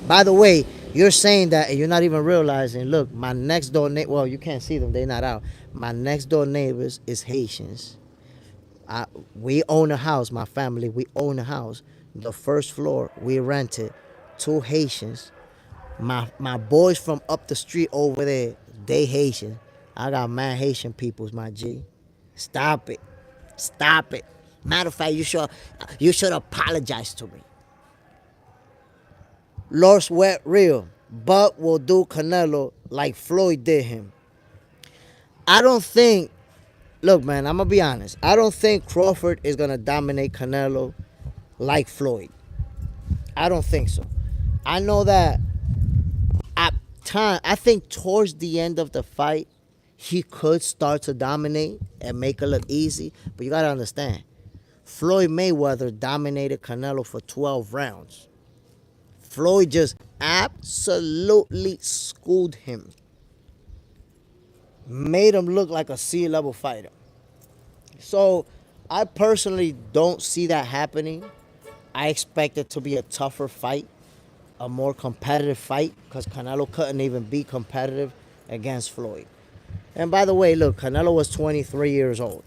By the way, you're saying that and you're not even realizing, look, my next door neighbor, well, you can't see them, they're not out. My next door neighbors is Haitians. We own a house, my family, we own a house. The first floor, we rented. 2 Haitians. My boys from up the street over there, they Haitian. I got mad Haitian peoples, my G. Stop it. Stop it. Matter of fact, you should apologize to me. Lord Sweat real, but will do Canelo like Floyd did him. I don't think. Look, man, I'm gonna be honest. I don't think Crawford is gonna dominate Canelo like Floyd. I don't think so. I know that at time, I think towards the end of the fight, he could start to dominate and make it look easy. But you gotta understand, Floyd Mayweather dominated Canelo for 12 rounds. Floyd just absolutely schooled him. Made him look like a C-level fighter. So I personally don't see that happening. I expect it to be a tougher fight, a more competitive fight, because Canelo couldn't even be competitive against Floyd. And by the way, look, Canelo was 23 years old.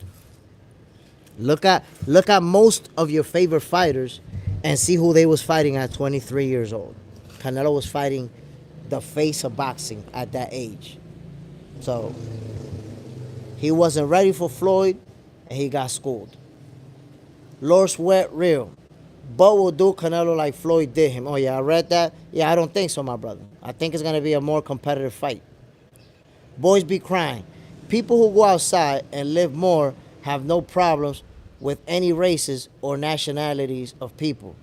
Look at most of your favorite fighters and see who they was fighting at 23 years old. Canelo was fighting the face of boxing at that age. So he wasn't ready for Floyd and he got schooled. Lord Sweat real. But will do Canelo like Floyd did him. Oh yeah, I read that. Yeah, I don't think so, my brother. I think it's gonna be a more competitive fight. Boys be crying. People who go outside and live more have no problems with any races or nationalities of people.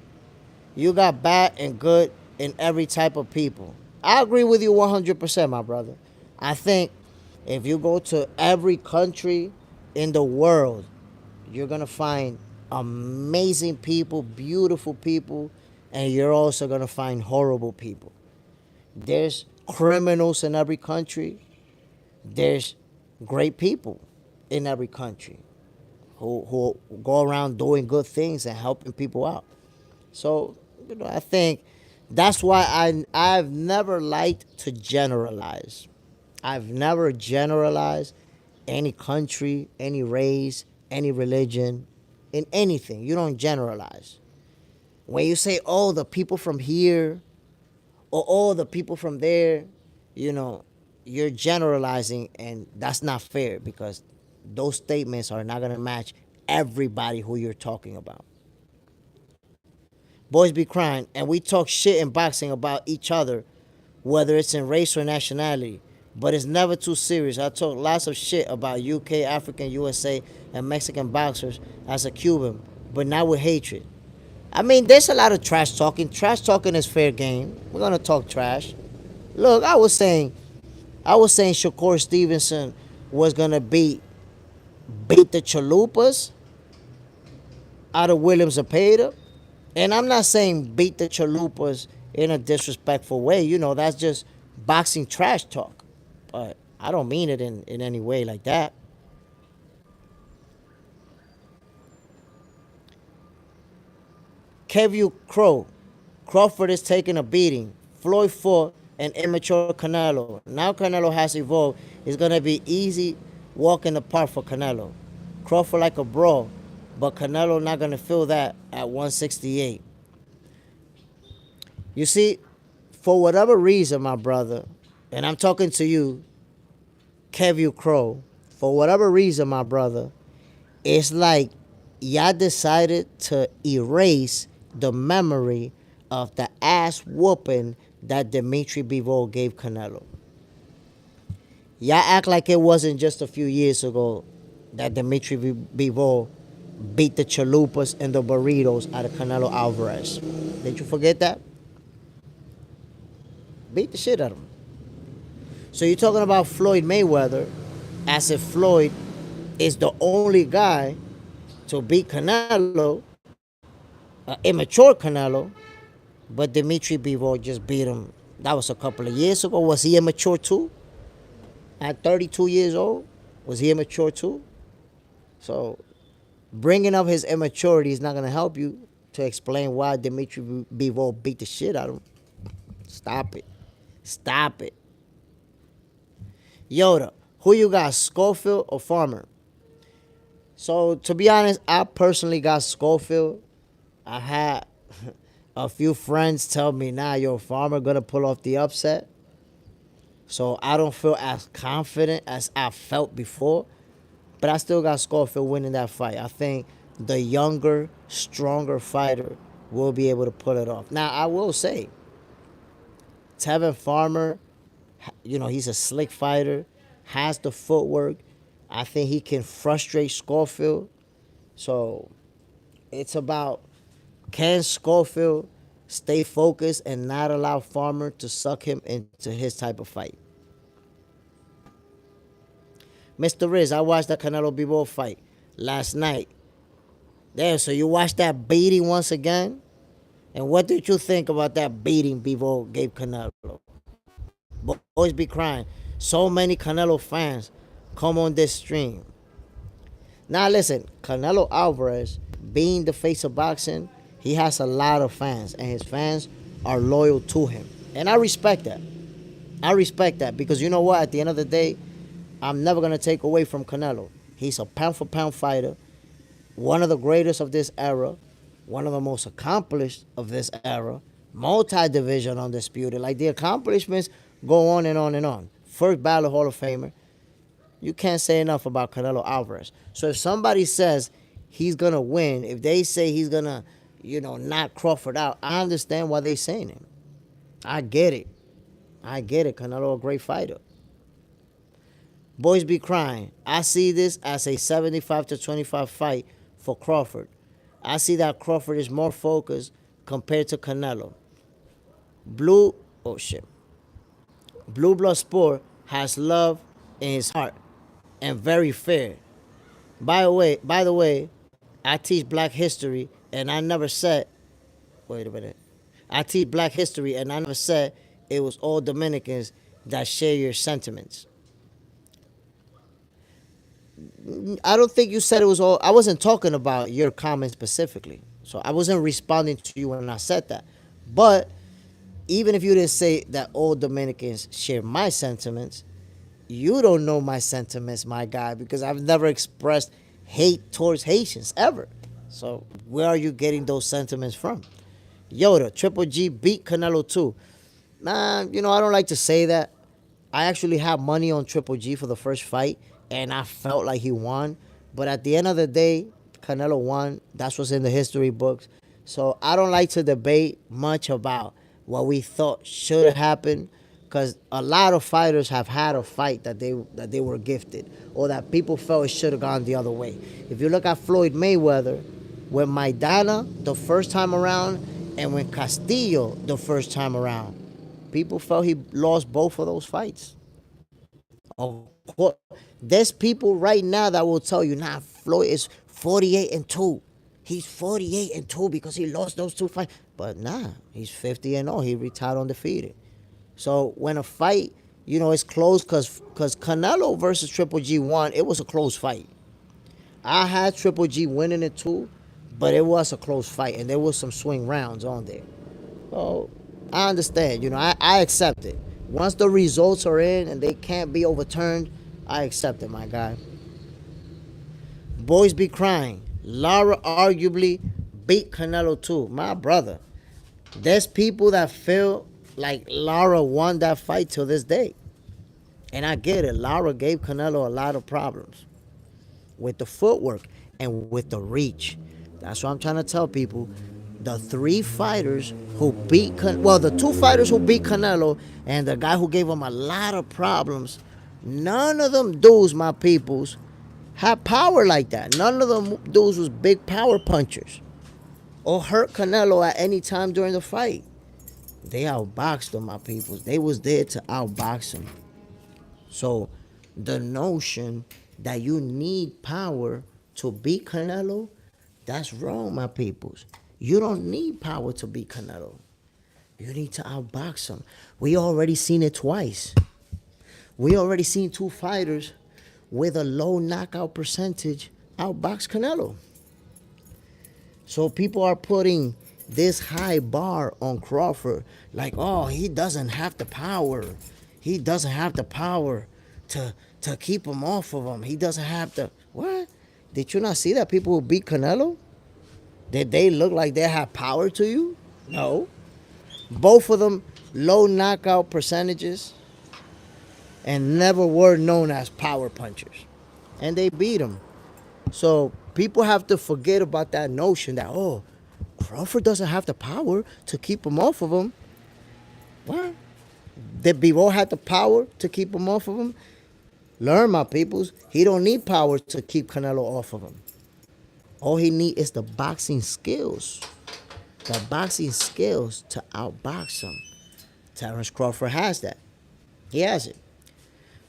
You got bad and good in every type of people. I agree with you 100%, my brother. I think if you go to every country in the world, you're going to find amazing people, beautiful people, and you're also going to find horrible people. There's criminals in every country. There's great people in every country who go around doing good things and helping people out. So, I think that's why I've never liked to generalize. I've never generalized any country, any race, any religion, in anything. You don't generalize. When you say, oh, the people from here, or oh, the people from there, you're generalizing, and that's not fair because those statements are not going to match everybody who you're talking about. Boys be crying, and we talk shit in boxing about each other, whether it's in race or nationality, but it's never too serious. I talk lots of shit about UK, African, USA, and Mexican boxers as a Cuban, but not with hatred. I mean, there's a lot of trash talking. Trash talking is fair game. We're gonna talk trash. Look, I was saying Shakur Stevenson was gonna beat the Chalupas out of William Zepeda. And I'm not saying beat the Chalupas in a disrespectful way. That's just boxing trash talk. But I don't mean it in any way like that. Kevin Crow. Crawford is taking a beating. Floyd fought an immature Canelo. Now Canelo has evolved. It's going to be easy walk in the park for Canelo. Crawford like a brawl, but Canelo not going to feel that at 168. You see, for whatever reason, my brother, and I'm talking to you, Kevin Crow, for whatever reason, my brother, it's like y'all decided to erase the memory of the ass whooping that Dimitri Bivol gave Canelo. Y'all act like it wasn't just a few years ago that Dimitri Bivol beat the chalupas and the burritos out of Canelo Alvarez. Did you forget that? Beat the shit out of him. So you're talking about Floyd Mayweather as if Floyd is the only guy to beat Canelo, immature Canelo, but Dimitri Bivol just beat him. That was a couple of years ago. Was he immature too? At 32 years old, was he immature too? So bringing up his immaturity is not going to help you to explain why Dimitri Bivol beat the shit out of him. Stop it. Stop it. Yoda, who you got, Schofield or Farmer? So, to be honest, I personally got Schofield. I had a few friends tell me, nah, yo, Farmer going to pull off the upset. So, I don't feel as confident as I felt before. But I still got Schofield winning that fight. I think the younger, stronger fighter will be able to pull it off. Now, I will say, Tevin Farmer, he's a slick fighter, has the footwork. I think he can frustrate Schofield. So it's about, can Schofield stay focused and not allow Farmer to suck him into his type of fight? Mr. Riz, I watched the Canelo Bivol fight last night. There, so you watched that beating once again? And what did you think about that beating Bivol gave Canelo? Boys be crying. So many Canelo fans come on this stream. Now listen, Canelo Alvarez, being the face of boxing, he has a lot of fans, and his fans are loyal to him. And I respect that. I respect that because you know what? At the end of the day, I'm never going to take away from Canelo. He's a pound-for-pound fighter, one of the greatest of this era, one of the most accomplished of this era, multi-division undisputed. Like, the accomplishments go on and on and on. First ballot Hall of Famer. You can't say enough about Canelo Alvarez. So if somebody says he's going to win, if they say he's going to, knock Crawford out, I understand why they're saying it. I get it. Canelo a great fighter. Boys be crying. I see this as a 75-25 fight for Crawford. I see that Crawford is more focused compared to Canelo. Blue Blood Sport has love in his heart and very fair. By the way, I teach black history and I never said, wait a minute. I teach black history and I never said it was all Dominicans that share your sentiments. I don't think you said it was all. I wasn't talking about your comment specifically. So I wasn't responding to you when I said that. But even if you didn't say that all Dominicans share my sentiments, you don't know my sentiments, my guy, because I've never expressed hate towards Haitians ever. So where are you getting those sentiments from? Yoda, Triple G beat Canelo too. Nah, I don't like to say that. I actually have money on Triple G for the first fight, and I felt like he won. But at the end of the day, Canelo won. That's what's in the history books. So I don't like to debate much about what we thought should have happened, because a lot of fighters have had a fight that they were gifted, or that people felt it should have gone the other way. If you look at Floyd Mayweather, with Maidana the first time around, and when Castillo the first time around, people felt he lost both of those fights. Of course, there's people right now that will tell you, nah, Floyd is 48-2. He's 48-2 because he lost those two fights. But nah, he's 50-0. He retired undefeated. So when a fight, it's close, because Canelo versus Triple G won, it was a close fight. I had Triple G winning it too, but it was a close fight, and there was some swing rounds on there. So I understand. I accept it. Once the results are in and they can't be overturned, I accept it, my guy. Boys be crying. Lara arguably beat Canelo too. My brother. There's people that feel like Lara won that fight till this day. And I get it. Lara gave Canelo a lot of problems with the footwork and with the reach. That's what I'm trying to tell people. The three fighters who beat the two fighters who beat Canelo and the guy who gave him a lot of problems, none of them dudes, my peoples, had power like that. None of them dudes was big power punchers or hurt Canelo at any time during the fight. They outboxed him, my peoples. They was there to outbox him. So the notion that you need power to beat Canelo, that's wrong, my peoples. You don't need power to beat Canelo. You need to outbox him. We already seen it twice. We already seen two fighters with a low knockout percentage outbox Canelo. So people are putting this high bar on Crawford, like, oh, he doesn't have the power. He doesn't have the power to keep him off of him. He doesn't have the, what? Did you not see that people who beat Canelo? Did they look like they had power to you? No. Both of them low knockout percentages and never were known as power punchers. and they beat him. So people have to forget about that notion that, oh, Crawford doesn't have the power to keep him off of him. What? That Bivol had the power to keep him off of him? Learn, my peoples. He don't need power to keep Canelo off of him. All he need is the boxing skills. The boxing skills to outbox him. Terrence Crawford has that. He has it.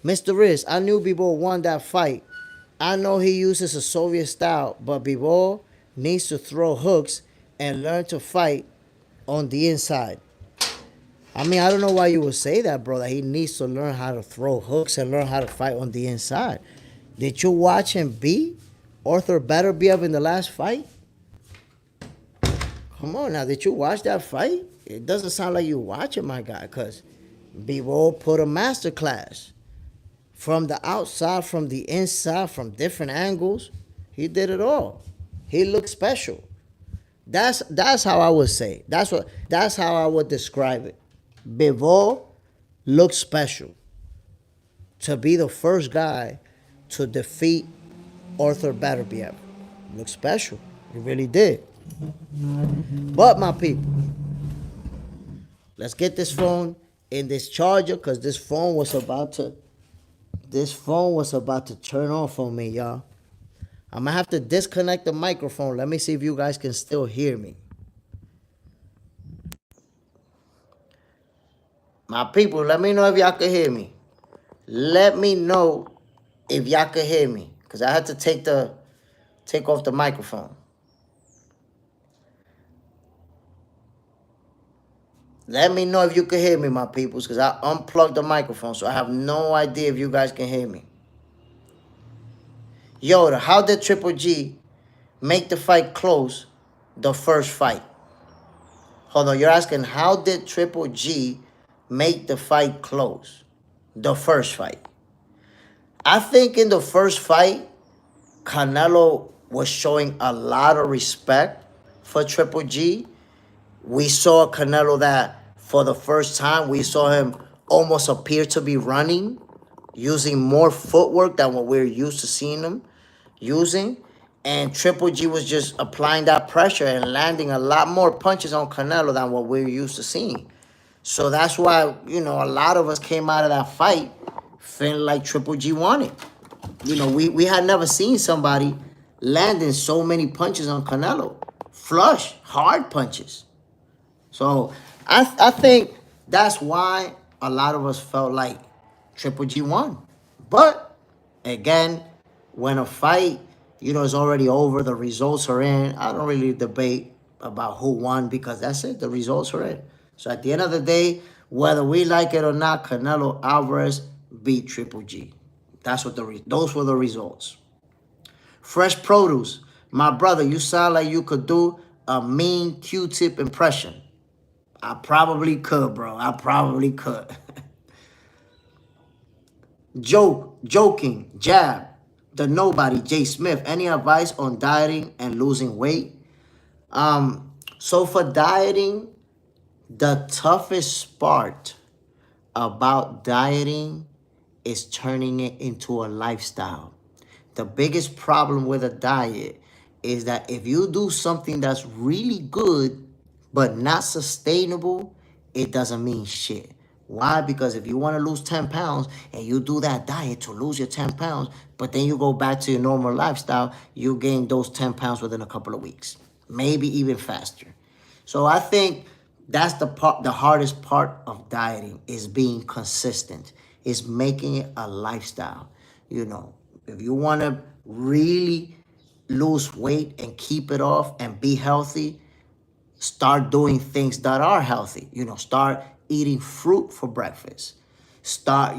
Mr. Riz, I knew Bivol won that fight. I know he uses a Soviet style, but Bivol needs to throw hooks and learn to fight on the inside. I mean, I don't know why you would say that, bro, that he needs to learn how to throw hooks and learn how to fight on the inside. Did you watch him beat Arthur Beterbiev in the last fight? Come on now, did you watch that fight? It doesn't sound like you watching, my guy, because Bivol put a masterclass. From the outside, from the inside, from different angles. He did it all. He looked special. That's how I would say. That's how I would describe it. Bivol looked special to be the first guy to defeat Arthur Beterbiev. Looked special. He really did. But my people, let's get this phone in this charger because this phone was about to turn off on me, y'all. I'm gonna have to disconnect the microphone. Let me see if you guys can still hear me. My people, let me know if y'all can hear me. Let me know if y'all can hear me, because I had to take off the microphone. Let me know if you can hear me, my peoples, because I unplugged the microphone, so I have no idea if you guys can hear me. Yoda, how did Triple G make the fight close the first fight? Hold on, you're asking how did Triple G make the fight close the first fight? I think in the first fight, Canelo was showing a lot of respect for Triple G. We saw Canelo that for the first time, we saw him almost appear to be running, using more footwork than what we're used to seeing him using. And Triple G was just applying that pressure and landing a lot more punches on Canelo than what we're used to seeing. So that's why, a lot of us came out of that fight feeling like Triple G won it. We had never seen somebody landing so many punches on Canelo. Flush, hard punches. So I think that's why a lot of us felt like Triple G won. But again, when a fight, is already over, the results are in, I don't really debate about who won because that's it. The results are in. So at the end of the day, whether we like it or not, Canelo Alvarez beat Triple G. Those were the results. Fresh Produce. My brother, you sound like you could do a mean Q-tip impression. I probably could, bro. I probably could. Joking, jab, the nobody, Jay Smith. Any advice on dieting and losing weight? So for dieting, the toughest part about dieting is turning it into a lifestyle. The biggest problem with a diet is that if you do something that's really good but not sustainable, it doesn't mean shit. Why? Because if you want to lose 10 pounds and you do that diet to lose your 10 pounds, but then you go back to your normal lifestyle, you gain those 10 pounds within a couple of weeks, maybe even faster. So I think that's the hardest part of dieting is being consistent, is making it a lifestyle. If you want to really lose weight and keep it off and be healthy, start doing things that are healthy. Start eating fruit for breakfast. Stop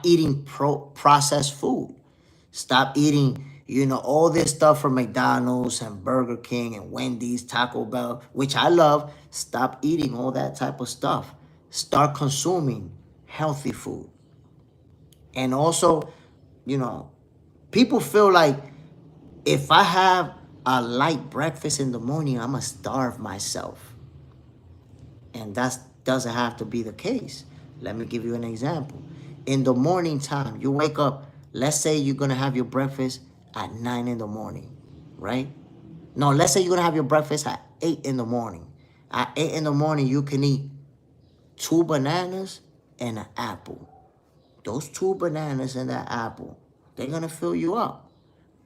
eating processed food. Stop eating, all this stuff from McDonald's and Burger King and Wendy's, Taco Bell, which I love. Stop eating all that type of stuff. Start consuming healthy food. And also, people feel like if I have a light breakfast in the morning, I'm going to starve myself. And that doesn't have to be the case. Let me give you an example. In the morning time, you wake up Let's say you're going to have your breakfast at 9 in the morning, right? No, let's say you're going to have your breakfast at 8 in the morning. At 8 in the morning, you can eat 2 bananas and an apple. Those 2 bananas and that apple, they're going to fill you up.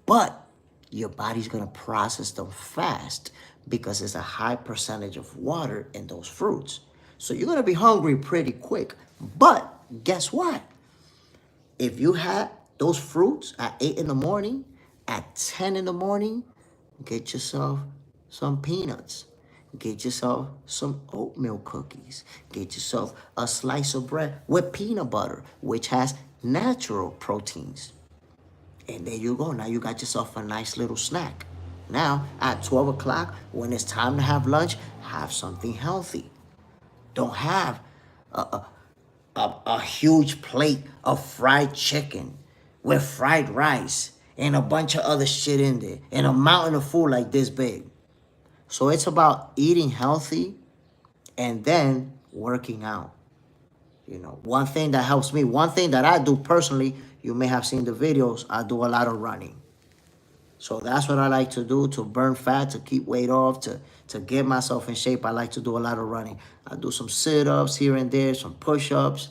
But your body's going to process them fast because there's a high percentage of water in those fruits. So you're going to be hungry pretty quick. But guess what? If you had those fruits at 8 in the morning, at 10 in the morning, get yourself some peanuts. Get yourself some oatmeal cookies. Get yourself a slice of bread with peanut butter, which has natural proteins. And there you go. Now you got yourself a nice little snack. Now, at 12 o'clock, when it's time to have lunch, have something healthy. Don't have a huge plate of fried chicken with fried rice and a bunch of other shit in there and a mountain of food like this big. So it's about eating healthy and then working out. You know, one thing that helps me, one thing that I do personally, you may have seen the videos, I do a lot of running. So that's what I like to do to burn fat, to keep weight off, to get myself in shape. I like to do a lot of running. I do some sit-ups here and there, some push-ups.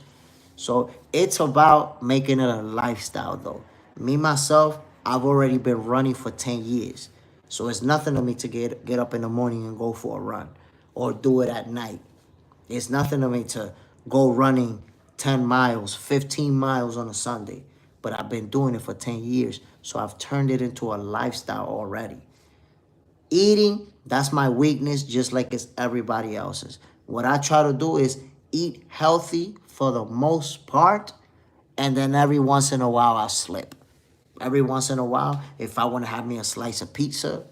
So it's about making it a lifestyle though. Me, myself, I've already been running for 10 years. So it's nothing to me to get up in the morning and go for a run or do it at night. It's nothing to me to go running 10 miles, 15 miles on a Sunday. But I've been doing it for 10 years. So I've turned it into a lifestyle already. Eating, that's my weakness, just like it's everybody else's. What I try to do is eat healthy for the most part, and then every once in a while I slip. Every once in a while, if I want to have me a slice of pizza,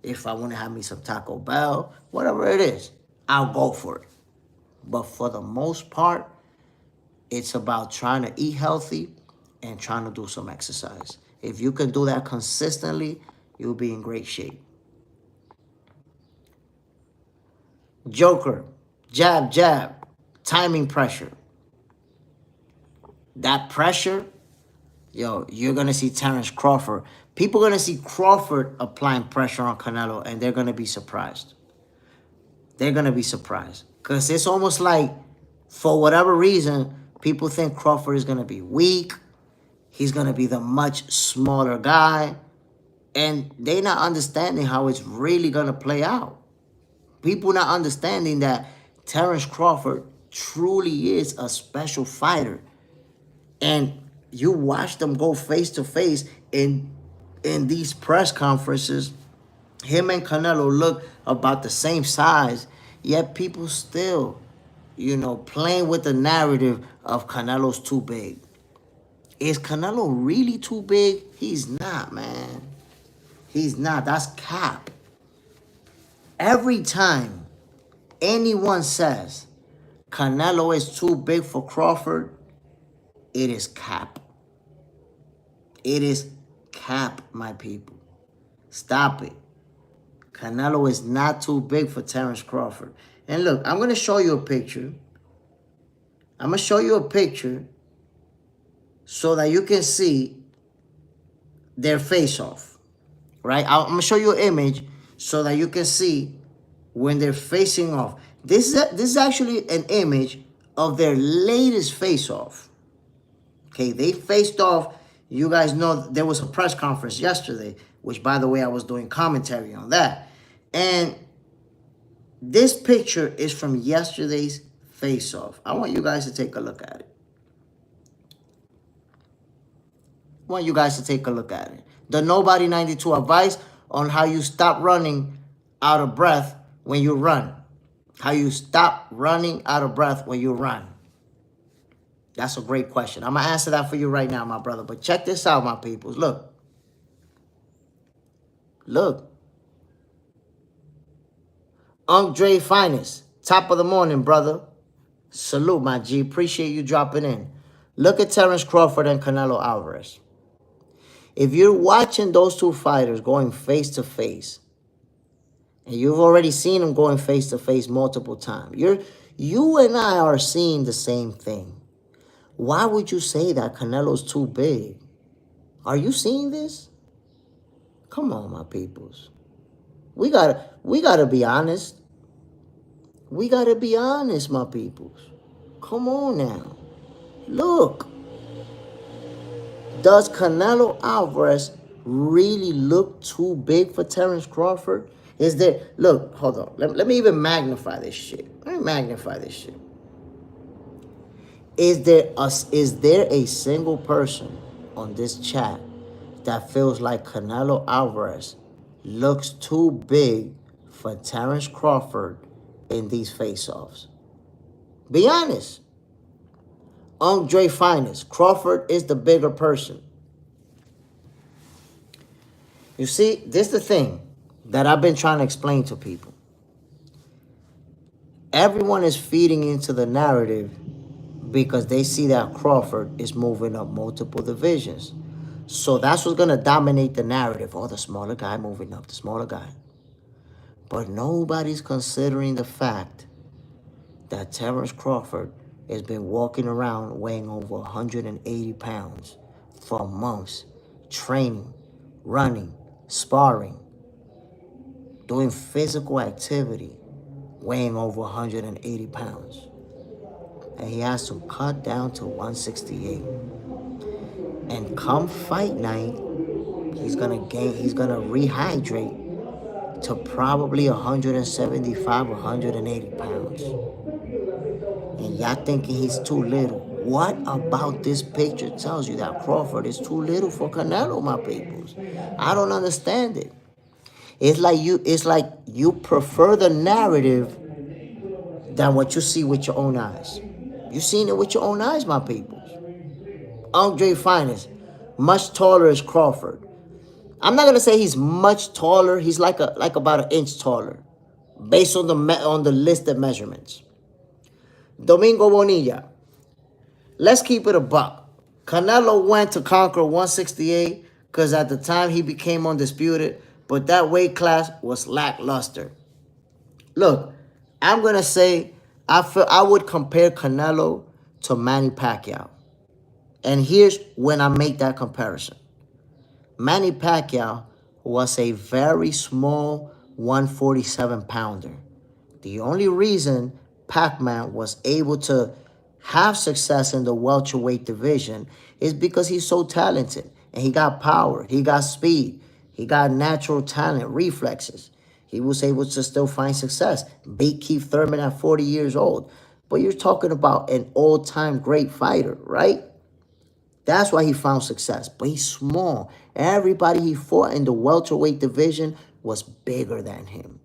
if I want to have me some Taco Bell, whatever it is, I'll go for it. But for the most part, it's about trying to eat healthy and trying to do some exercise. If you can do that consistently, you'll be in great shape. Joker, jab, jab, timing pressure. That pressure, yo, you're going to see Terence Crawford. People are going to see Crawford applying pressure on Canelo, and they're going to be surprised. They're going to be surprised. Because it's almost like, for whatever reason, people think Crawford is going to be weak. He's going to be the much smaller guy. And they're not understanding how it's really going to play out. People not understanding that Terence Crawford truly is a special fighter. And you watch them go face to face in these press conferences. Him and Canelo look about the same size, yet people still, you know, playing with the narrative of Canelo's too big. Is Canelo really too big? He's not, man. He's not. That's cap. Every time anyone says Canelo is too big for Crawford, it is cap. It is cap, my people. Stop it. Canelo is not too big for Terence Crawford. And look, I'm going to show you a picture. I'm going to show you a picture so that you can see their face-off. Right? I'm going to show you an image so that you can see when they're facing off. This is actually an image of their latest face-off. Okay, they faced off. You guys know there was a press conference yesterday, which, by the way, I was doing commentary on that. And this picture is from yesterday's face-off. I want you guys to take a look at it. I want you guys to take a look at it. The Nobody 92 advice on how you stop running out of breath when you run. How you stop running out of breath when you run. That's a great question. I'm going to answer that for you right now, my brother. But check this out, my peoples. Look. Look. Andre Finest. Top of the morning, brother. Salute, my G. Appreciate you dropping in. Look at Terence Crawford and Canelo Alvarez. If you're watching those two fighters going face to face, and you've already seen them going face to face multiple times, you and I are seeing the same thing. Why would you say that Canelo's too big? Are you seeing this? Come on, my peoples. We gotta be honest. We gotta be honest, my peoples. Come on now. Look, does Canelo Alvarez really look too big for Terence Crawford? Is there, look, hold on. Let me even magnify this shit. Let me magnify this shit. Is there a single person on this chat that feels like Canelo Alvarez looks too big for Terence Crawford in these face-offs? Be honest. Andre Finest, Crawford is the bigger person. You see, this is the thing that I've been trying to explain to people. Everyone is feeding into the narrative because they see that Crawford is moving up multiple divisions. So that's what's going to dominate the narrative. Oh, the smaller guy moving up, the smaller guy. But nobody's considering the fact that Terence Crawford has been walking around weighing over 180 pounds for months, training, running, sparring, doing physical activity, weighing over 180 pounds. And he has to cut down to 168. And come fight night, he's gonna rehydrate to probably 175, 180 pounds. And y'all thinking he's too little. What about this picture tells you that Crawford is too little for Canelo, my peoples? I don't understand it. It's like you prefer the narrative than what you see with your own eyes. You seen it with your own eyes, my peoples. Andre Finest, much taller as Crawford. I'm not gonna say he's much taller. He's like about an inch taller, based on the listed measurements. Domingo Bonilla. Let's keep it a buck. Canelo went to conquer 168 because at the time he became undisputed, but that weight class was lackluster. Look, I'm gonna say I would compare Canelo to Manny Pacquiao, and here's when I make that comparison. Manny Pacquiao was a very small 147 pounder. The only reason Pac-Man was able to have success in the welterweight division is because he's so talented and he got power, he got speed, he got natural talent, reflexes. He was able to still find success, beat Keith Thurman at 40 years old. But you're talking about an all-time great fighter, right? That's why he found success. But he's small. Everybody he fought in the welterweight division was bigger than him.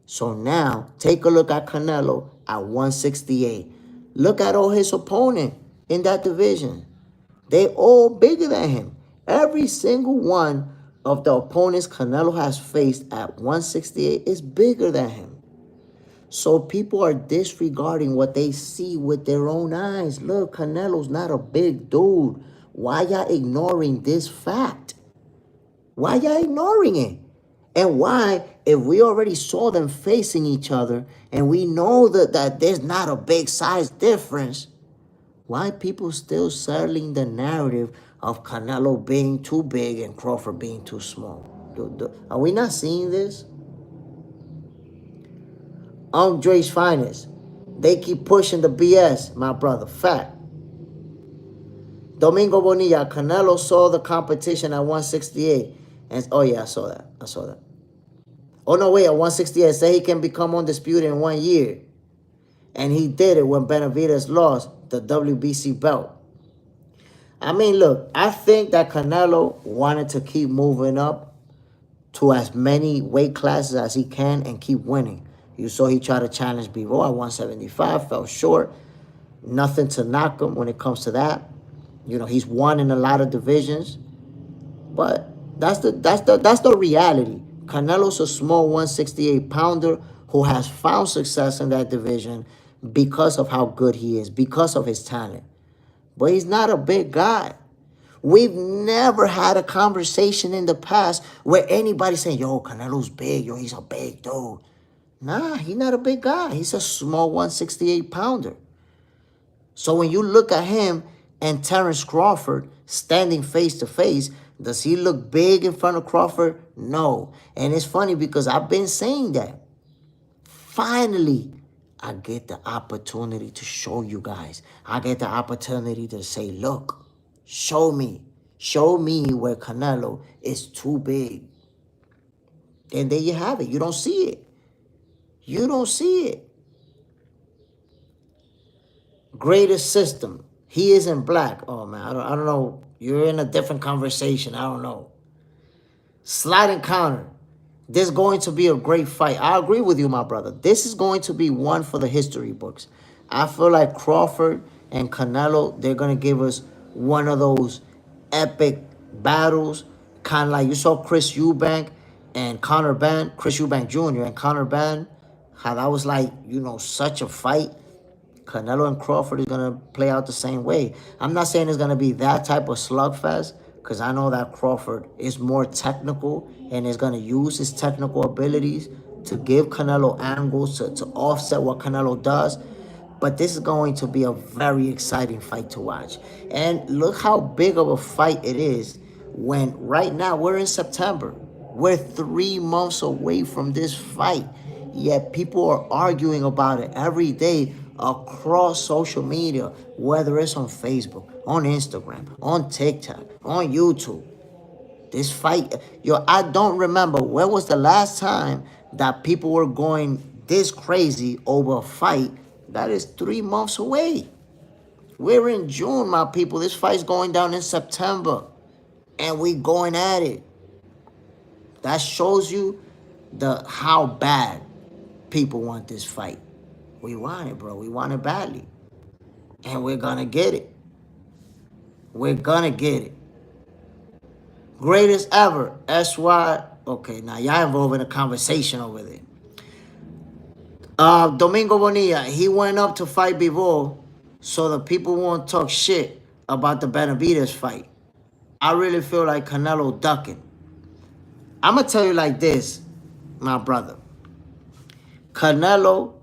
So now, take a look at Canelo at 168. Look at all his opponents in that division. They all bigger than him. Every single one of the opponents Canelo has faced at 168 is bigger than him. So people are disregarding what they see with their own eyes. Look, Canelo's not a big dude. Why y'all ignoring this fact? Why y'all ignoring it? And why, if we already saw them facing each other and we know that there's not a big size difference, why people still selling the narrative of Canelo being too big and Crawford being too small? Are we not seeing this? Andre's Finest. They keep pushing the BS, my brother. Fact. Domingo Bonilla. Canelo saw the competition at 168. And oh yeah, I saw that. Oh no, wait, at 168, say he can become undisputed in 1 year. And he did it when Benavidez lost the WBC belt. I mean, look, I think that Canelo wanted to keep moving up to as many weight classes as he can and keep winning. You saw he tried to challenge Bivol at 175, fell short. Nothing to knock him when it comes to that. You know, he's won in a lot of divisions. But that's the reality. Canelo's a small 168 pounder who has found success in that division because of how good he is, because of his talent. But he's not a big guy. We've never had a conversation in the past where anybody's saying, yo, Canelo's big, yo, he's a big dude. Nah, he's not a big guy. He's a small 168 pounder. So when you look at him, And Terence Crawford standing face to face, does he look big in front of Crawford? No. And it's funny because I've been saying that. Finally, I get the opportunity to show you guys. I get the opportunity to say, look, show me. Show me where Canelo is too big. And there you have it. You don't see it. You don't see it. Greatest system. He isn't black. Oh, man, I don't know. You're in a different conversation. I don't know. Sliding counter. This is going to be a great fight. I agree with you, my brother. This is going to be one for the history books. I feel like Crawford and Canelo, they're going to give us one of those epic battles. Kind of like you saw Chris Eubank and Conor Ben, Chris Eubank Jr. and Conor Ben. How that was like, you know, such a fight. Canelo and Crawford is going to play out the same way. I'm not saying it's going to be that type of slugfest because I know that Crawford is more technical and is going to use his technical abilities to give Canelo angles to offset what Canelo does. But this is going to be a very exciting fight to watch. And look how big of a fight it is when right now we're in September. We're 3 months away from this fight. Yet people are arguing about it every day across social media, whether it's on Facebook, on Instagram, on TikTok, on YouTube. This fight, yo, I don't remember when was the last time that people were going this crazy over a fight that is 3 months away. We're in June, my people. This fight's going down in September. And we going at it. That shows you how bad people want this fight. We want it, bro. We want it badly. And we're going to get it. We're going to get it. Greatest ever. SY. Okay, now y'all involved in a conversation over there. Domingo Bonilla, he went up to fight Bivol so the people won't talk shit about the Benavidez fight. I really feel like Canelo ducking. I'm going to tell you like this, my brother. Canelo,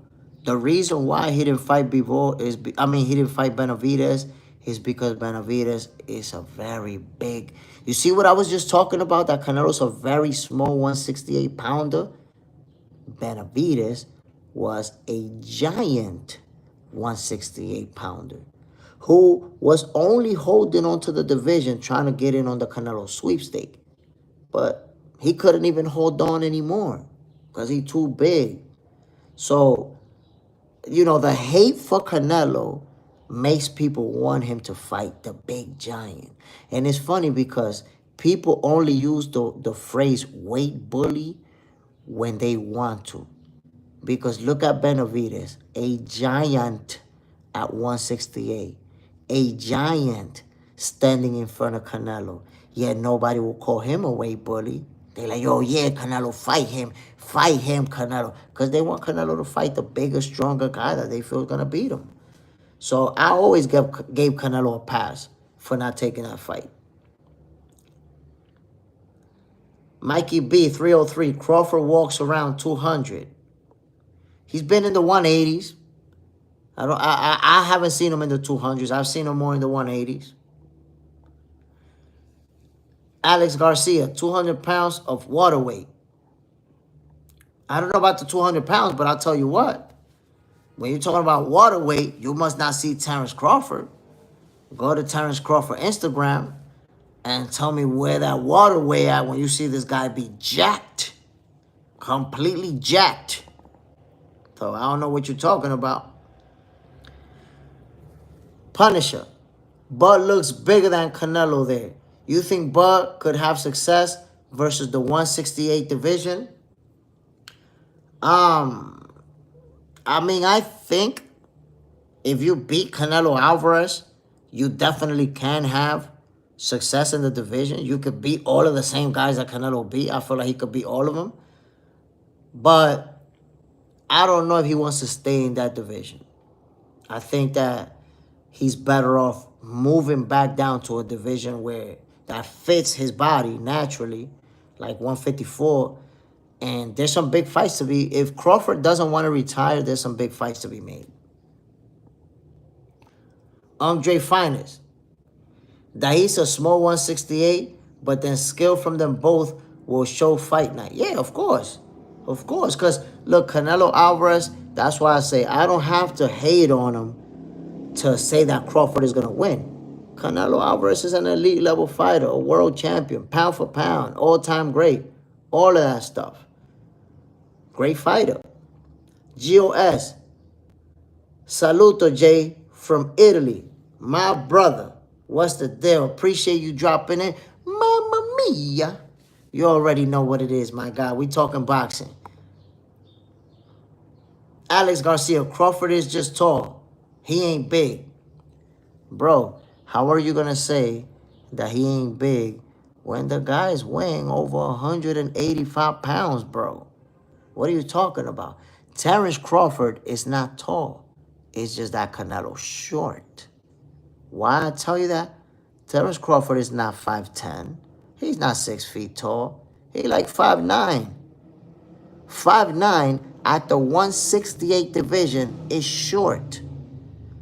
the reason why he didn't fight Bivol is, he didn't fight Benavidez is because Benavidez is a very big. You see what I was just talking about? That Canelo's a very small 168 pounder. Benavidez was a giant 168 pounder who was only holding on to the division trying to get in on the Canelo sweepstake. But he couldn't even hold on anymore because he's too big. So, you know, the hate for Canelo makes people want him to fight the big giant. And it's funny because people only use the phrase weight bully when they want to. Because look at Benavidez, a giant at 168. A giant standing in front of Canelo. Yet nobody will call him a weight bully. They're like, yo, yeah, Canelo, fight him. Fight him, Canelo. Because they want Canelo to fight the bigger, stronger guy that they feel is going to beat him. So I always gave Canelo a pass for not taking that fight. Mikey B, 303. Crawford walks around 200. He's been in the 180s. I haven't seen him in the 200s. I've seen him more in the 180s. Alex Garcia, 200 pounds of water weight. I don't know about the 200 pounds, but I'll tell you what. When you're talking about water weight, you must not see Terence Crawford. Go to Terence Crawford Instagram and tell me where that water weight at when you see this guy be jacked. Completely jacked. So I don't know what you're talking about. Punisher. Bud looks bigger than Canelo there. You think Bud could have success versus the 168 division? I think if you beat Canelo Alvarez, you definitely can have success in the division. You could beat all of the same guys that Canelo beat. I feel like he could beat all of them. But I don't know if he wants to stay in that division. I think that he's better off moving back down to a division where that fits his body naturally, like 154. And there's some big fights to be. If Crawford doesn't want to retire, there's some big fights to be made. Andre Finest. That he's a small 168, but then skill from them both will show fight night. Yeah, of course. Of course. Because, look, Canelo Alvarez, that's why I say I don't have to hate on him to say that Crawford is going to win. Canelo Alvarez is an elite level fighter, a world champion, pound for pound, all-time great, all of that stuff. Great fighter. GOS, saluto, Jay, from Italy. My brother, what's the deal? Appreciate you dropping in. Mamma mia. You already know what it is, my guy. We talking boxing. Alex Garcia, Crawford is just tall. He ain't big. Bro, how are you going to say that he ain't big when the guy is weighing over 185 pounds, bro? What are you talking about? Terrence Crawford is not tall. It's just that Canelo's short. Why I tell you that? Terrence Crawford is not 5'10". He's not 6 feet tall. He like 5'9". 5'9" at the 168 division is short.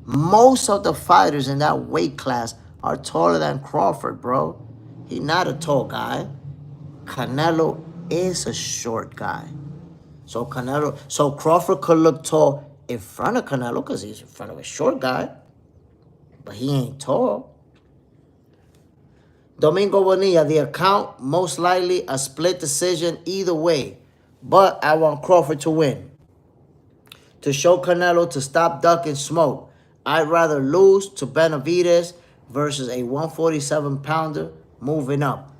Most of the fighters in that weight class are taller than Crawford, bro. He's not a tall guy. Canelo is a short guy. So Crawford could look tall in front of Canelo because he's in front of a short guy. But he ain't tall. Domingo Bonilla, the account, most likely a split decision either way. But I want Crawford to win. To show Canelo to stop ducking smoke. I'd rather lose to Benavidez versus a 147-pounder moving up.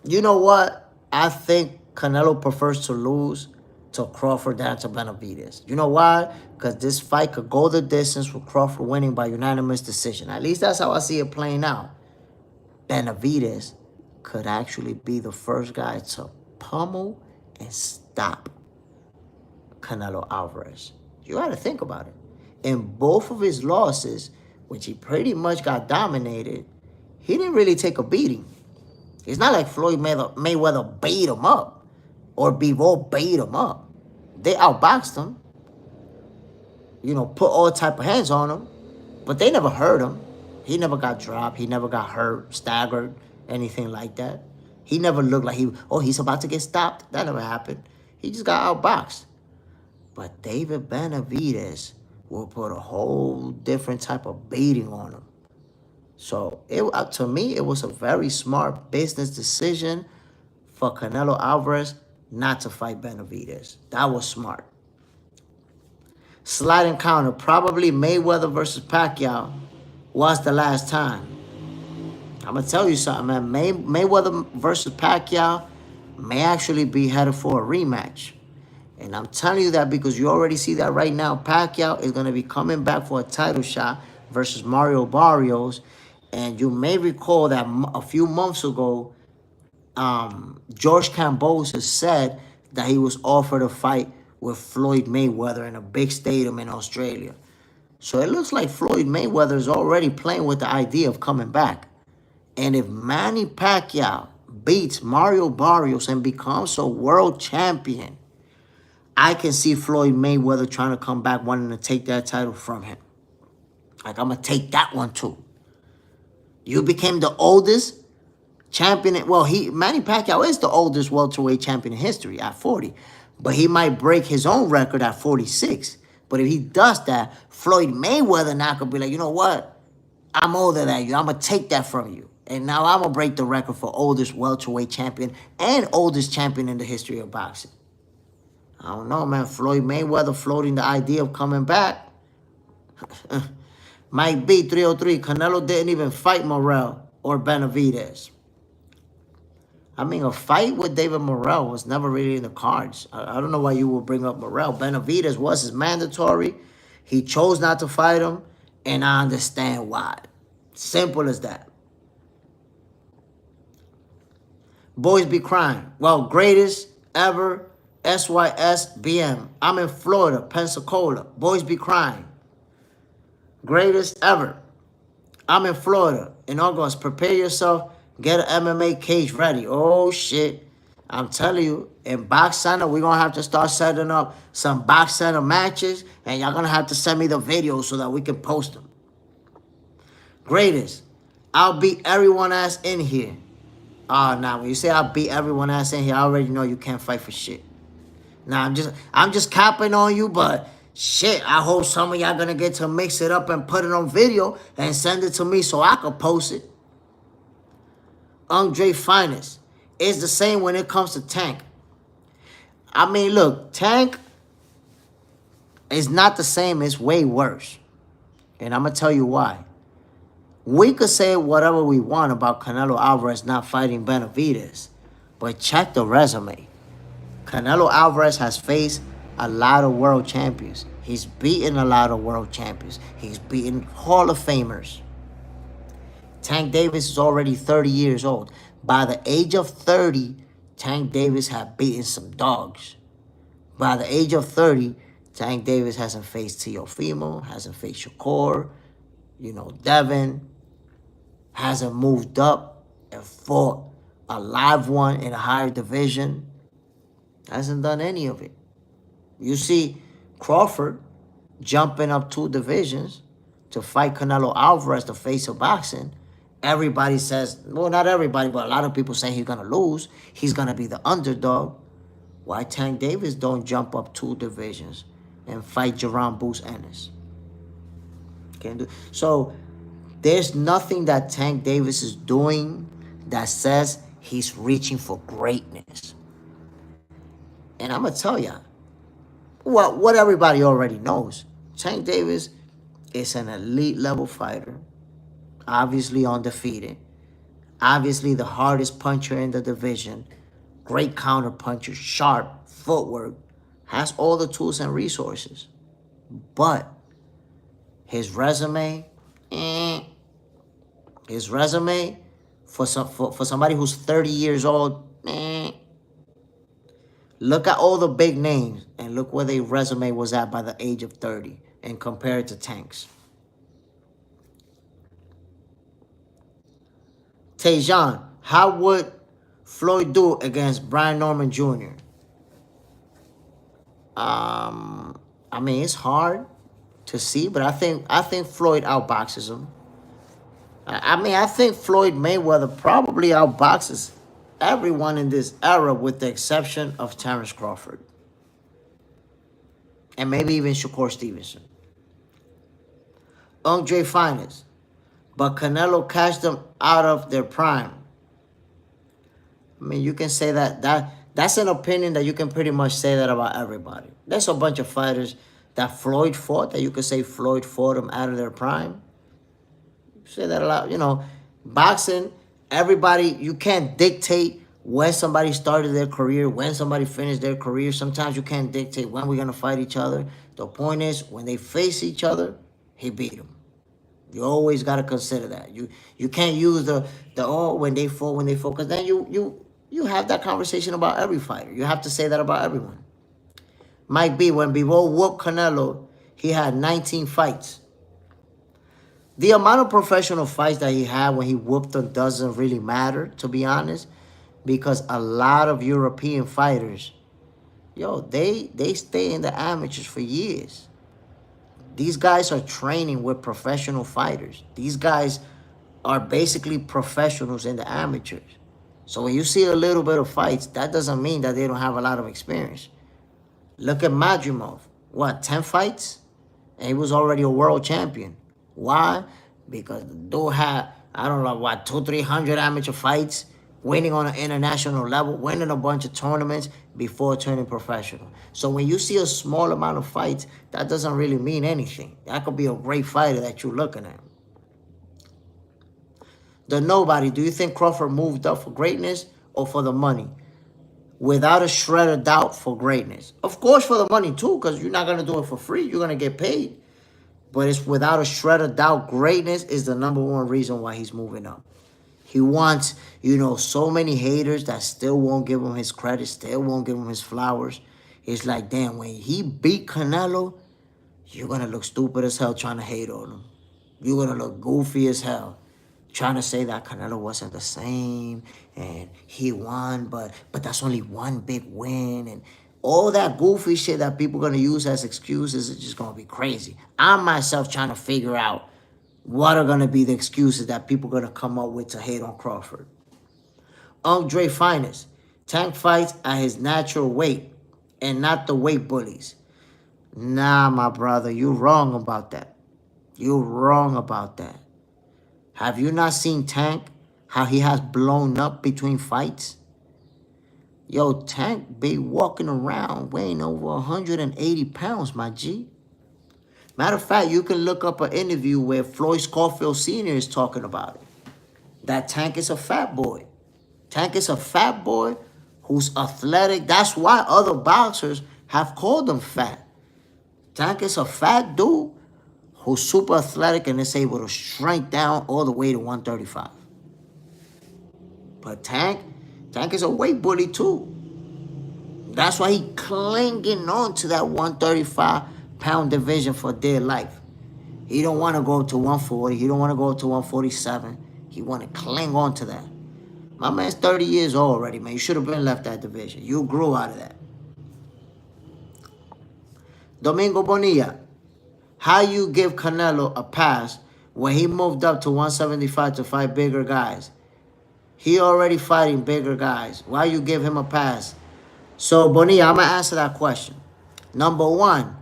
You know what? I think Canelo prefers to lose to Crawford than to Benavidez. You know why? Because this fight could go the distance with Crawford winning by unanimous decision. At least that's how I see it playing out. Benavidez could actually be the first guy to pummel and stop Canelo Alvarez. You got to think about it. In both of his losses, which he pretty much got dominated, he didn't really take a beating. It's not like Floyd Mayweather beat him up or Bivol beat him up. They outboxed him, put all type of hands on him, but they never hurt him. He never got dropped. He never got hurt, staggered, anything like that. He never looked like he's about to get stopped. That never happened. He just got outboxed. But David Benavidez will put a whole different type of beating on him. So, to me, it was a very smart business decision for Canelo Alvarez not to fight Benavidez. That was smart. Slight encounter. Probably Mayweather versus Pacquiao was the last time. I'm going to tell you something, man. Mayweather versus Pacquiao may actually be headed for a rematch. And I'm telling you that because you already see that right now. Pacquiao is going to be coming back for a title shot versus Mario Barrios. And you may recall that a few months ago, George Kambosos said that he was offered a fight with Floyd Mayweather in a big stadium in Australia. So it looks like Floyd Mayweather is already playing with the idea of coming back. And if Manny Pacquiao beats Mario Barrios and becomes a world champion, I can see Floyd Mayweather trying to come back, wanting to take that title from him. Like, I'm going to take that one too. You became the oldest champion. Well, Manny Pacquiao is the oldest welterweight champion in history at 40. But he might break his own record at 46. But if he does that, Floyd Mayweather now could be like, you know what? I'm older than you. I'm going to take that from you. And now I'm going to break the record for oldest welterweight champion and oldest champion in the history of boxing. I don't know, man. Floyd Mayweather floating the idea of coming back. Mike B, 303. Canelo didn't even fight Morrell or Benavidez. I mean, a fight with David Morrell was never really in the cards. I don't know why you would bring up Morrell. Benavidez was his mandatory. He chose not to fight him, and I understand why. Simple as that. Boys be crying. Well, greatest ever SYSBM. I'm in Florida, Pensacola. Boys be crying. Greatest ever. I'm in Florida. In August, prepare yourself. Get an MMA cage ready. Oh, shit. I'm telling you, in Box Center, we're going to have to start setting up some Box Center matches, and y'all going to have to send me the videos so that we can post them. Greatest. I'll beat everyone ass in here. Oh, nah, when you say I'll beat everyone ass in here, I already know you can't fight for shit. Nah, I'm just capping on you, but shit, I hope some of y'all gonna get to mix it up and put it on video and send it to me so I could post it. Andre Finest. It's the same when it comes to Tank. I mean, look, Tank is not the same, it's way worse. And I'm gonna tell you why. We could say whatever we want about Canelo Alvarez not fighting Benavidez, but check the resume. Canelo Alvarez has faced a lot of world champions. He's beaten a lot of world champions. He's beaten Hall of Famers. Tank Davis is already 30 years old. By the age of 30, Tank Davis had beaten some dogs. By the age of 30, Tank Davis hasn't faced Teofimo, hasn't faced Shakur, Devin, hasn't moved up and fought a live one in a higher division. Hasn't done any of it. You see Crawford jumping up 2 divisions to fight Canelo Alvarez, the face of boxing. Everybody says, well, not everybody, but a lot of people say he's going to lose. He's going to be the underdog. Why Tank Davis don't jump up 2 divisions and fight Jerron Boots Ennis? Can't do. So there's nothing that Tank Davis is doing that says he's reaching for greatness. And I'm going to tell you, what everybody already knows. Tank Davis is an elite level fighter, obviously undefeated, obviously the hardest puncher in the division, great counter puncher, sharp footwork, has all the tools and resources. But his resume, his resume for somebody who's 30 years old, Look at all the big names and look where their resume was at by the age of 30 and compare it to Tank's. Tejan, how would Floyd do against Brian Norman Jr.? I mean, it's hard to see, but I think Floyd outboxes him. I think Floyd Mayweather probably outboxes everyone in this era with the exception of Terence Crawford. And maybe even Shakur Stevenson. Andre Finest. But Canelo cashed them out of their prime. I mean, you can say that's an opinion that you can pretty much say that about everybody. There's a bunch of fighters that Floyd fought that you could say Floyd fought them out of their prime. Say that a lot. Boxing, everybody, you can't dictate when somebody started their career, when somebody finished their career. Sometimes you can't dictate when we're going to fight each other. The point is, when they face each other, he beat them. You always got to consider that. You can't use the when they fought, because then you have that conversation about every fighter. You have to say that about everyone. Mike B, when Bivol whooped Canelo, he had 19 fights. The amount of professional fights that he had when he whooped them doesn't really matter, to be honest, because a lot of European fighters, they stay in the amateurs for years. These guys are training with professional fighters. These guys are basically professionals in the amateurs. So when you see a little bit of fights, that doesn't mean that they don't have a lot of experience. Look at Madrimov. 10 fights? And he was already a world champion. Why? Because the dude had, 200-300 amateur fights, winning on an international level, winning a bunch of tournaments before turning professional. So when you see a small amount of fights, that doesn't really mean anything. That could be a great fighter that you're looking at. The nobody, do you think Crawford moved up for greatness or for the money? Without a shred of doubt, for greatness. Of course for the money too, because you're not going to do it for free. You're going to get paid. But it's without a shred of doubt, greatness is the number one reason why he's moving up. He wants, so many haters that still won't give him his credit, still won't give him his flowers. It's like, damn, when he beat Canelo, you're going to look stupid as hell trying to hate on him. You're going to look goofy as hell trying to say that Canelo wasn't the same and he won, but that's only one big win. And all that goofy shit that people are going to use as excuses is just going to be crazy. I'm myself trying to figure out What are going to be the excuses that people are going to come up with to hate on Crawford? Andre Finest. Tank fights at his natural weight and not the weight bullies. Nah, my brother, you wrong about that. You wrong about that. Have you not seen Tank? How he has blown up between fights? Yo, Tank be walking around weighing over 180 pounds, my G. Matter of fact, you can look up an interview where Floyd Scofield Sr. is talking about it. That Tank is a fat boy. Tank is a fat boy who's athletic. That's why other boxers have called him fat. Tank is a fat dude who's super athletic and is able to shrink down all the way to 135. But Tank is a weight bully too. That's why he clinging on to that 135-pound division for dear life. He don't want to go to 140. He don't want to go to 147. He want to cling on to that. My man's 30 years old already, man. You should have been left that division. You grew out of that. Domingo Bonilla. How you give Canelo a pass when he moved up to 175 to fight bigger guys? He already fighting bigger guys. Why you give him a pass? So, Bonilla, I'm going to answer that question. Number one,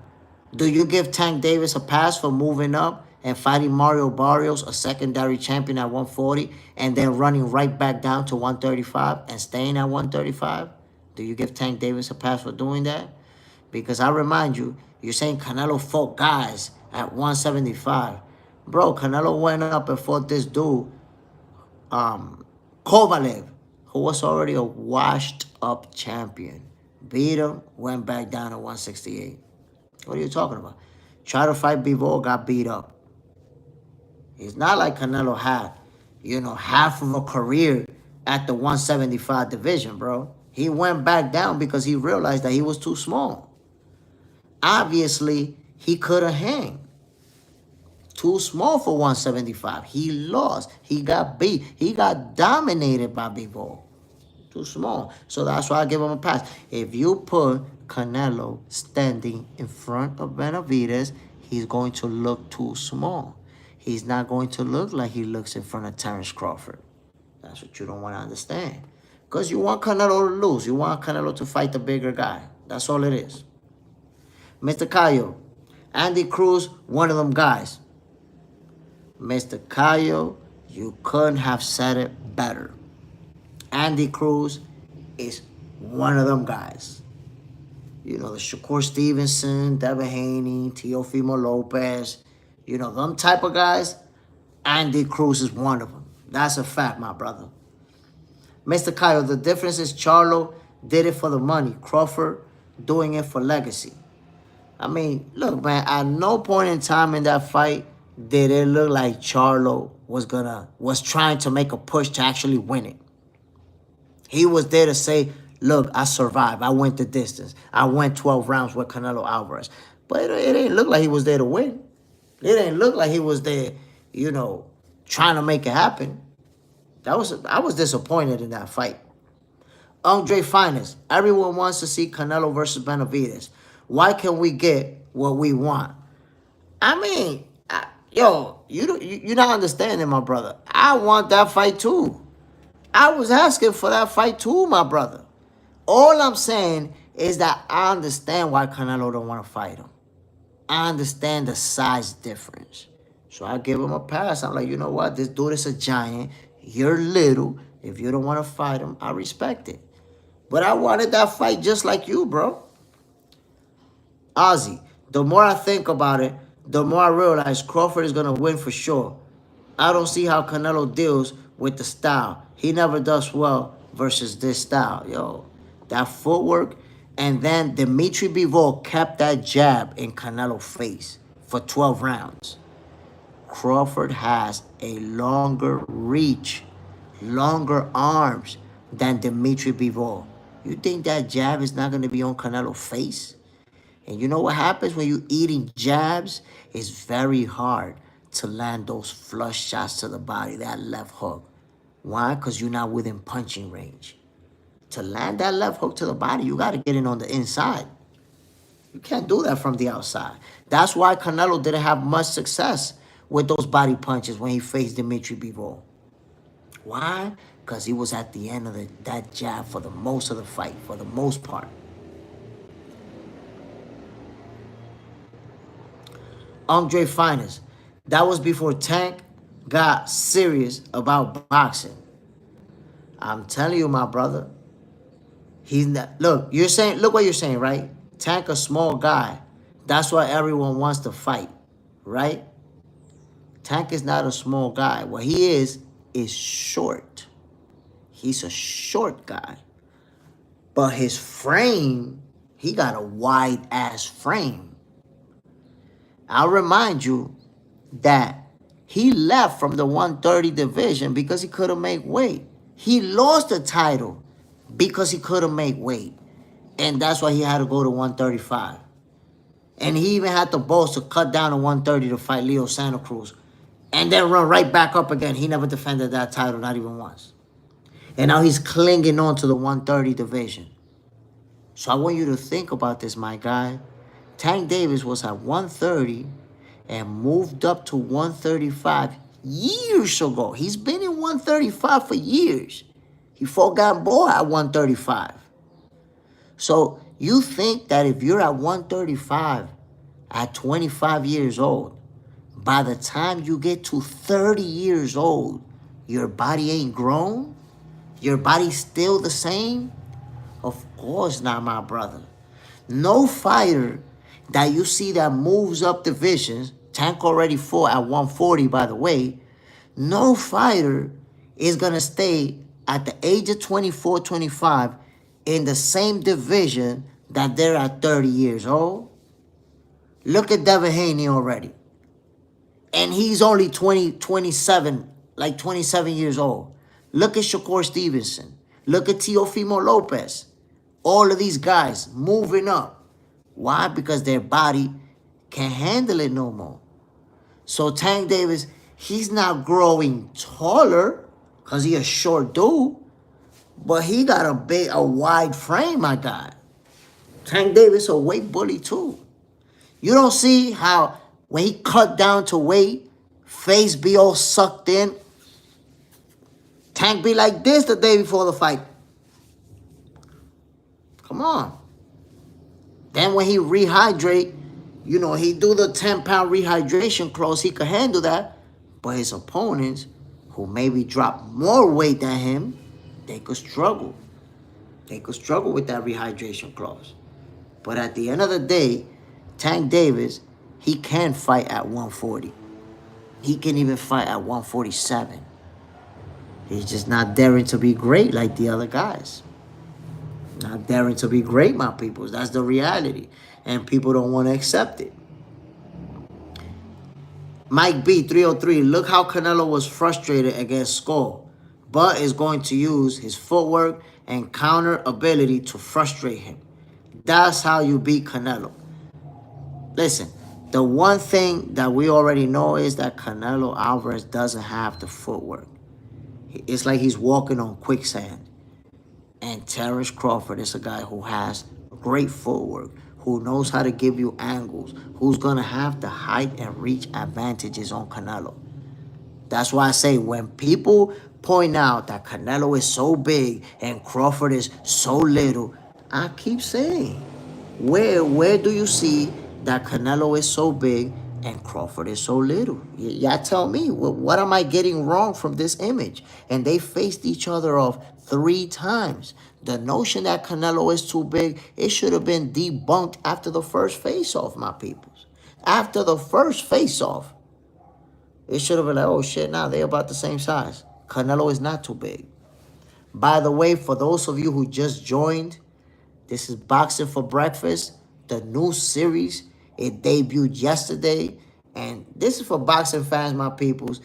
do you give Tank Davis a pass for moving up and fighting Mario Barrios, a secondary champion at 140, and then running right back down to 135 and staying at 135? Do you give Tank Davis a pass for doing that? Because I remind you, you're saying Canelo fought guys at 175. Bro, Canelo went up and fought this dude, Kovalev, who was already a washed-up champion. Beat him, went back down to 168. What are you talking about? Tried to fight Bivol, got beat up. It's not like Canelo had, half of a career at the 175 division, bro. He went back down because he realized that he was too small. Obviously, he couldn't hang. Too small for 175. He lost. He got beat. He got dominated by Bivol. Too small. So that's why I give him a pass. If you put Canelo standing in front of Benavidez, he's going to look too small. He's not going to look like he looks in front of Terence Crawford. That's what you don't want to understand. Because you want Canelo to lose. You want Canelo to fight the bigger guy. That's all it is. Mr. Cayo, Andy Cruz, one of them guys. Mr. Cayo, you couldn't have said it better. Andy Cruz is one of them guys. The Shakur Stevenson, Devin Haney, Teofimo Lopez, them type of guys, Andy Cruz is one of them. That's a fact, my brother. Mr. Cayo, the difference is Charlo did it for the money. Crawford doing it for legacy. I mean, look, man, at no point in time in that fight did it look like Charlo was trying to make a push to actually win it. He was there to say, look, I survived. I went the distance. I went 12 rounds with Canelo Alvarez. But it didn't look like he was there to win. It didn't look like he was there, trying to make it happen. I was disappointed in that fight. Andre Finest. Everyone wants to see Canelo versus Benavidez. Why can't we get what we want? I mean, you're not understanding, my brother. I want that fight too. I was asking for that fight too, my brother. All I'm saying is that I understand why Canelo don't want to fight him. I understand the size difference. So I give him a pass. I'm like, you know what? This dude is a giant. You're little. If you don't want to fight him, I respect it. But I wanted that fight just like you, bro. Ozzy, the more I think about it, the more I realize Crawford is going to win for sure. I don't see how Canelo deals with the style. He never does well versus this style. Yo, that footwork. And then Dimitri Bivol kept that jab in Canelo's face for 12 rounds. Crawford has a longer reach, longer arms than Dimitri Bivol. You think that jab is not going to be on Canelo's face? And you know what happens when you're eating jabs? It's very hard to land those flush shots to the body, that left hook. Why? Because you're not within punching range. To land that left hook to the body, you got to get in on the inside. You can't do that from the outside. That's why Canelo didn't have much success with those body punches when he faced Dimitri Bivol. Why? Because he was at the end of that jab for the most of the fight, for the most part. Andre Finest. That was before Tank got serious about boxing. I'm telling you, my brother. He's not. Look, you're saying. Look what you're saying, right? Tank a small guy. That's why everyone wants to fight, right? Tank is not a small guy. What he is short. He's a short guy. But his frame, he got a wide ass frame. I'll remind you that he left from the 130 division because he couldn't make weight. He lost the title because he couldn't make weight. And that's why he had to go to 135. And he even had the balls to cut down to 130 to fight Leo Santa Cruz. And then run right back up again. He never defended that title, not even once. And now he's clinging on to the 130 division. So I want you to think about this, my guy. Tank Davis was at 130 and moved up to 135 years ago. He's been in 135 for years. He fought Gamboa at 135. So you think that if you're at 135 at 25 years old, by the time you get to 30 years old, your body ain't grown? Your body's still the same? Of course not, my brother. No fighter that you see that moves up divisions, Tank already fought at 140, by the way, no fighter is going to stay at the age of 24, 25 in the same division that they're at 30 years old. Look at Devin Haney already. And he's only 27, like 27 years old. Look at Shakur Stevenson. Look at Teofimo Lopez. All of these guys moving up. Why? Because their body can't handle it no more. So Tank Davis, he's not growing taller because he's a short dude. But he got a wide frame, my guy. Tank Davis a weight bully too. You don't see how when he cut down to weight, face be all sucked in. Tank be like this the day before the fight. Come on. Then when he rehydrate, you know, he do the 10-pound rehydration clause. He could handle that. But his opponents, who maybe drop more weight than him, they could struggle. They could struggle with that rehydration clause. But at the end of the day, Tank Davis, he can fight at 140. He can even fight at 147. He's just not daring to be great like the other guys. Not daring to be great, my peoples. That's the reality. And people don't want to accept it. Mike B, 303. Look how Canelo was frustrated against Skull, but is going to use his footwork and counter ability to frustrate him. That's how you beat Canelo. Listen, the one thing that we already know is that Canelo Alvarez doesn't have the footwork. It's like he's walking on quicksand. And Terrence Crawford is a guy who has great footwork, who knows how to give you angles, who's going to have the height and reach advantages on Canelo. That's why I say when people point out that Canelo is so big and Crawford is so little, I keep saying, where do you see that Canelo is so big and Crawford is so little? Y'all tell me, what am I getting wrong from this image? And they faced each other off 3 times. The notion that Canelo is too big, it should have been debunked after the first face-off, my peoples. After the first face-off, it should have been like, oh shit, now they're about the same size. Canelo is not too big. By the way, for those of you who just joined, this is Boxing for Breakfast, the new series. It debuted yesterday. And this is for boxing fans, my peoples.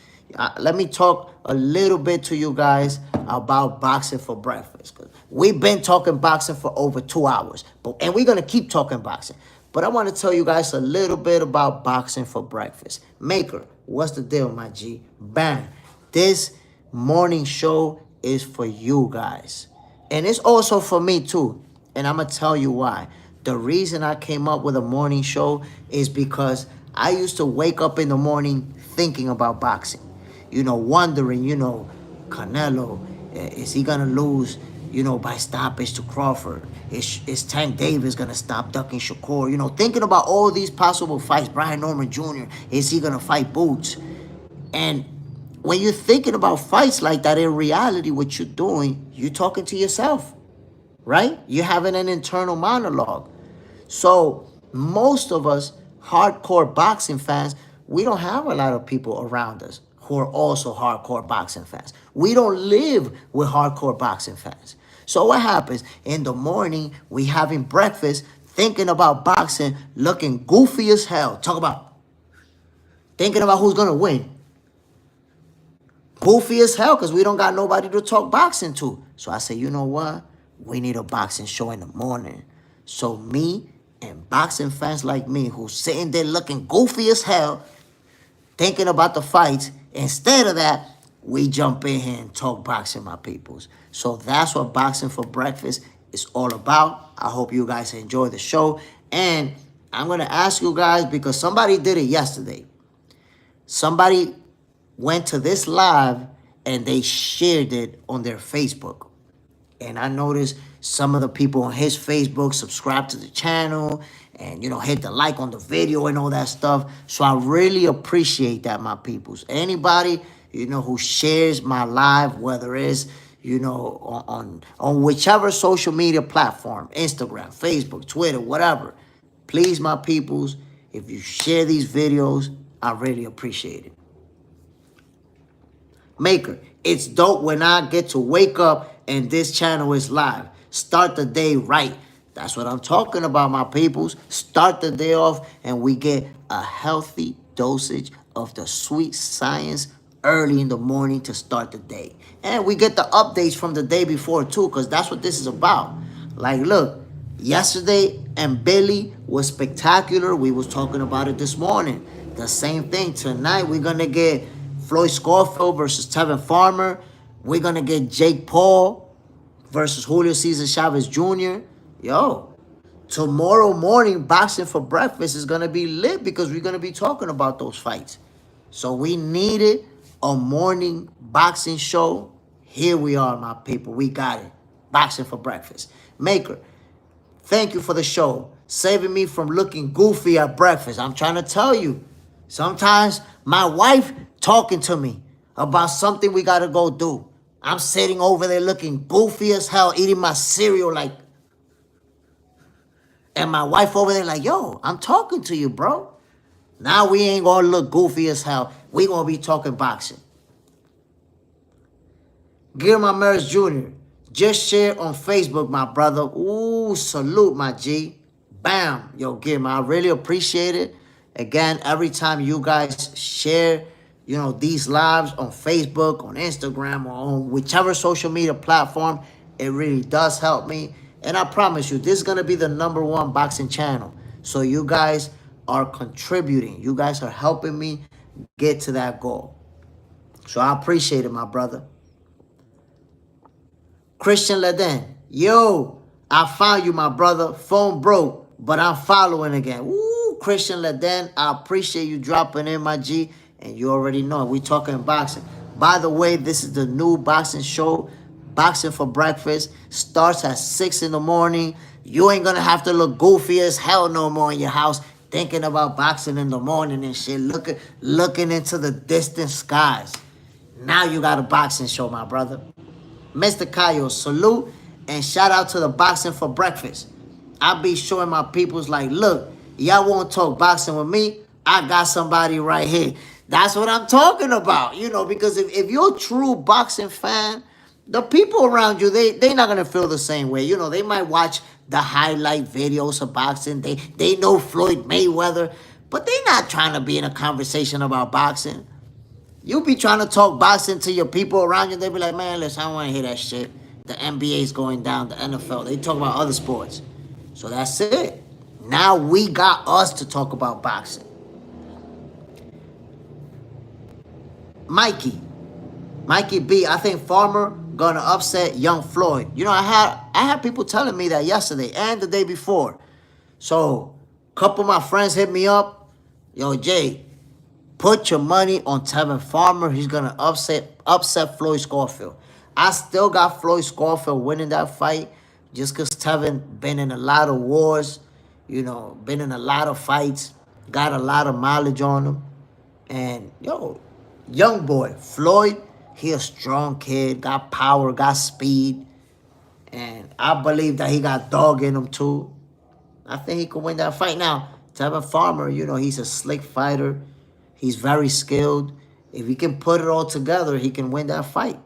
Let me talk a little bit to you guys about Boxing for Breakfast. We've been talking boxing for over 2 hours. And we're going to keep talking boxing. But I want to tell you guys a little bit about Boxing for Breakfast. Maker, what's the deal, my G? Bang. This morning show is for you guys. And it's also for me, too. And I'm going to tell you why. The reason I came up with a morning show is because I used to wake up in the morning thinking about boxing. Wondering, Canelo, is he gonna lose, by stoppage to Crawford? Is Tank Davis gonna stop ducking Shakur? Thinking about all these possible fights. Brian Norman Jr., is he gonna fight Boots? And when you're thinking about fights like that, in reality, what you're doing, you're talking to yourself, right? You're having an internal monologue. So most of us hardcore boxing fans, we don't have a lot of people around us who are also hardcore boxing fans. We don't live with hardcore boxing fans. So what happens? In the morning, we having breakfast, thinking about boxing, looking goofy as hell. Thinking about who's going to win. Goofy as hell because we don't got nobody to talk boxing to. So I say, you know what? We need a boxing show in the morning. So me and boxing fans like me who sitting there looking goofy as hell, thinking about the fights, instead of that, we jump in here and talk boxing, my peoples. So that's what Boxing for Breakfast is all about. I hope you guys enjoy the show. And I'm going to ask you guys, because somebody did it yesterday. Somebody went to this live and they shared it on their Facebook. And I noticed some of the people on his Facebook subscribe to the channel and, hit the like on the video and all that stuff. So I really appreciate that, my peoples. Anybody, who shares my live, whether it's, on whichever social media platform, Instagram, Facebook, Twitter, whatever. Please, my peoples, if you share these videos, I really appreciate it. Maker, it's dope when I get to wake up and this channel is live. Start the day right. That's what I'm talking about, my peoples. Start the day off and we get a healthy dosage of the sweet science early in the morning to start the day. And we get the updates from the day before too, because that's what this is about. Like, look, yesterday and Billy was spectacular. We was talking about it this morning. The same thing. Tonight we're going to get Floyd Scofield versus Tevin Farmer. We're going to get Jake Paul versus Julio Cesar Chavez Jr. Yo, tomorrow morning, Boxing for Breakfast is going to be lit because we're going to be talking about those fights. So we needed a morning boxing show. Here we are, my people. We got it. Boxing for Breakfast. Maker, thank you for the show. Saving me from looking goofy at breakfast. I'm trying to tell you. Sometimes my wife talking to me about something we got to go do. I'm sitting over there looking goofy as hell, eating my cereal like... And my wife over there like, yo, I'm talking to you, bro. Now we ain't going to look goofy as hell. We going to be talking boxing. Guillermo Maris Jr. Just share on Facebook, my brother. Ooh, salute, my G. Bam. Yo, Guillermo, I really appreciate it. Again, every time you guys share, these lives on Facebook, on Instagram, or on whichever social media platform, it really does help me. And I promise you, this is going to be the #1 boxing channel. So you guys are contributing. You guys are helping me get to that goal. So I appreciate it, my brother. Christian Leden. Yo, I found you, my brother. Phone broke, but I'm following again. Woo, Christian Leden. I appreciate you dropping in, my G. And you already know, we talking boxing. By the way, this is the new boxing show. Boxing for Breakfast starts at 6 in the morning. You ain't gonna have to look goofy as hell no more in your house thinking about boxing in the morning and shit, looking into the distant skies. Now you got a boxing show, my brother. Mr. Kayo, salute and shout out to the Boxing for Breakfast. I be showing my peoples like, look, y'all won't talk boxing with me. I got somebody right here. That's what I'm talking about, because if you're a true boxing fan, the people around you, they not going to feel the same way. They might watch the highlight videos of boxing. They know Floyd Mayweather, but they not trying to be in a conversation about boxing. You be trying to talk boxing to your people around you. They be like, man, listen, I don't want to hear that shit. The NBA's going down, the NFL. They talk about other sports. So that's it. Now we got us to talk about boxing. Mikey B, I think Farmer gonna upset young Floyd. I had people telling me that yesterday and the day before. So a couple of my friends hit me up. Yo, Jay, put your money on Tevin Farmer. He's gonna upset Floyd Schofield. I still got Floyd Schofield winning that fight just because Tevin been in a lot of wars, been in a lot of fights, got a lot of mileage on him. And yo, young boy, Floyd, he a strong kid, got power, got speed. And I believe that he got dog in him too. I think he could win that fight. Now, Tevin Farmer, he's a slick fighter. He's very skilled. If he can put it all together, he can win that fight.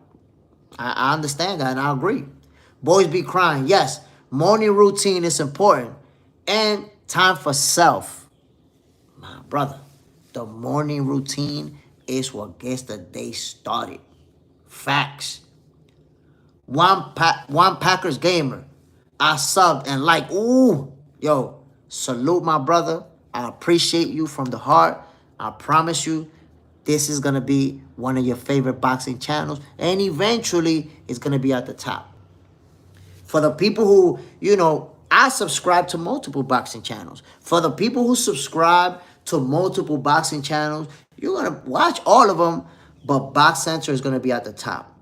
I understand that and I agree. Boys be crying. Yes, morning routine is important. And time for self. My brother, the morning routine is what gets the day started. Facts. One Packers gamer. I subbed and like, ooh, yo, salute my brother. I appreciate you from the heart. I promise you, this is going to be one of your favorite boxing channels. And eventually, it's going to be at the top. For the people who, I subscribe to multiple boxing channels. For the people who subscribe to multiple boxing channels, you're going to watch all of them, but Box Center is going to be at the top.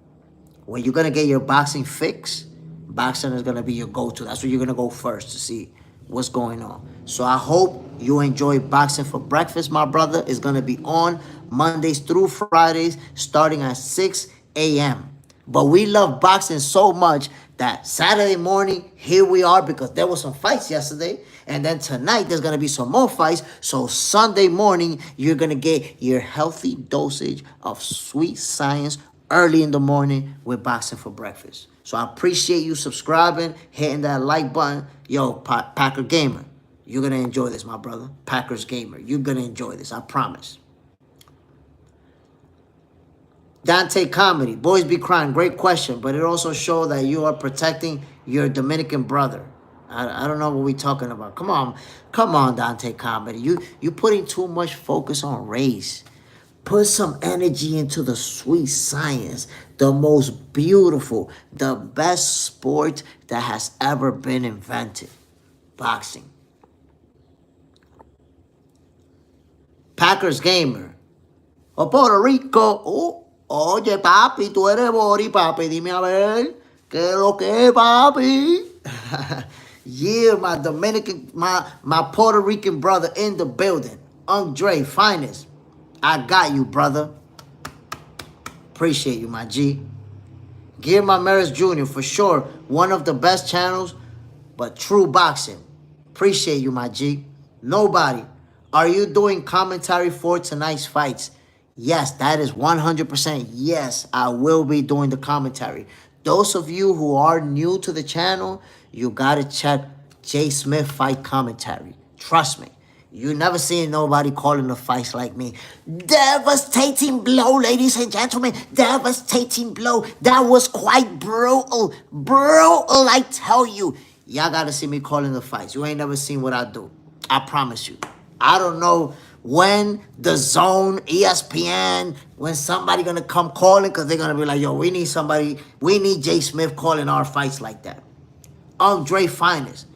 When you're going to get your boxing fix, Box Center is going to be your go-to. That's where you're going to go first to see what's going on. So I hope you enjoy Boxing for Breakfast, my brother. It's going to be on Mondays through Fridays starting at 6 a.m. But we love boxing so much that Saturday morning, here we are because there were some fights yesterday. And then tonight, there's going to be some more fights. So Sunday morning, you're going to get your healthy dosage of sweet science early in the morning with Boxing for Breakfast. So I appreciate you subscribing, hitting that like button. Yo, Packer Gamer, you're going to enjoy this, my brother. Packers Gamer, you're going to enjoy this, I promise. Dante Comedy, boys be crying, great question, but it also shows that you are protecting your Dominican brother. I don't know what we're talking about. Come on, Dante Comedy. You putting too much focus on race. Put some energy into the sweet science, the most beautiful, the best sport that has ever been invented. Boxing. Packers Gamer. Oh, Puerto Rico. Oye, papi, tú eres Bori, papi. Dime a ver, ¿qué es lo que es, papi? Yeah, my Dominican, my Puerto Rican brother in the building. Andre, finest. I got you, brother. Appreciate you, my G. Guillermo Maris Jr., for sure, one of the best channels, but true boxing. Appreciate you, my G. Nobody. Are you doing commentary for tonight's fights? Yes, that is 100% yes, I will be doing the commentary. Those of you who are new to the channel, you got to check Jay Smith Fight Commentary. Trust me. You never seen nobody calling the fights like me. Devastating blow, ladies and gentlemen. Devastating blow. That was quite brutal. Brutal, I tell you. Y'all got to see me calling the fights. You ain't never seen what I do. I promise you. I don't know when the Zone, ESPN, when somebody going to come calling because they're going to be like, yo, we need somebody. We need Jay Smith calling our fights like that. Andre Finest.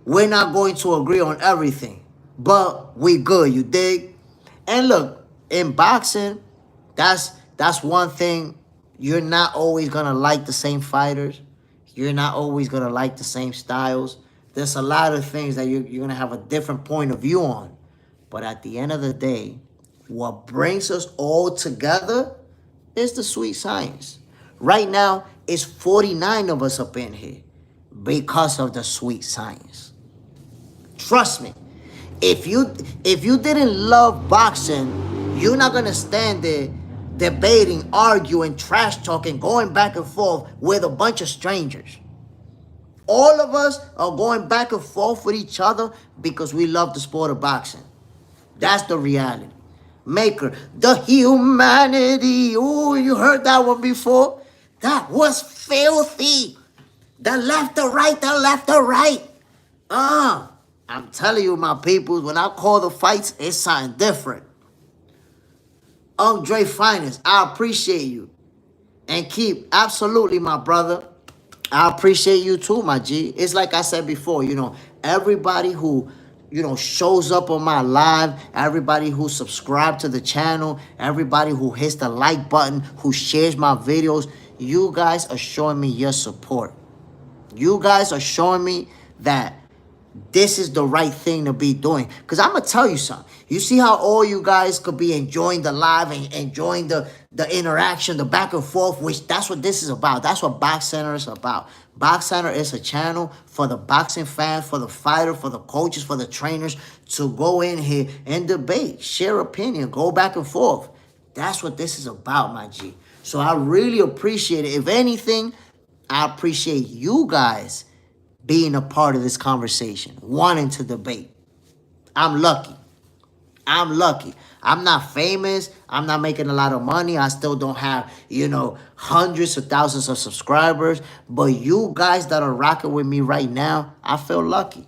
We're not going to agree on everything. But we good, you dig? And look, in boxing, that's one thing. You're not always going to like the same fighters. You're not always going to like the same styles. There's a lot of things that you're going to have a different point of view on. But at the end of the day, what brings us all together is the sweet science. Right now, it's 49 of us up in here because of the sweet science. Trust me. If you didn't love boxing, you're not gonna stand there debating, arguing, trash talking, going back and forth with a bunch of strangers. All of us are going back and forth with each other because we love the sport of boxing. That's the reality. Maker, the humanity. Oh, you heard that one before? That was filthy. The left, the right, the left, the right. I'm telling you, my peoples, when I call the fights, it's something different. Andre Finest, I appreciate you. And keep, absolutely, my brother. I appreciate you too, my G. It's like I said before, everybody who shows up on my live, everybody who subscribed to the channel, everybody who hits the like button, who shares my videos, you guys are showing me your support. You guys are showing me that this is the right thing to be doing. Because I'm going to tell you something. You see how all you guys could be enjoying the live and enjoying the interaction, the back and forth, which that's what this is about. That's what Box Center is about. Box Center is a channel for the boxing fans, for the fighter, for the coaches, for the trainers to go in here and debate, share opinion, go back and forth. That's what this is about, my G. So I really appreciate it. If anything, I appreciate you guys being a part of this conversation, wanting to debate. I'm lucky. I'm lucky. I'm not famous. I'm not making a lot of money. I still don't have, hundreds of thousands of subscribers. But you guys that are rocking with me right now, I feel lucky.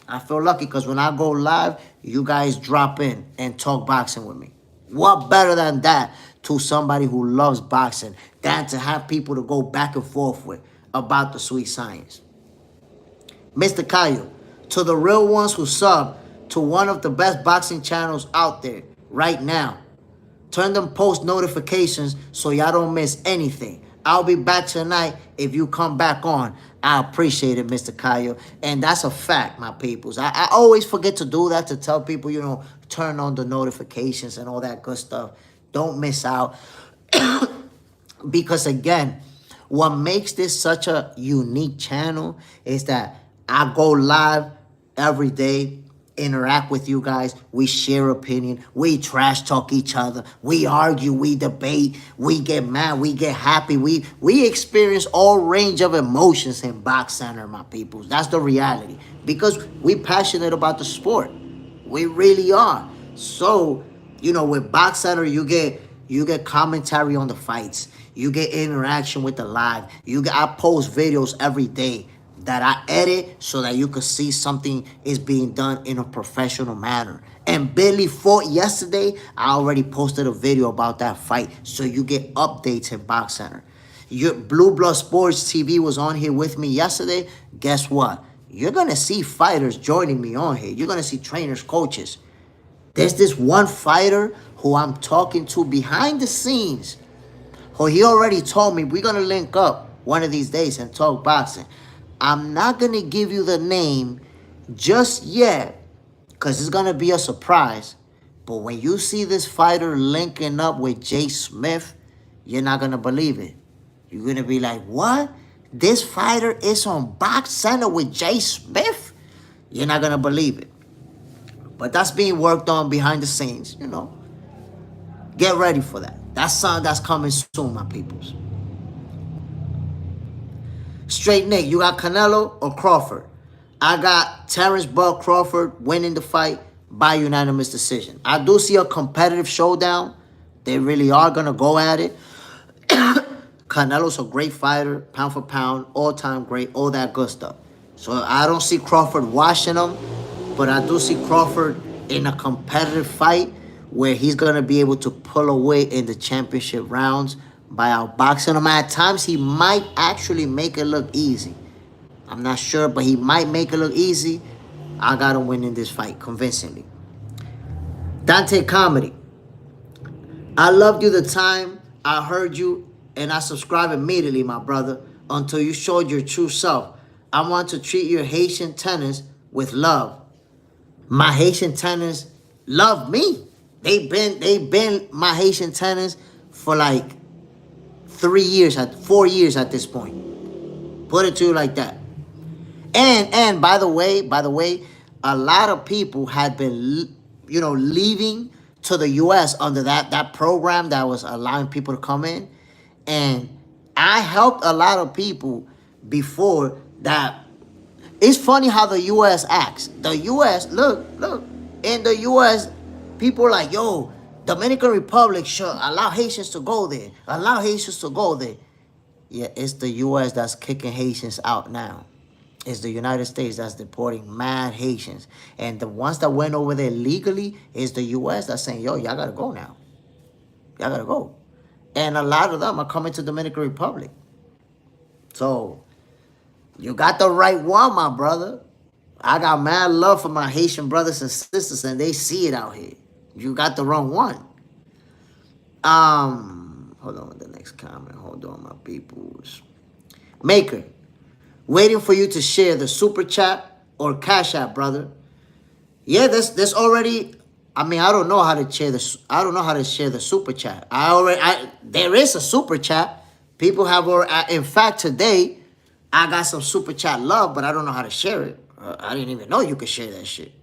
I feel lucky because when I go live, you guys drop in and talk boxing with me. What better than that to somebody who loves boxing than to have people to go back and forth with about the sweet science? Mr. Cayo, to the real ones who sub to one of the best boxing channels out there right now, turn them post notifications so y'all don't miss anything. I'll be back tonight if you come back on. I appreciate it, Mr. Cayo. And that's a fact, my peoples. I always forget to do that, to tell people, turn on the notifications and all that good stuff. Don't miss out. Because, again, what makes this such a unique channel is that I go live every day, interact with you guys. We share opinion. We trash talk each other. We argue. We debate. We get mad. We get happy. We experience all range of emotions in Box Center, my peoples. That's the reality. Because we passionate about the sport. We really are. So, with Box Center, you get commentary on the fights. You get interaction with the live. I post videos every day that I edit so that you can see something is being done in a professional manner. And Billy fought yesterday. I already posted a video about that fight, so you get updates in Box Center. Your Blue Blood Sports TV was on here with me yesterday. Guess what? You're going to see fighters joining me on here. You're going to see trainers, coaches. There's this one fighter who I'm talking to behind the scenes, who he already told me we're going to link up one of these days and talk boxing. I'm not going to give you the name just yet because it's going to be a surprise. But when you see this fighter linking up with Jay Smith, you're not going to believe it. You're going to be like, what? This fighter is on Box Center with Jay Smith? You're not going to believe it. But that's being worked on behind the scenes, Get ready for that. That's something that's coming soon, my peoples. Straight Nick, you got Canelo or Crawford? I got Terrence Bud Crawford winning the fight by unanimous decision. I do see a competitive showdown. They really are going to go at it. Canelo's a great fighter, pound for pound, all-time great, all that good stuff. So I don't see Crawford washing him, but I do see Crawford in a competitive fight where he's going to be able to pull away in the championship rounds by outboxing him. At times, he might actually make it look easy. I'm not sure, but he might make it look easy. I got him winning this fight convincingly. Dante Comedy. I loved you the time I heard you, and I subscribed immediately, my brother, until you showed your true self. I want to treat your Haitian tenants with love. My Haitian tenants love me. They've been my Haitian tenants for like 4 years at this point. Put it to you like that. And by the way, a lot of people had been, leaving to the U.S. under that program that was allowing people to come in. And I helped a lot of people before that. It's funny how the U.S. acts. The U.S., look, in the U.S., people are like, yo, Dominican Republic should allow Haitians to go there. Allow Haitians to go there. Yeah, it's the U.S. that's kicking Haitians out now. It's the United States that's deporting mad Haitians. And the ones that went over there legally is the U.S. that's saying, yo, y'all got to go now. Y'all got to go. And a lot of them are coming to Dominican Republic. So, you got the right one, my brother. I got mad love for my Haitian brothers and sisters, and they see it out here. You got the wrong one. Hold on with the next comment. Hold on, my peoples. Maker, waiting for you to share the super chat or cash app, brother. Yeah, this already. I mean, I don't know how to share the. I don't know how to share the super chat. There is a super chat. People have already. In fact, today, I got some super chat love, but I don't know how to share it. I didn't even know you could share that shit.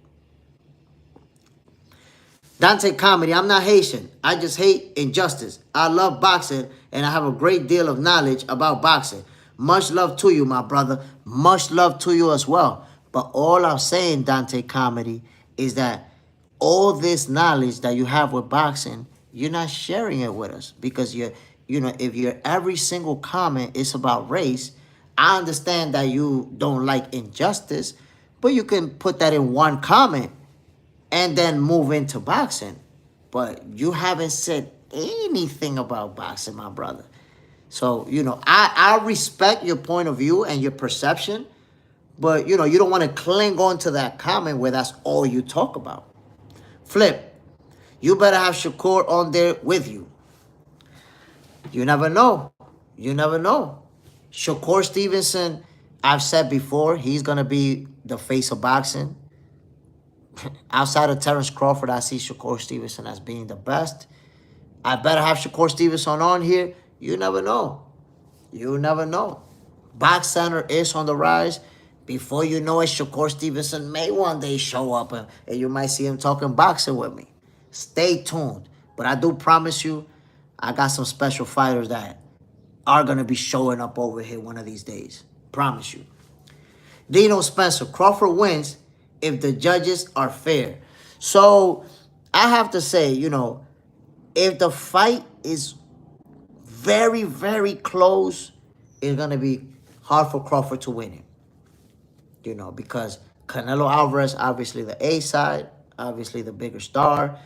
Dante Comedy, I'm not Haitian. I just hate injustice. I love boxing, and I have a great deal of knowledge about boxing. Much love to you, my brother. Much love to you as well. But all I'm saying, Dante Comedy, is that all this knowledge that you have with boxing, you're not sharing it with us. Because if your every single comment is about race, I understand that you don't like injustice, but you can put that in one comment and then move into boxing. But you haven't said anything about boxing, my brother. So, I respect your point of view and your perception, but, you don't want to cling on to that comment where that's all you talk about. Flip, you better have Shakur on there with you. You never know. You never know. Shakur Stevenson, I've said before, he's going to be the face of boxing. Outside of Terence Crawford, I see Shakur Stevenson as being the best. I better have Shakur Stevenson on here. You never know. You never know. Box Center is on the rise. Before you know it, Shakur Stevenson may one day show up and you might see him talking boxing with me. Stay tuned. But I do promise you, I got some special fighters that are going to be showing up over here one of these days. Promise you. Dino Spencer, Crawford wins if the judges are fair. So I have to say, if the fight is very, very close, it's going to be hard for Crawford to win it. Because Canelo Alvarez, obviously the A side, obviously the bigger star.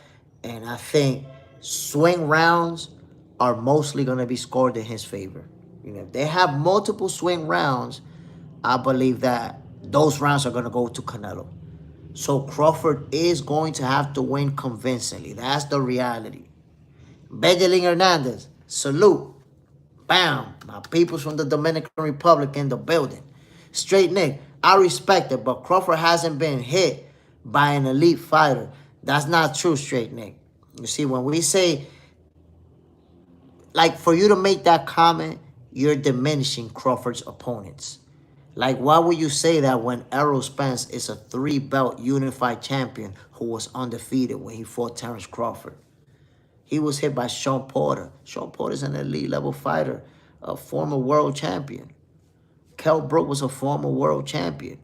And I think swing rounds are mostly going to be scored in his favor. If they have multiple swing rounds, I believe that those rounds are going to go to Canelo. So Crawford is going to have to win convincingly. That's the reality. Benjamin Hernandez, salute. Bam. My peoples from the Dominican Republic in the building. Straight Nick, I respect it, but Crawford hasn't been hit by an elite fighter. That's not true, Straight Nick. You see, when we say, like, for you to make that comment, you're diminishing Crawford's opponents. Like, why would you say that when Errol Spence is a 3-belt unified champion who was undefeated when he fought Terence Crawford? He was hit by Sean Porter. Sean Porter's an elite level fighter, a former world champion. Kell Brook was a former world champion.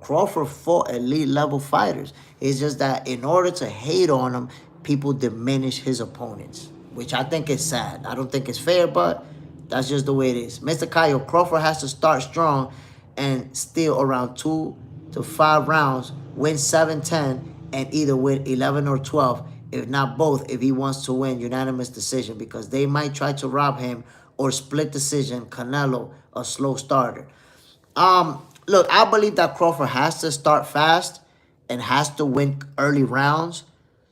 Crawford fought elite level fighters. It's just that in order to hate on him, people diminish his opponents, which I think is sad. I don't think it's fair, but that's just the way it is. Mr. Kyle, Crawford has to start strong and steal around 2 to 5 rounds, win 7-10, and either win 11 or 12, if not both, if he wants to win unanimous decision, because they might try to rob him or split decision, Canelo, a slow starter. Look, I believe that Crawford has to start fast and has to win early rounds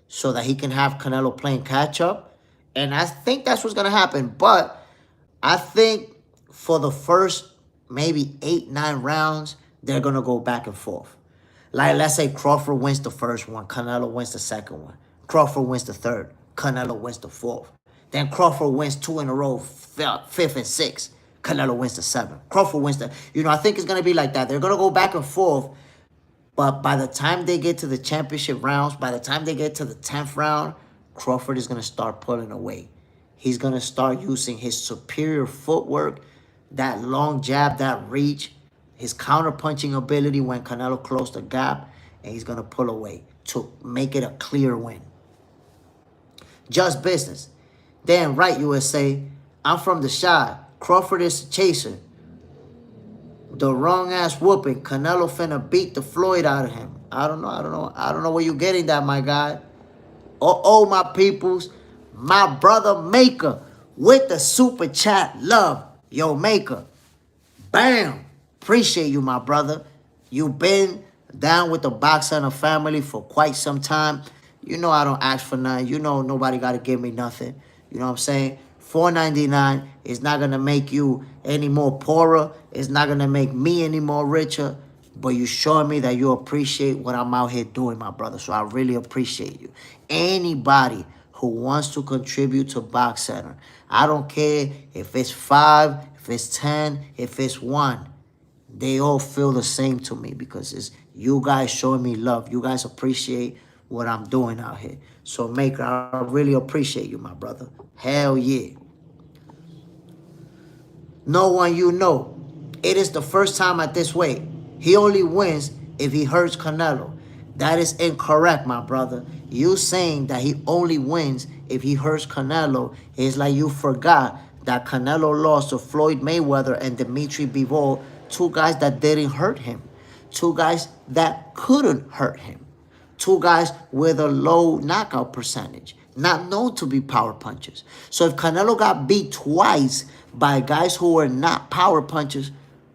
so that he can have Canelo playing catch-up. And I think that's what's going to happen. But I think for the first maybe 8-9 rounds, they're going to go back and forth. Like, let's say Crawford wins the first one, Canelo wins the second one. Crawford wins the third, Canelo wins the fourth. Then Crawford wins 2 in a row, 5th and 6th. Canelo wins the 7th. Crawford wins the... I think it's going to be like that. They're going to go back and forth. But by the time they get to the championship rounds, by the time they get to the 10th round, Crawford is going to start pulling away. He's going to start using his superior footwork, that long jab, that reach, his counter-punching ability when Canelo closed the gap, and he's going to pull away to make it a clear win. Just business. Damn right, USA. I'm from the Shy. Crawford is a chaser. The wrong-ass whooping. Canelo finna beat the Floyd out of him. I don't know where you're getting that, my guy. Oh, my peoples. My brother Maker with the super chat love. Yo, Maker. Bam. Appreciate you, my brother. You've been Down with the Box Center family for quite some time. You know I don't ask for nothing. You know nobody got to give me nothing. You know what I'm saying? $4.99 is not going to make you any more poorer. It's not going to make me any more richer. But you showing me that you appreciate what I'm out here doing, my brother. So I really appreciate you. Anybody who wants to contribute to Box Center, I don't care if it's 5, if it's 10, if it's 1. They all feel the same to me because it's you guys showing me love. You guys appreciate what I'm doing out here. So, Maker, I really appreciate you, my brother. Hell yeah. No one you know. It is the first time at this weight. He only wins if he hurts Canelo. That is incorrect, my brother. You saying that he only wins if he hurts Canelo is like you forgot that Canelo lost to Floyd Mayweather and Dimitri Bivol, 2 guys that didn't hurt him. 2 guys that couldn't hurt him. 2 guys with a low knockout percentage, not known to be power punchers. So if Canelo got beat twice by guys who were not power punchers,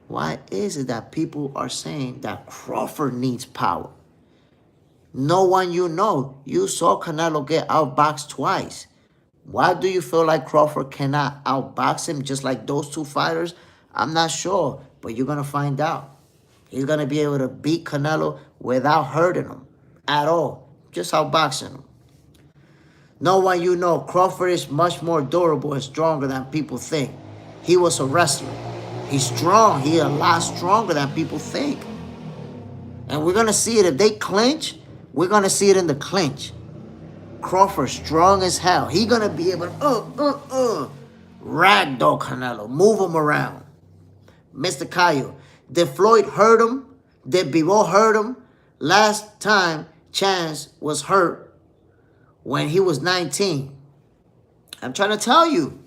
why is it that people are saying that Crawford needs power? No one you know. You saw Canelo get outboxed twice. Why do you feel like Crawford cannot outbox him just like those 2 fighters? I'm not sure, but you're going to find out. He's going to be able to beat Canelo without hurting him at all, just outboxing him. No one you know, Crawford is much more durable and stronger than people think. He was a wrestler. He's strong. He's a lot stronger than people think. And we're going to see it. If they clinch, we're going to see it in the clinch. Crawford strong as hell. He's going to be able to ragdoll Canelo, move him around. Mr. Cayo, did Floyd hurt him? Did Bivol hurt him? Last time Chance was hurt when he was 19. I'm trying to tell you.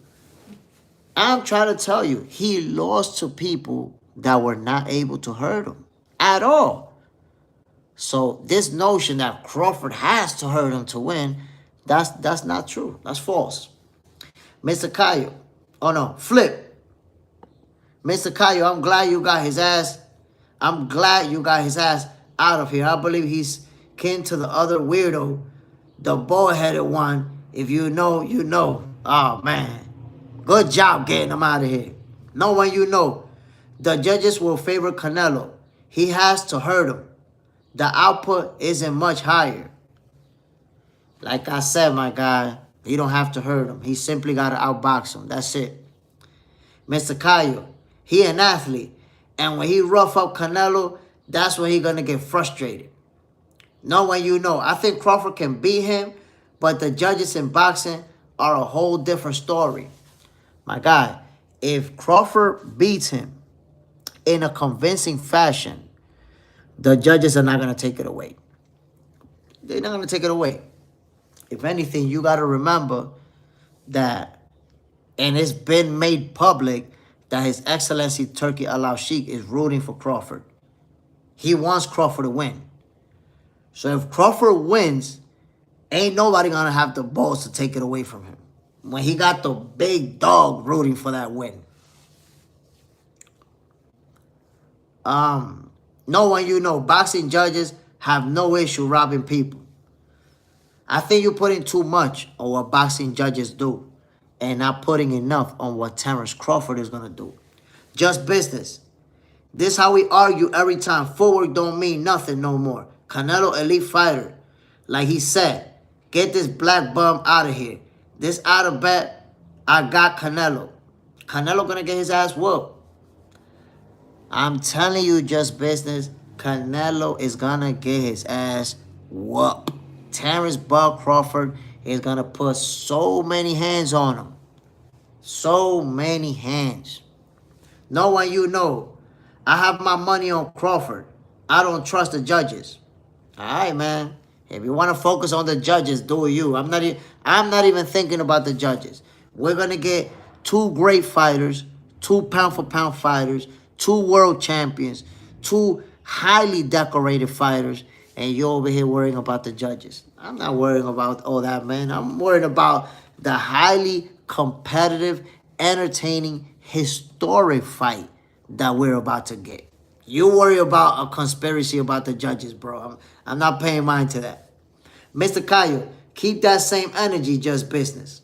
He lost to people that were not able to hurt him at all. So this notion that Crawford has to hurt him to win, that's not true. That's false. Mr. Cayo. Oh, no. Flip. Mr. Cayo, I'm glad you got his ass. I'm glad you got his ass out of here. I believe he's kin to the other weirdo, the bald-headed one. If you know, you know. Oh, man. Good job getting him out of here. No one you know. The judges will favor Canelo. He has to hurt him. The output isn't much higher. Like I said, my guy, he don't have to hurt him. He simply got to outbox him. That's it. Mr. Cayo, he an athlete. And when he rough up Canelo, that's when he going to get frustrated. No one you know. I think Crawford can beat him, but the judges in boxing are a whole different story. My guy, if Crawford beats him in a convincing fashion, the judges are not going to take it away. They're not going to take it away. If anything, you got to remember that, and it's been made public, that His Excellency Turki Al-Sheikh is rooting for Crawford. He wants Crawford to win. So if Crawford wins, ain't nobody going to have the balls to take it away from him when he got the big dog rooting for that win. No one you know, boxing judges have no issue robbing people. I think you're putting too much on what boxing judges do and not putting enough on what Terence Crawford is going to do. Just business. This how we argue every time. Footwork don't mean nothing no more. Canelo, elite fighter. Like he said, get this black bum out of here. This out of bet, I got Canelo. Canelo going to get his ass whooped. I'm telling you, just business. Canelo is going to get his ass whooped. Terence Bud Crawford is going to put so many hands on him. So many hands. No one you know. I have my money on Crawford. I don't trust the judges. All right, man. If you want to focus on the judges, do you. I'm not even thinking about the judges. We're going to get 2 great fighters, 2 pound-for-pound fighters, 2 world champions, 2 highly decorated fighters, and you're over here worrying about the judges. I'm not worrying about all that, man. I'm worried about the highly competitive, entertaining, historic fight that we're about to get. You worry about a conspiracy about the judges, bro. I'm not paying mind to that. Mr. Kayo, keep that same energy, just business.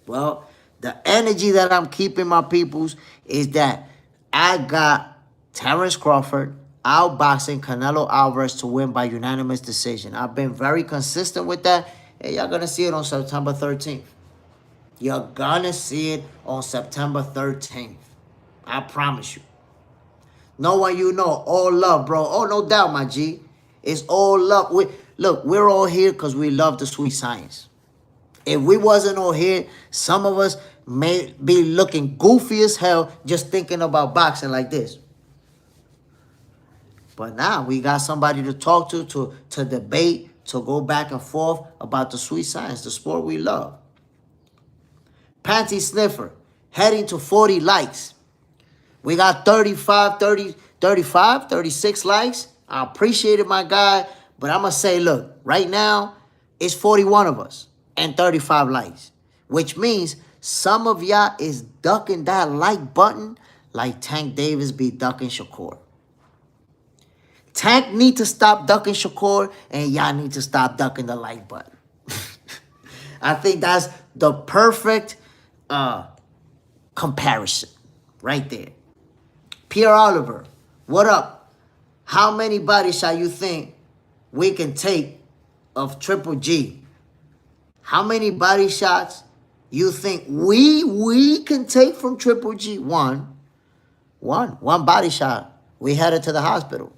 Well, the energy that I'm keeping, my peoples, is that I got Terrence Crawford outboxing Canelo Alvarez to win by unanimous decision. I've been very consistent with that, and y'all gonna see it on September 13th. You're gonna see it on September 13th. I promise you. No one you know, all love, bro. Oh, no doubt, my G. It's all love. Look, we're all here because we love the sweet science. If we wasn't all here, some of us may be looking goofy as hell just thinking about boxing like this. But now we got somebody to talk to debate, to go back and forth about the sweet science, the sport we love. Panty Sniffer, heading to 40 likes. We got 36 likes. I appreciate it, my guy. But I'm going to say, look, right now, it's 41 of us and 35 likes. Which means some of y'all is ducking that like button like Tank Davis be ducking Shakur. Tank need to stop ducking Shakur, and y'all need to stop ducking the like button. I think that's the perfect comparison right there. Pierre Oliver, what up? How many body shots you think we can take of Triple G? How many body shots you think we can take from Triple G? One body shot. We headed to the hospital.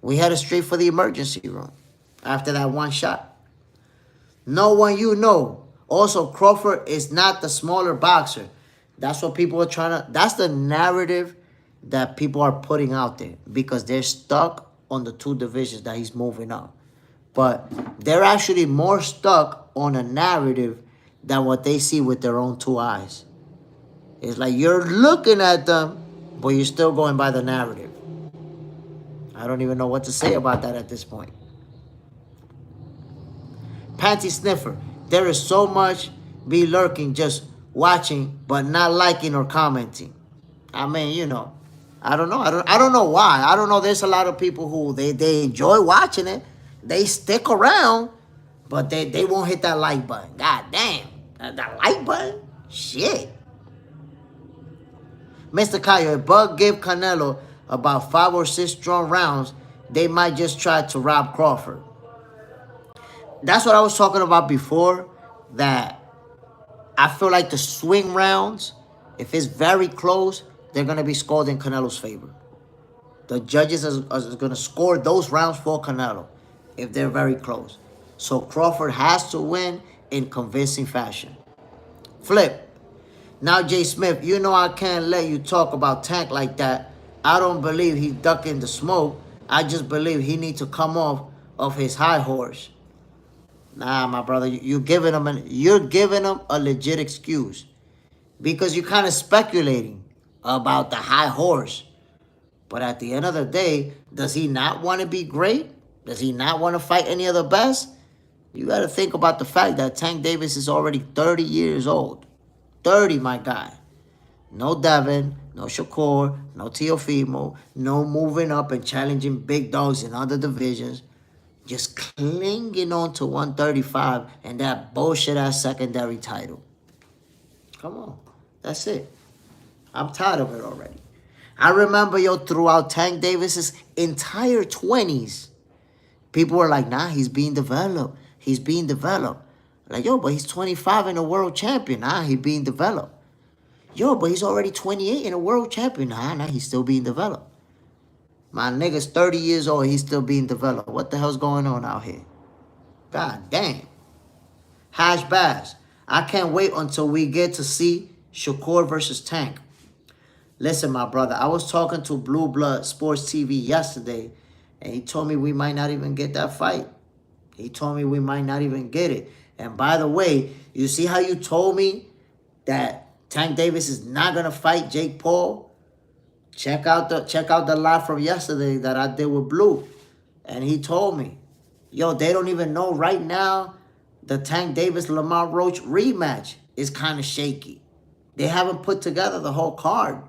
We headed straight for the emergency room after that one shot. No one you know. Also, Crawford is not the smaller boxer. That's what people are trying to... That's the narrative that people are putting out there because they're stuck on the two divisions that he's moving up. But they're actually more stuck on a narrative than what they see with their own two eyes. It's like you're looking at them, but you're still going by the narrative. I don't even know what to say about that at this point. Panty Sniffer, there is so much be lurking, just watching, but not liking or commenting. I mean, you know, I don't know. I don't know why. I don't know. There's a lot of people who they enjoy watching it. They stick around, but they won't hit that like button. God damn. That like button? Shit. Mr. Kayo, if Bug gave Canelo about 5 or 6 strong rounds, they might just try to rob Crawford. That's what I was talking about before, that I feel like the swing rounds, if it's very close, they're going to be scored in Canelo's favor. The judges are going to score those rounds for Canelo if they're very close. So Crawford has to win in convincing fashion. Flip. Now, Jay Smith, you know I can't let you talk about Tank like that. I don't believe he's ducking the smoke. I just believe he needs to come off of his high horse. Nah, my brother, you're giving him a legit excuse because you're kind of speculating about the high horse. But at the end of the day, does he not want to be great? Does he not want to fight any of the best? You got to think about the fact that Tank Davis is already 30 years old. 30, my guy. No Devin, no Shakur, no Teofimo, no moving up and challenging big dogs in other divisions. Just clinging on to 135 and that bullshit-ass secondary title. Come on. That's it. I'm tired of it already. I remember, throughout Tank Davis's entire 20s, people were like, nah, he's being developed. He's being developed. Like, but he's 25 and a world champion. Nah, he's being developed. But he's already 28 and a world champion. Nah, he's still being developed. My nigga's 30 years old. He's still being developed. What the hell's going on out here? God damn. Hash Bass. I can't wait until we get to see Shakur versus Tank. Listen, my brother. I was talking to Blue Blood Sports TV yesterday, and he told me we might not even get that fight. He told me we might not even get it. And by the way, you see how you told me that Tank Davis is not going to fight Jake Paul? Check out the live from yesterday that I did with Blue. And he told me, they don't even know right now the Tank Davis-Lamar Roach rematch is kind of shaky. They haven't put together the whole card.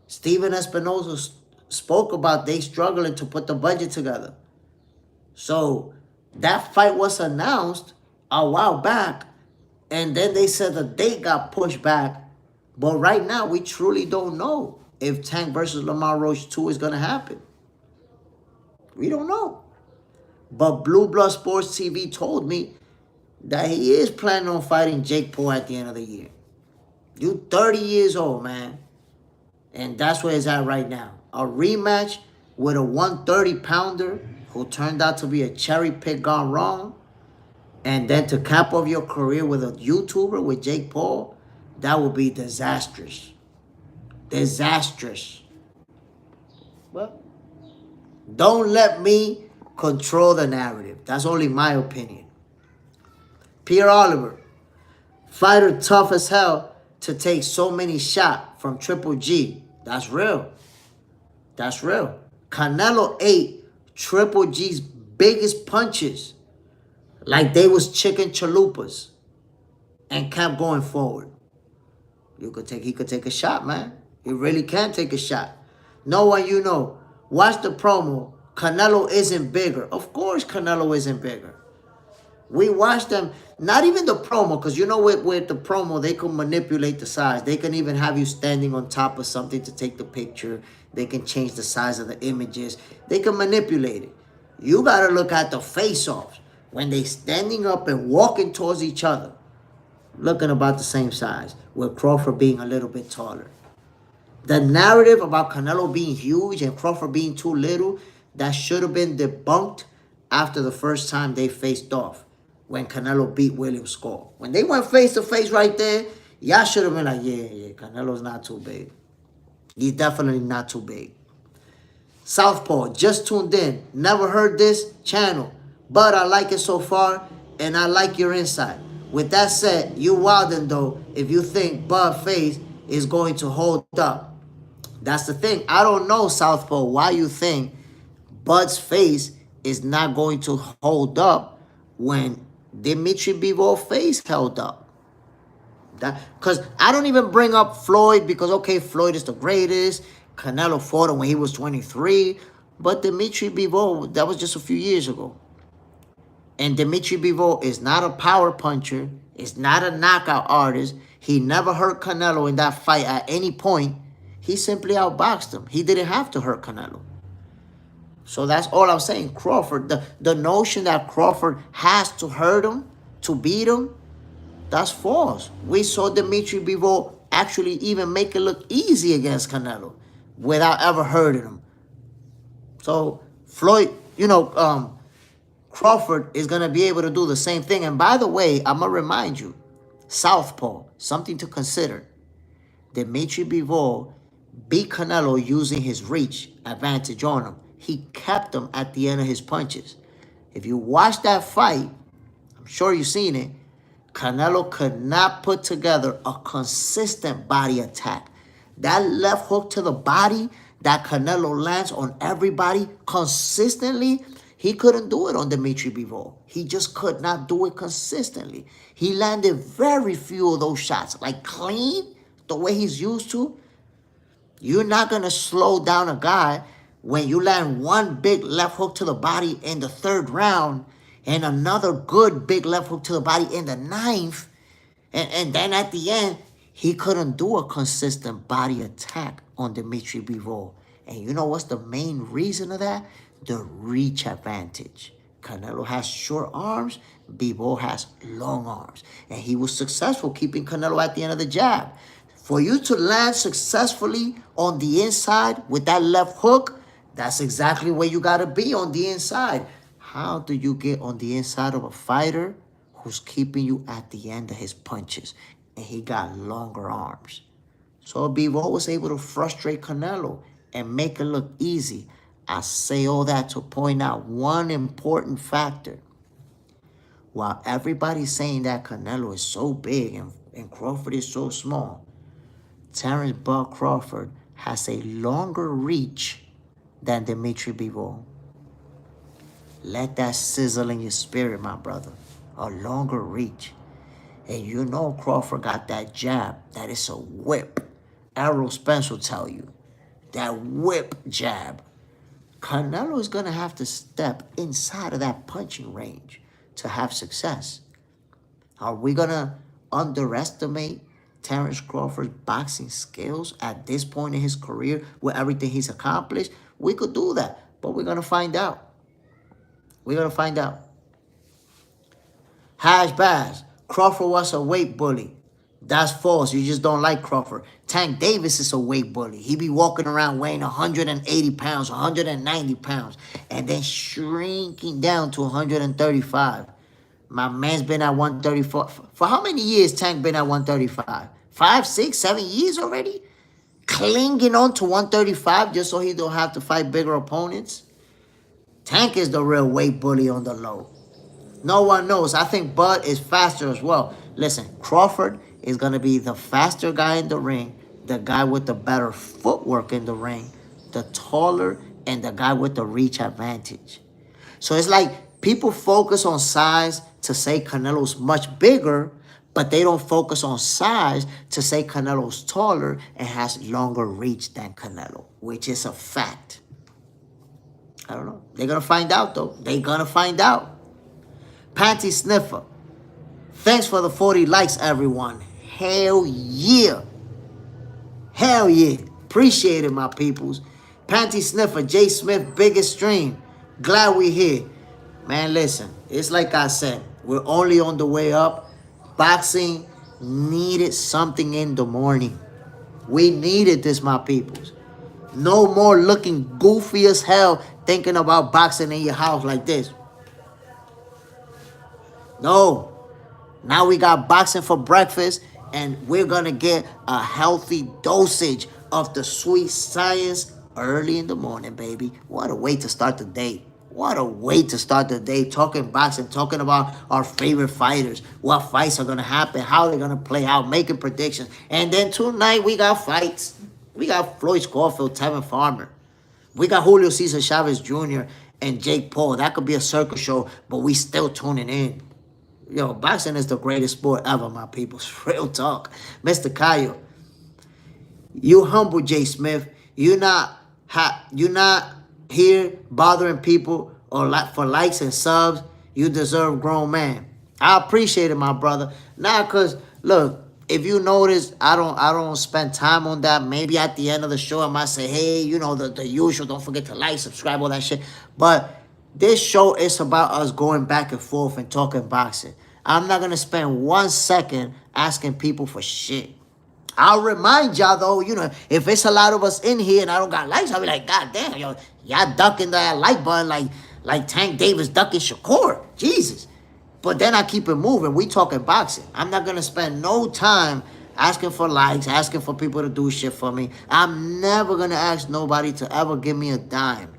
Steven Espinosa's spoke about they struggling to put the budget together. So that fight was announced a while back, and then they said the date got pushed back. But right now, we truly don't know if Tank versus Lamar Roach 2 is going to happen. We don't know. But Blue Blood Sports TV told me that he is planning on fighting Jake Paul at the end of the year. You 30 years old, man. And that's where it's at right now. A rematch with a 130-pounder who turned out to be a cherry pick gone wrong. And then to cap off your career with a YouTuber, with Jake Paul, that would be disastrous. Disastrous. Well, don't let me control the narrative. That's only my opinion. Pierre Oliver, fighter tough as hell to take so many shots from Triple G. That's real. That's real. Canelo ate Triple G's biggest punches like they was chicken chalupas and kept going forward. He could take a shot, man. He really can take a shot. No one you know. Watch the promo. Canelo isn't bigger. Of course Canelo isn't bigger. We watched them, not even the promo, because you know with the promo, they can manipulate the size. They can even have you standing on top of something to take the picture. They can change the size of the images. They can manipulate it. You got to look at the face-offs. When they standing up and walking towards each other, looking about the same size, with Crawford being a little bit taller. The narrative about Canelo being huge and Crawford being too little, that should have been debunked after the first time they faced off, when Canelo beat William Skull. When they went face-to-face right there, y'all should have been like, yeah, Canelo's not too big. He's definitely not too big. Southpaw, just tuned in. Never heard this channel, but I like it so far, and I like your insight. With that said, you wildin' though if you think Bud face is going to hold up. That's the thing. I don't know, Southpaw, why you think Bud's face is not going to hold up when Dimitri Bivol face held up. Because I don't even bring up Floyd because, okay, Floyd is the greatest. Canelo fought him when he was 23. But Dimitri Bivol, that was just a few years ago. And Dimitri Bivol is not a power puncher. Is not a knockout artist. He never hurt Canelo in that fight at any point. He simply outboxed him. He didn't have to hurt Canelo. So that's all I'm saying. Crawford, the notion that Crawford has to hurt him to beat him, that's false. We saw Dimitri Bivol actually even make it look easy against Canelo without ever hurting him. So Floyd, Crawford is going to be able to do the same thing. And by the way, I'm going to remind you, Southpaw, something to consider. Dimitri Bivol beat Canelo using his reach advantage on him. He kept him at the end of his punches. If you watch that fight, I'm sure you've seen it, Canelo could not put together a consistent body attack. That left hook to the body that Canelo lands on everybody consistently, he couldn't do it on Dimitri Bivol. He just could not do it consistently. He landed very few of those shots, like clean, the way he's used to. You're not going to slow down a guy when you land one big left hook to the body in the 3rd round and another good big left hook to the body in the 9th. And then at the end, he couldn't do a consistent body attack on Dimitri Bivol. And you know what's the main reason of that? The reach advantage. Canelo has short arms. Bivol has long arms. And he was successful keeping Canelo at the end of the jab. For you to land successfully on the inside with that left hook, that's exactly where you got to be, on the inside. How do you get on the inside of a fighter who's keeping you at the end of his punches? And he got longer arms. So Bivol was able to frustrate Canelo and make it look easy. I say all that to point out one important factor. While everybody's saying that Canelo is so big and Crawford is so small, Terrence Bud Crawford has a longer reach than Dimitri Bivol. Let that sizzle in your spirit, my brother. A longer reach. And you know Crawford got that jab. That is a whip. Errol Spence will tell you. that whip jab. Canelo is going to have to step inside of that punching range to have success. Are we going to underestimate Terence Crawford's boxing skills at this point in his career with everything he's accomplished? We could do that, but we're going to find out. We're going to find out. Hash Bass, Crawford was a weight bully. That's false. You just don't like Crawford. Tank Davis is a weight bully. He be walking around weighing 180 pounds, 190 pounds, and then shrinking down to 135. My man's been at 134. For how many years Tank been at 135? 5, 6, 7 years already? Clinging on to 135 just so he don't have to fight bigger opponents? Tank is the real weight bully on the low. No one knows. I think Bud is faster as well. Listen, Crawford is going to be the faster guy in the ring, the guy with the better footwork in the ring, the taller, and the guy with the reach advantage. So it's like people focus on size to say Canelo's much bigger, but they don't focus on size to say Canelo's taller and has longer reach than Canelo, which is a fact. I don't know. They're going to find out, though. They're going to find out. Panty Sniffer. Thanks for the 40 likes, everyone. Hell yeah. Hell yeah. Appreciate it, my peoples. Panty Sniffer, J. Smith, biggest stream. Glad we here. Man, listen. It's like I said. We're only on the way up. Boxing needed something in the morning. We needed this, my peoples. No more looking goofy as hell thinking about boxing in your house like this. No. Now we got boxing for breakfast, and we're going to get a healthy dosage of the sweet science early in the morning, baby. What a way to start the day. What a way to start the day, talking boxing, talking about our favorite fighters, what fights are going to happen, how they're going to play out, making predictions. And then tonight we got fights. We got Floyd Scofield, Tevin Farmer. We got Julio Cesar Chavez Jr. and Jake Paul. That could be a circus show, but we still tuning in. Yo, boxing is the greatest sport ever, my people. Real talk. Mr. Kayo, you humble J. Smith. You're not here bothering people or for likes and subs. You deserve grown man. I appreciate it, my brother. Nah, cause look, if you notice, I don't spend time on that. Maybe at the end of the show, I might say, hey, you know, the usual. Don't forget to like, subscribe, all that shit. But this show is about us going back and forth and talking boxing. I'm not going to spend 1 second asking people for shit. I'll remind y'all, though, you know, if it's a lot of us in here and I don't got likes, I'll be like, God damn, yo, y'all ducking that like button like Tank Davis ducking Shakur. Jesus. But then I keep it moving. We talking boxing. I'm not going to spend no time asking for likes, asking for people to do shit for me. I'm never going to ask nobody to ever give me a dime.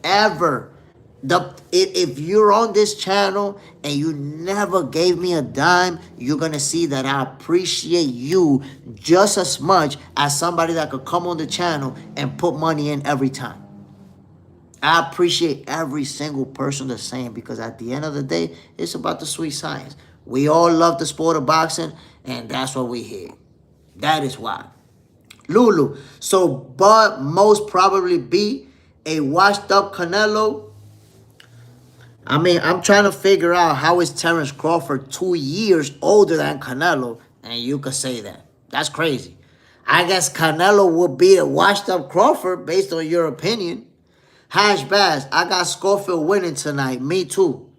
Ever. If you're on this channel and you never gave me a dime, you're going to see that I appreciate you just as much as somebody that could come on the channel and put money in every time. I appreciate every single person the same, because at the end of the day, it's about the sweet science. We all love the sport of boxing, and that's what we hear. That is why. Lulu, so Bud most probably be a washed up Canelo. I mean, I'm trying to figure out how is Terence Crawford 2 years older than Canelo, and you could say that. That's crazy. I guess Canelo would be a washed-up Crawford based on your opinion. Hash Bass, I got Scofield winning tonight. Me too.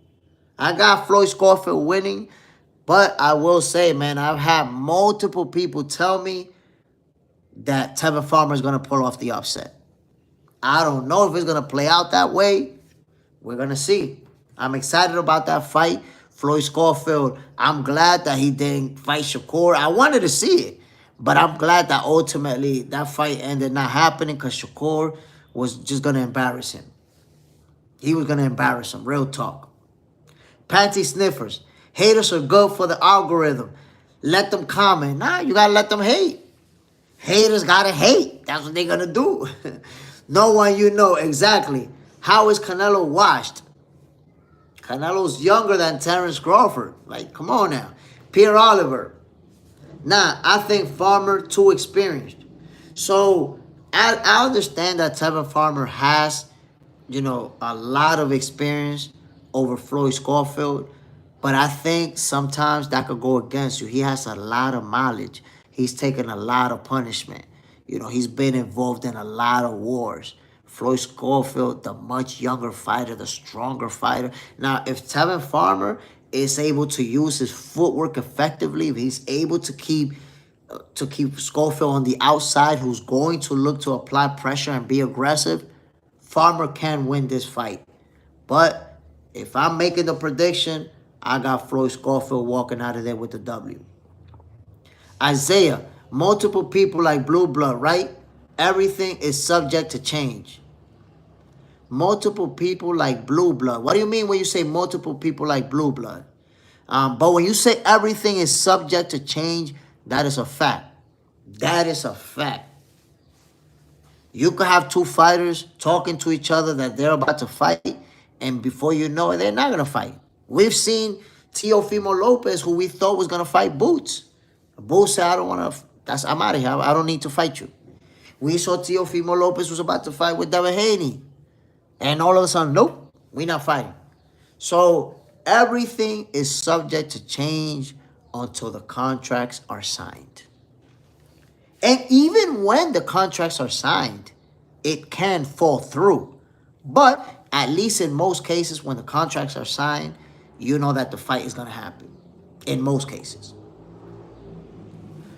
I got Floyd Scofield winning, but I will say, man, I've had multiple people tell me that Tevin Farmer is going to pull off the upset. I don't know if it's going to play out that way. We're going to see. I'm excited about that fight. Floyd Scofield, I'm glad that he didn't fight Shakur. I wanted to see it, but I'm glad that ultimately that fight ended not happening because Shakur was just going to embarrass him. He was going to embarrass him. Real talk. Panty Sniffers. Haters are good for the algorithm. Let them comment. Nah, you got to let them hate. Haters got to hate. That's what they're going to do. No one you know exactly. How is Canelo washed? Canelo's younger than Terence Crawford. Like, come on now. Pierre Oliver. Nah, I think Farmer too experienced. So, I understand that Tevin Farmer has, a lot of experience over Floyd Schofield, but I think sometimes that could go against you. He has a lot of mileage. He's taken a lot of punishment. He's been involved in a lot of wars. Floyd Schofield, the much younger fighter, the stronger fighter. Now, if Tevin Farmer is able to use his footwork effectively, if he's able to keep Schofield on the outside, who's going to look to apply pressure and be aggressive, Farmer can win this fight. But if I'm making the prediction, I got Floyd Schofield walking out of there with the W. Isaiah, multiple people like Blue Blood, right? Everything is subject to change. Multiple people like Blue Blood. What do you mean when you say multiple people like Blue Blood? But when you say everything is subject to change, that is a fact. That is a fact. You could have two fighters talking to each other that they're about to fight, and before you know it, they're not going to fight. We've seen Teofimo Lopez, who we thought was going to fight Boots. Boots said, I don't want to, I'm out of here. I don't need to fight you. We saw Teofimo Lopez was about to fight with Devin Haney. And all of a sudden, nope, we're not fighting. So everything is subject to change until the contracts are signed. And even when the contracts are signed, it can fall through. But at least in most cases, when the contracts are signed, you know that the fight is going to happen. In most cases.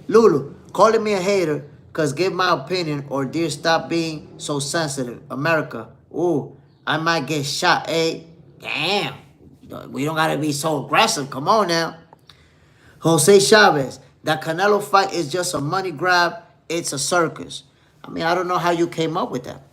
Lulu, calling me a hater because give my opinion or dear stop being so sensitive. America, ooh, I might get shot. Hey, damn. We don't got to be so aggressive. Come on now. Jose Chavez, that Canelo fight is just a money grab. It's a circus. I mean, I don't know how you came up with that.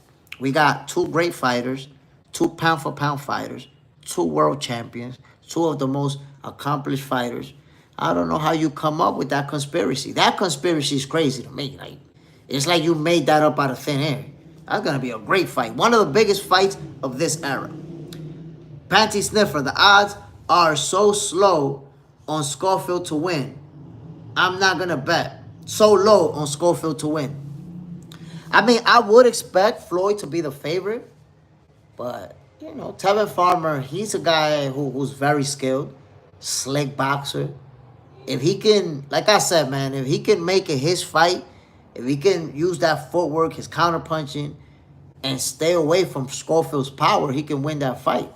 We got two great fighters, two pound-for-pound fighters, two world champions, two of the most accomplished fighters. I don't know how you come up with that conspiracy. That conspiracy is crazy to me. It's like you made that up out of thin air. That's going to be a great fight. One of the biggest fights of this era. Panty Sniffer, the odds are so slow on Schofield to win. I'm not going to bet so low on Schofield to win. I mean, I would expect Floyd to be the favorite. But, Tevin Farmer, he's a guy who's very skilled, slick boxer. If he can, like I said, man, if he can make it his fight, if he can use that footwork, his counterpunching, and stay away from Schofield's power, he can win that fight.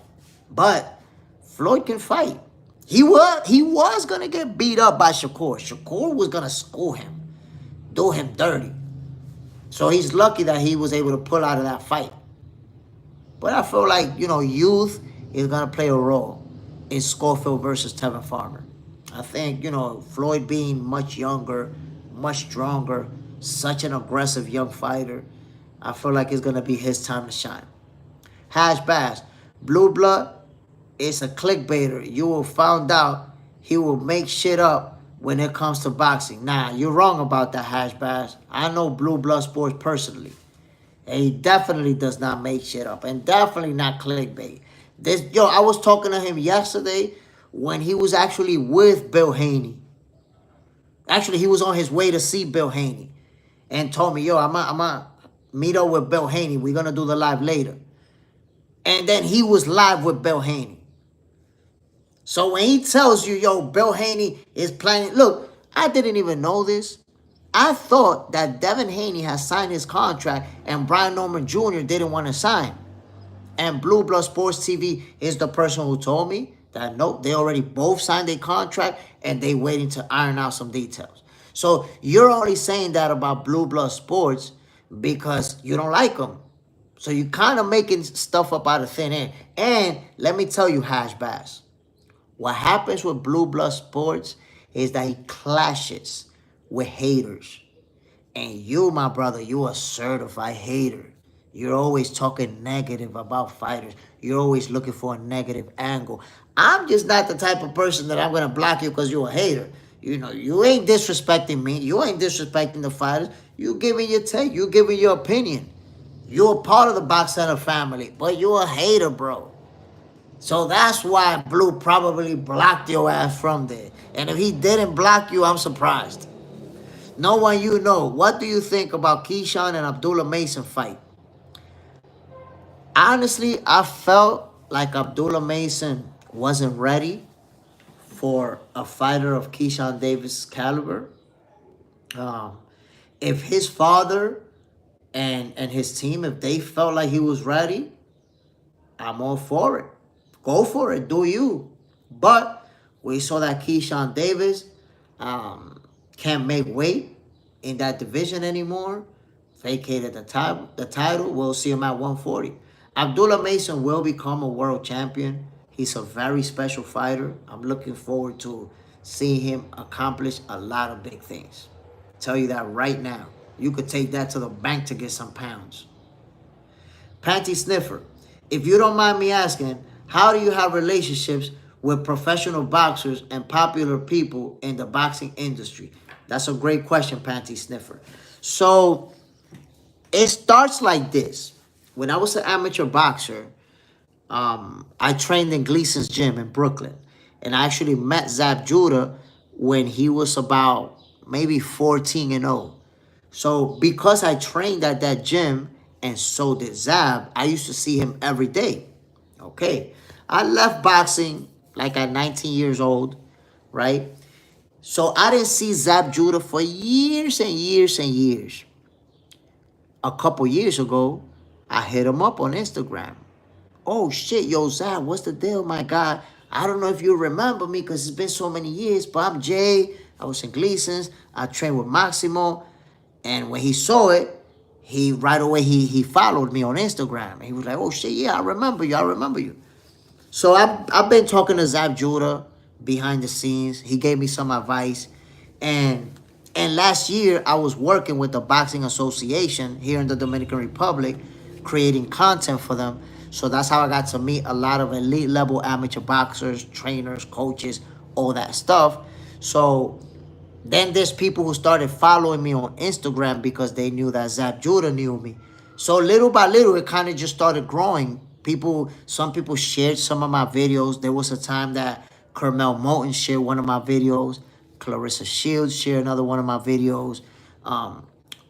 But Floyd can fight. He was going to get beat up by Shakur. Shakur was going to school him, do him dirty. So he's lucky that he was able to pull out of that fight. But I feel like, youth is going to play a role in Schofield versus Tevin Farmer. I think, Floyd being much younger, much stronger, such an aggressive young fighter, I feel like it's going to be his time to shine. Hash Bash, Blue Blood is a clickbaiter. You will find out he will make shit up when it comes to boxing. Nah, you're wrong about that, Hash Bash. I know Blue Blood Sports personally. And he definitely does not make shit up. And definitely not clickbait. I was talking to him yesterday when he was actually with Bill Haney. Actually, he was on his way to see Bill Haney. And told me, I'm going to meet up with Bill Haney. We're going to do the live later. And then he was live with Bill Haney. So when he tells you, Bill Haney is planning. Look, I didn't even know this. I thought that Devin Haney has signed his contract and Brian Norman Jr. didn't want to sign. And Blue Blood Sports TV is the person who told me that, nope, they already both signed a contract and they waiting to iron out some details. So you're only saying that about Blue Blood Sports because you don't like them. So you kind of making stuff up out of thin air. And let me tell you, Hash Bass, what happens with Blue Blood Sports is that he clashes with haters. And you, my brother, you a certified hater. You're always talking negative about fighters. You're always looking for a negative angle. I'm just not the type of person that I'm going to block you because you're a hater. You ain't disrespecting me. You ain't disrespecting the fighters. You giving your take. You giving your opinion. You're a part of the Box Center family, but you're a hater, bro. So that's why Blue probably blocked your ass from there. And if he didn't block you, I'm surprised. No one you know. What do you think about Keyshawn and Abdullah Mason fight? Honestly, I felt like Abdullah Mason wasn't ready for a fighter of Keyshawn Davis' caliber. Um, if his father and his team, if they felt like he was ready, I'm all for it. Go for it. Do you? But we saw that Keyshawn Davis can't make weight in that division anymore. Vacated the title. The title. We'll see him at 140. Abdullah Mason will become a world champion. He's a very special fighter. I'm looking forward to seeing him accomplish a lot of big things. Tell you that right now. You could take that to the bank to get some pounds. Panty Sniffer, if you don't mind me asking, how do you have relationships with professional boxers and popular people in the boxing industry? That's a great question, Panty Sniffer. So it starts like this. When I was an amateur boxer, I trained in Gleason's gym in Brooklyn. And I actually met Zab Judah when he was about maybe 14 and 0. So because I trained at that gym and so did Zab, I used to see him every day. Okay. I left boxing like at 19 years old, right? So I didn't see Zab Judah for years and years and years. A couple years ago, I hit him up on Instagram. Oh shit, yo, Zab, what's the deal, my guy? I don't know if you remember me because it's been so many years, but I'm Jay. I was in Gleason's. I trained with Maximo. And when he saw it, he right away he followed me on Instagram. He was like, oh shit, yeah, I remember you. I remember you. So I've been talking to Zab Judah behind the scenes. He gave me some advice. And last year I was working with the Boxing Association here in the Dominican Republic, creating content for them. So that's how I got to meet a lot of elite level amateur boxers, trainers, coaches, all that stuff. So then there's people who started following me on Instagram because they knew that Zab Judah knew me. So little by little, it kind of just started growing. Some people shared some of my videos. There was a time that Carmel Moulton shared one of my videos. Clarissa Shields shared another one of my videos.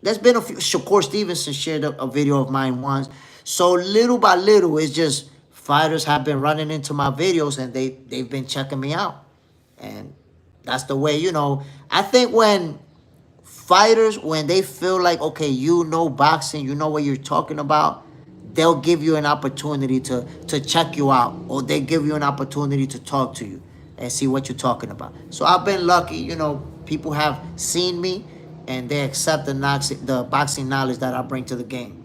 There's been a few. Shakur Stevenson shared a video of mine once. So little by little, it's just fighters have been running into my videos and they've been checking me out. And that's the way, I think when fighters, when they feel like, okay, you know boxing, you know what you're talking about, they'll give you an opportunity to check you out, or they give you an opportunity to talk to you and see what you're talking about. So I've been lucky, people have seen me and they accept the boxing knowledge that I bring to the game.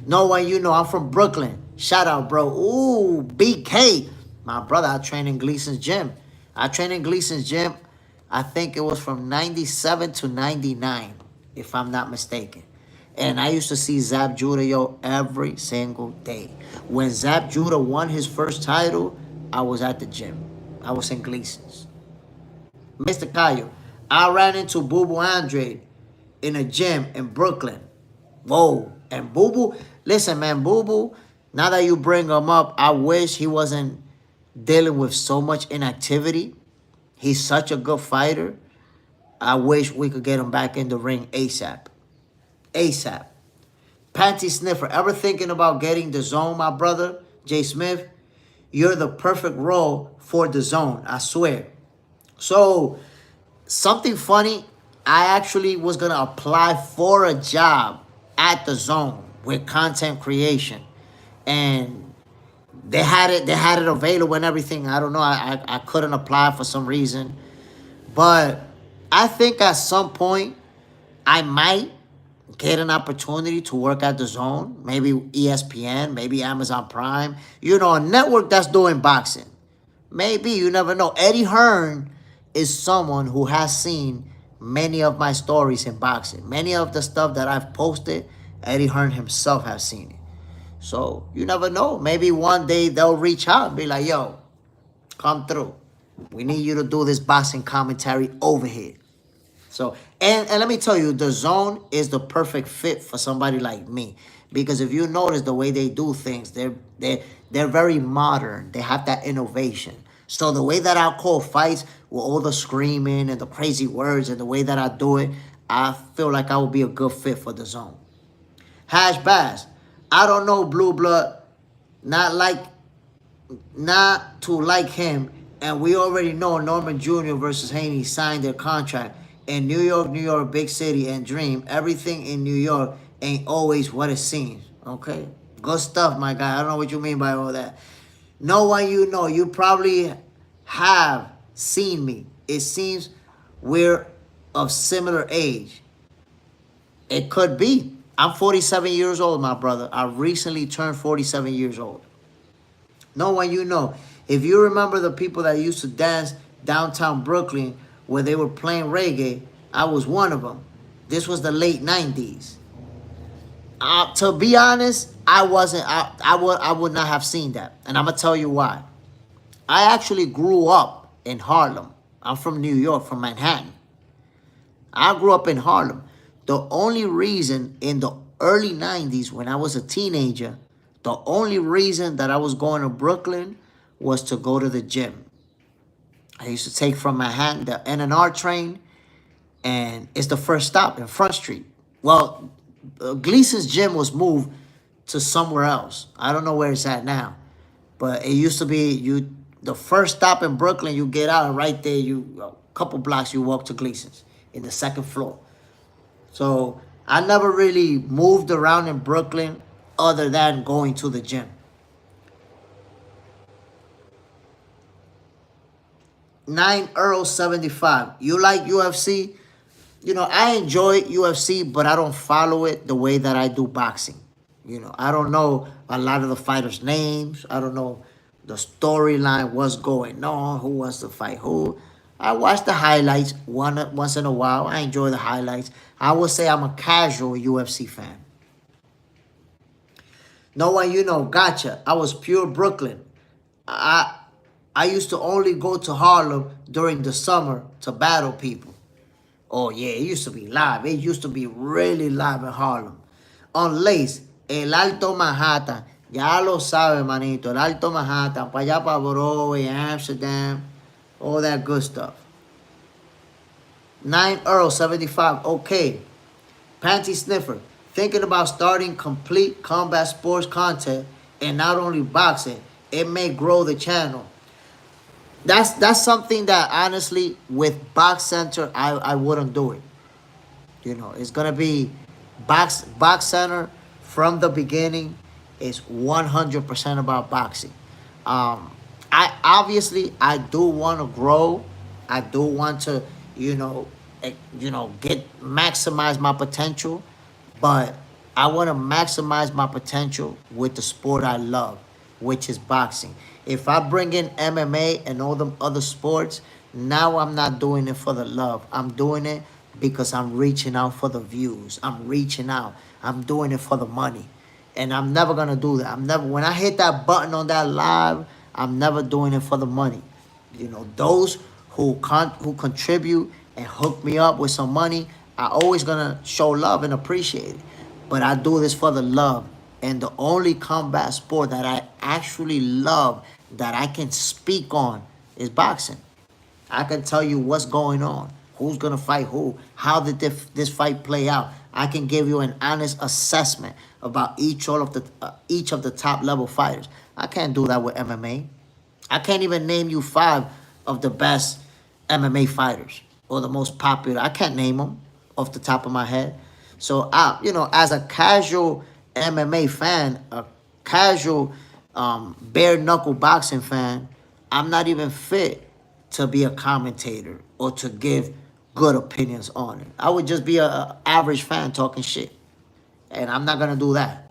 No one I'm from Brooklyn. Shout out, bro. Ooh, BK. My brother, I train in Gleason's gym. I think it was from 97 to 99, if I'm not mistaken. And I used to see Zab Judah, every single day. When Zab Judah won his first title, I was at the gym. I was in Gleason's. Mr. Cayo, I ran into Boo Boo Andre in a gym in Brooklyn. Whoa. And Boo Boo, listen, man, Boo Boo, now that you bring him up, I wish he wasn't dealing with so much inactivity. He's such a good fighter. I wish we could get him back in the ring ASAP. ASAP. Panty Sniffer, ever thinking about getting the zone, my brother? Jay Smith, you're the perfect role for the zone, I swear. So, something funny, I actually was going to apply for a job at the zone with content creation. And they had it available and everything. I don't know. I couldn't apply for some reason. But I think at some point I might get an opportunity to work at the zone. Maybe ESPN, maybe Amazon Prime. A network that's doing boxing. Maybe, you never know. Eddie Hearn is someone who has seen many of my stories in boxing. Many of the stuff that I've posted, Eddie Hearn himself has seen it. So, you never know. Maybe one day they'll reach out and be like, yo, come through. We need you to do this boxing commentary over here. So, and let me tell you, the zone is the perfect fit for somebody like me. Because if you notice the way they do things, they're very modern. They have that innovation. So the way that I call fights with all the screaming and the crazy words and the way that I do it, I feel like I would be a good fit for the zone. Hash Bass. I don't know Blue Blood. Not like not to like him, and we already know Norman Jr. versus Haney signed their contract. In New York, big city and dream, everything in New York ain't always what it seems. Okay? Good stuff, my guy. I don't know what you mean by all that. No one you know, you probably have seen me. It seems we're of similar age. It could be. I'm 47 years old, my brother. I recently turned 47 years old. No one you know. If you remember the people that used to dance downtown Brooklyn where they were playing reggae, I was one of them. This was the late 90s. To be honest, I wasn't. I would not have seen that, and I'm gonna tell you why. I actually grew up in Harlem. I'm from New York, from Manhattan. I grew up in Harlem. The only reason in the early 90s when I was a teenager, the only reason that I was going to Brooklyn was to go to the gym. I used to take from Manhattan the N&R train, and it's the first stop in Front Street. Well, Gleason's gym was moved to somewhere else. I don't know where it's at now, but it used to be the first stop in Brooklyn. You get out, and right there, a couple blocks, you walk to Gleason's in the second floor. So I never really moved around in Brooklyn other than going to the gym. 9 Earl 75. You like UFC? I enjoy UFC, but I don't follow it the way that I do boxing. I don't know a lot of the fighters' names. I don't know the storyline, what's going on, who wants to fight who. I watch the highlights once in a while. I enjoy the highlights. I would say I'm a casual UFC fan. No one gotcha. I was pure Brooklyn. I used to only go to Harlem during the summer to battle people. Oh, yeah, it used to be live. It used to be really live in Harlem. On Lace, el Alto Manhattan. Ya lo sabe, manito. El Alto Manhattan. Pa' allá pa' Broadway, Amsterdam. All that good stuff. 9 Earl 75. Okay. Panty Sniffer. Thinking about starting complete combat sports content and not only boxing. It may grow the channel. That's something that honestly with Box Center I wouldn't do it. It's gonna be Box Center from the beginning is 100% about boxing. I do want to grow. I do want to get maximize my potential, but I want to maximize my potential with the sport I love, which is boxing. If I bring in MMA and all them other sports, now I'm not doing it for the love. I'm doing it because I'm reaching out for the views. I'm reaching out. I'm doing it for the money. And I'm never going to do that. When I hit that button on that live, I'm never doing it for the money. Those who contribute and hook me up with some money, I always going to show love and appreciate it. But I do this for the love. And the only combat sport that I actually love, that I can speak on, is boxing. I can tell you what's going on, who's going to fight who, how did this fight play out. I can give you an honest assessment about each of the top level fighters. I can't do that with MMA. I can't even name you 5 of the best MMA fighters or the most popular. I can't name them off the top of my head. So, as a casual MMA fan, a casual bare knuckle boxing fan, I'm not even fit to be a commentator or to give good opinions on it. I would just be a average fan talking shit, and I'm not gonna do that.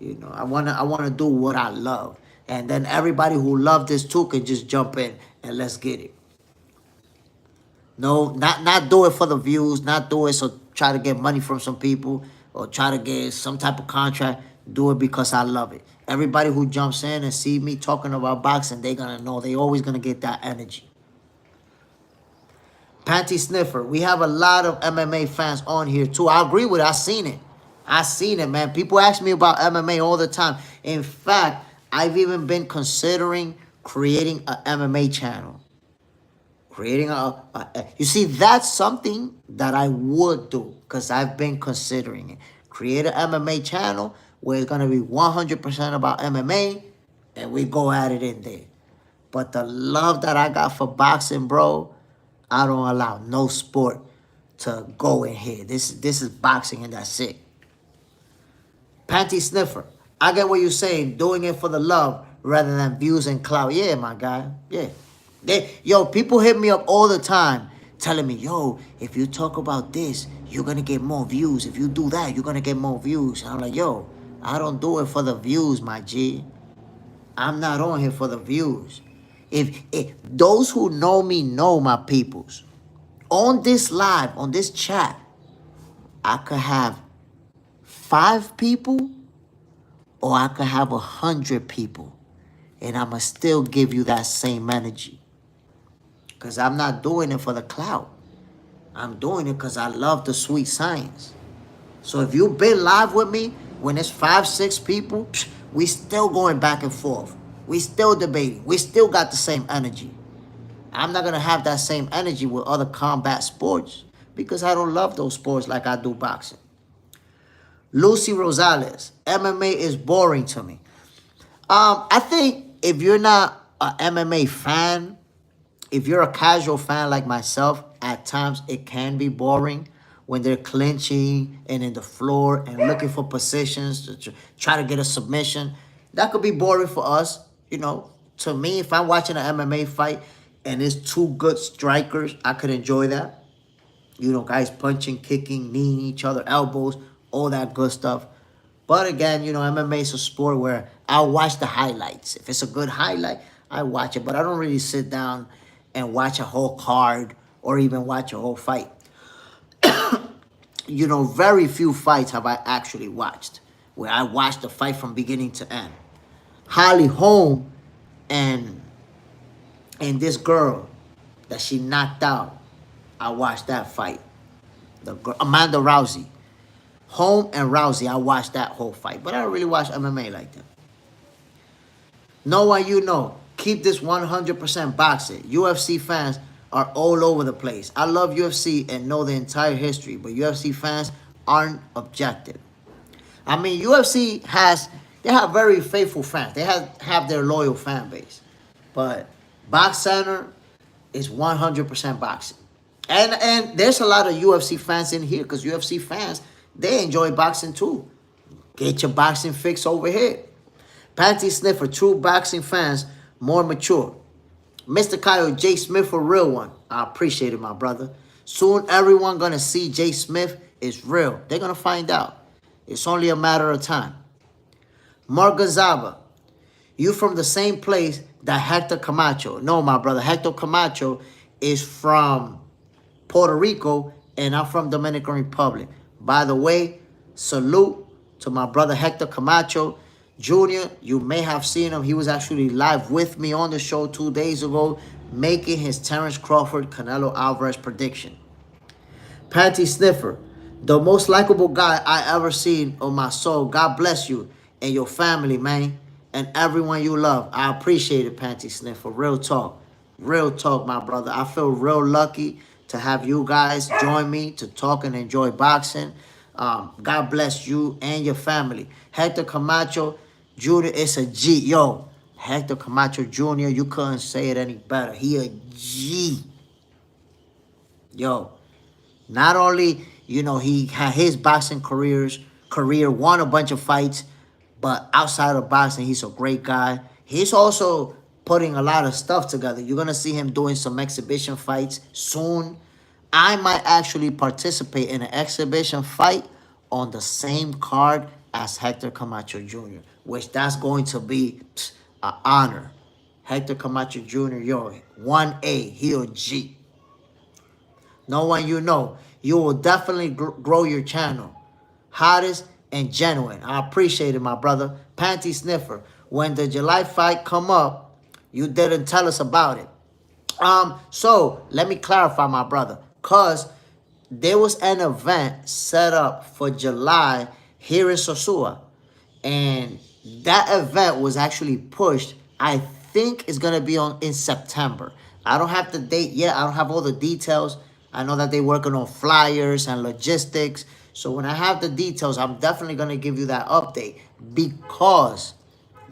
I wanna do what I love, and then everybody who loves this too can just jump in and let's get it. No, not do it for the views, not do it so try to get money from some people or try to get some type of contract. Do it because I love it. Everybody who jumps in and see me talking about boxing, they're going to know. They always going to get that energy. Panty Sniffer. We have a lot of MMA fans on here, too. I agree with it. I seen it, man. People ask me about MMA all the time. In fact, I've even been considering creating an MMA channel. Creating you see, that's something that I would do because I've been considering it. Create an MMA channel where it's gonna be 100% about MMA, and we go at it in there. But the love that I got for boxing, bro, I don't allow no sport to go in here. This is boxing and that's it. Panty sniffer. I get what you're saying, doing it for the love rather than views and clout. Yeah, my guy. Yeah. People hit me up all the time telling me, yo, if you talk about this, you're going to get more views. If you do that, you're going to get more views. And I'm like, yo, I don't do it for the views, my G. I'm not on here for the views. If those who know me know my peoples, on this live, on this chat, I could have 5 people or I could have 100 people, and I'ma still give you that same energy. Because I'm not doing it for the clout. I'm doing it because I love the sweet science. So if you've been live with me, when it's 5, 6 people, we still going back and forth. We still debating. We still got the same energy. I'm not going to have that same energy with other combat sports because I don't love those sports like I do boxing. Lucy Rosales, MMA is boring to me. I think if you're not an MMA fan, if you're a casual fan like myself, at times it can be boring when they're clinching and in the floor and looking for positions to try to get a submission. That could be boring for us. To me, if I'm watching an MMA fight and it's 2 good strikers, I could enjoy that. Guys punching, kicking, kneeing each other, elbows, all that good stuff. But again, MMA is a sport where I'll watch the highlights. If it's a good highlight, I watch it. But I don't really sit down and watch a whole card or even watch a whole fight. Very few fights have I actually watched where I watched the fight from beginning to end. Holly Holm and this girl that she knocked out, I watched that fight. The girl, Amanda Rousey. Holm and Rousey, I watched that whole fight. But I don't really watch MMA like that. No one keep this 100% boxing. UFC fans are all over the place. I love UFC and know the entire history, but UFC fans aren't objective. I mean, UFC they have very faithful fans. They have their loyal fan base. But Box Center is 100% boxing. And there's a lot of UFC fans in here because UFC fans, they enjoy boxing too. Get your boxing fix over here. Panty Sniffer, true boxing fans, more mature. Mr. Kyle, Jay Smith, a real one. I appreciate it, my brother. Soon everyone gonna see Jay Smith is real. They're gonna find out. It's only a matter of time. Mark Gonzaba, you from the same place that Hector Camacho. No, my brother, Hector Camacho is from Puerto Rico, and I'm from Dominican Republic. By the way, salute to my brother Hector Camacho Jr. You may have seen him. He was actually live with me on the show 2 days ago, making his Terrence Crawford Canelo Alvarez prediction. Panty Sniffer, the most likable guy I ever seen on my soul. God bless you and your family, man, and everyone you love. I appreciate it, Panty Sniffer. Real talk. Real talk, my brother. I feel real lucky to have you guys join me to talk and enjoy boxing. God bless you and your family. Hector Camacho Jr. is a G. Yo, Hector Camacho Jr., you couldn't say it any better. He a G. Yo, not only, he had his boxing career, won a bunch of fights, but outside of boxing, he's a great guy. He's also putting a lot of stuff together. You're going to see him doing some exhibition fights soon. I might actually participate in an exhibition fight on the same card as Hector Camacho Jr., which that's going to be an honor. Hector Camacho Jr., yo, 1A, he a G. No one you will definitely grow your channel. Hottest and genuine. I appreciate it, my brother. Panty Sniffer, when the July fight come up, you didn't tell us about it. So let me clarify, my brother, because there was an event set up for July here in Sosua, and that event was actually pushed, I think it's gonna be in September. I don't have the date yet. I don't have all the details. I know that they're working on flyers and logistics. So when I have the details, I'm definitely gonna give you that update, because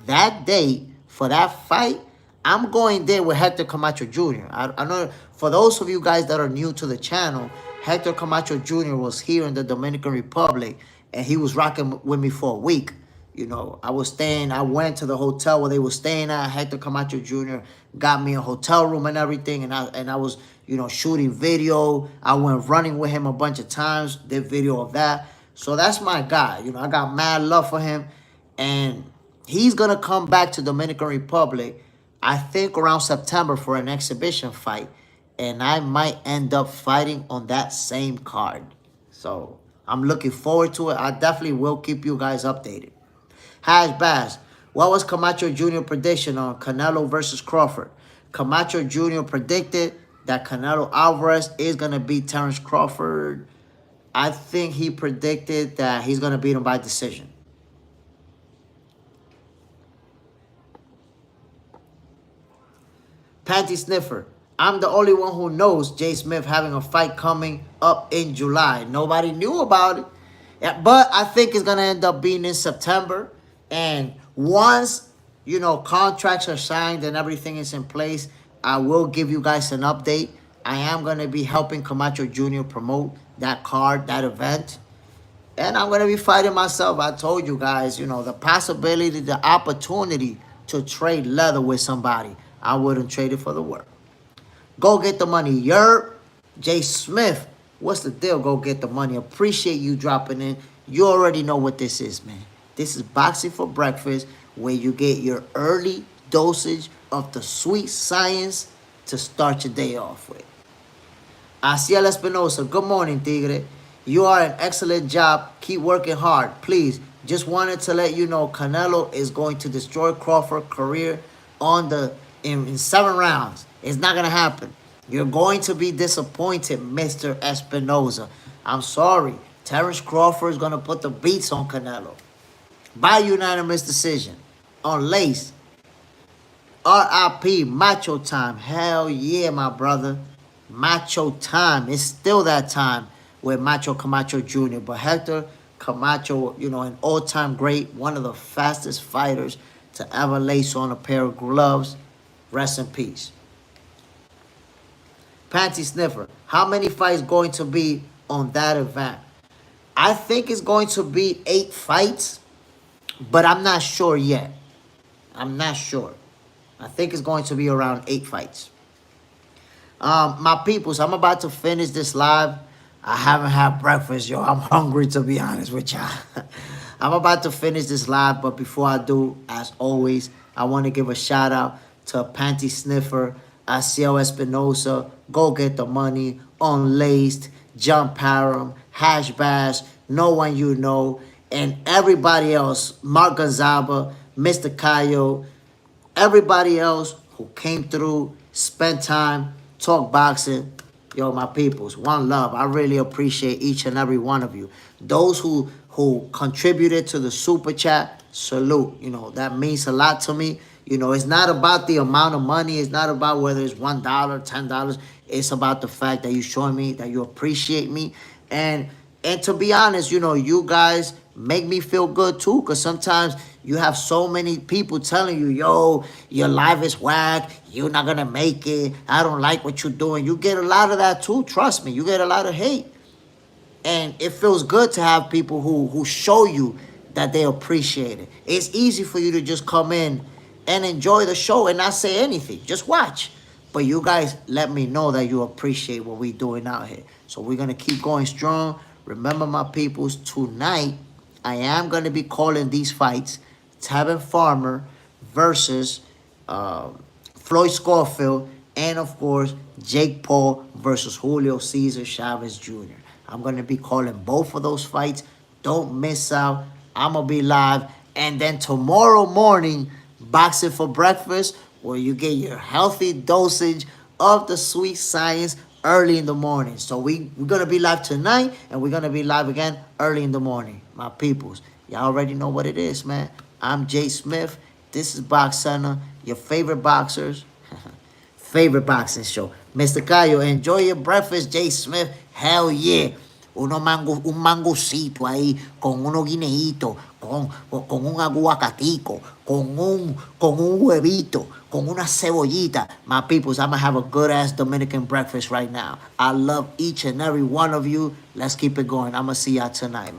that date for that fight, I'm going there with Hector Camacho Jr. I know for those of you guys that are new to the channel, Hector Camacho Jr. was here in the Dominican Republic, and he was rocking with me for a week. You know, I went to the hotel where they were staying at. Hector Camacho Jr. got me a hotel room and everything, and I was, you know, shooting video. I went running with him a bunch of times, did video of that. So that's my guy. You know, I got mad love for him, and he's gonna come back to Dominican Republic, I think around September, for an exhibition fight, and I might end up fighting on that same card. So I'm looking forward to it. I definitely will keep you guys updated. Hash Bass, what was Camacho Jr. prediction on Canelo versus Crawford? Camacho Jr. predicted that Canelo Alvarez is going to beat Terence Crawford. I think he predicted that he's going to beat him by decision. Panty Sniffer, I'm the only one who knows Jay Smith having a fight coming up in July. Nobody knew about it. Yeah, but I think it's going to end up being in September. And once, you know, contracts are signed and everything is in place, I will give you guys an update. I am going to be helping Camacho Jr. promote that card, that event. And I'm going to be fighting myself. I told you guys, you know, the possibility, the opportunity to trade leather with somebody, I wouldn't trade it for the world. Go get the money. Yerp. Jay Smith, what's the deal? Go get the money. Appreciate you dropping in. You already know what this is, man. This is Boxing for Breakfast, where you get your early dosage of the sweet science to start your day off with. Asiel Espinosa, good morning, Tigre. You are an excellent job. Keep working hard. Please, just wanted to let you know Canelo is going to destroy Crawford's career in 7 rounds. It's not going to happen. You're going to be disappointed, Mr. Espinosa. I'm sorry. Terence Crawford is going to put the beats on Canelo. By unanimous decision. On Lace. R.I.P. Macho time. Hell yeah, my brother. Macho time. It's still that time with Macho Camacho Jr. But Hector Camacho, you know, an all-time great, one of the fastest fighters to ever lace on a pair of gloves. Rest in peace. Panty Sniffer. How many fights going to be on that event? I think it's going to be 8 fights. But I'm not sure yet. I'm not sure. I think it's going to be around 8 fights. My peoples, I'm about to finish this live. I haven't had breakfast, yo. I'm hungry, to be honest with y'all. I'm about to finish this live, but before I do, as always, I want to give a shout out to Panty Sniffer, Asiel Espinosa, Go Get the Money, Unlaced, John Parham, Hash Bash, No One You Know, and everybody else, Mark Gonzaba, Mr. Cayo, everybody else who came through, spent time, talk boxing. Yo, my peoples, one love. I really appreciate each and every one of you. Those who contributed to the super chat, salute. You know, that means a lot to me. You know, it's not about the amount of money. It's not about whether it's $1, $10. It's about the fact that you're showing me that you appreciate me. And to be honest, you know, you guys make me feel good too, because sometimes you have so many people telling you, yo, your life is whack, you're not gonna make it, I don't like what you're doing. You get a lot of that too, trust me. You get a lot of hate. And it feels good to have people who show you that they appreciate it. It's easy for you to just come in and enjoy the show and not say anything. Just watch. But you guys let me know that you appreciate what we're doing out here. So we're gonna keep going strong. Remember, my peoples, tonight, I am going to be calling these fights. Tevin Farmer versus Floyd Schofield. And, of course, Jake Paul versus Julio Cesar Chavez Jr. I'm going to be calling both of those fights. Don't miss out. I'm going to be live. And then tomorrow morning, Boxing for Breakfast, where you get your healthy dosage of the sweet science early in the morning. So we're going to be live tonight, and we're going to be live again early in the morning, my peoples. Y'all already know what it is, man. I'm Jay Smith, This is Box Center, your favorite boxers, favorite boxing show. Mr. Cayo, enjoy your breakfast, Jay Smith. Hell yeah. Un mangocito ahí, con unos guineitos, con un aguacatico, con un huevito, con una cebollita. My peoples, I'm gonna have a good ass Dominican breakfast right now. I love each and every one of you. Let's keep it going. I'm gonna see y'all tonight.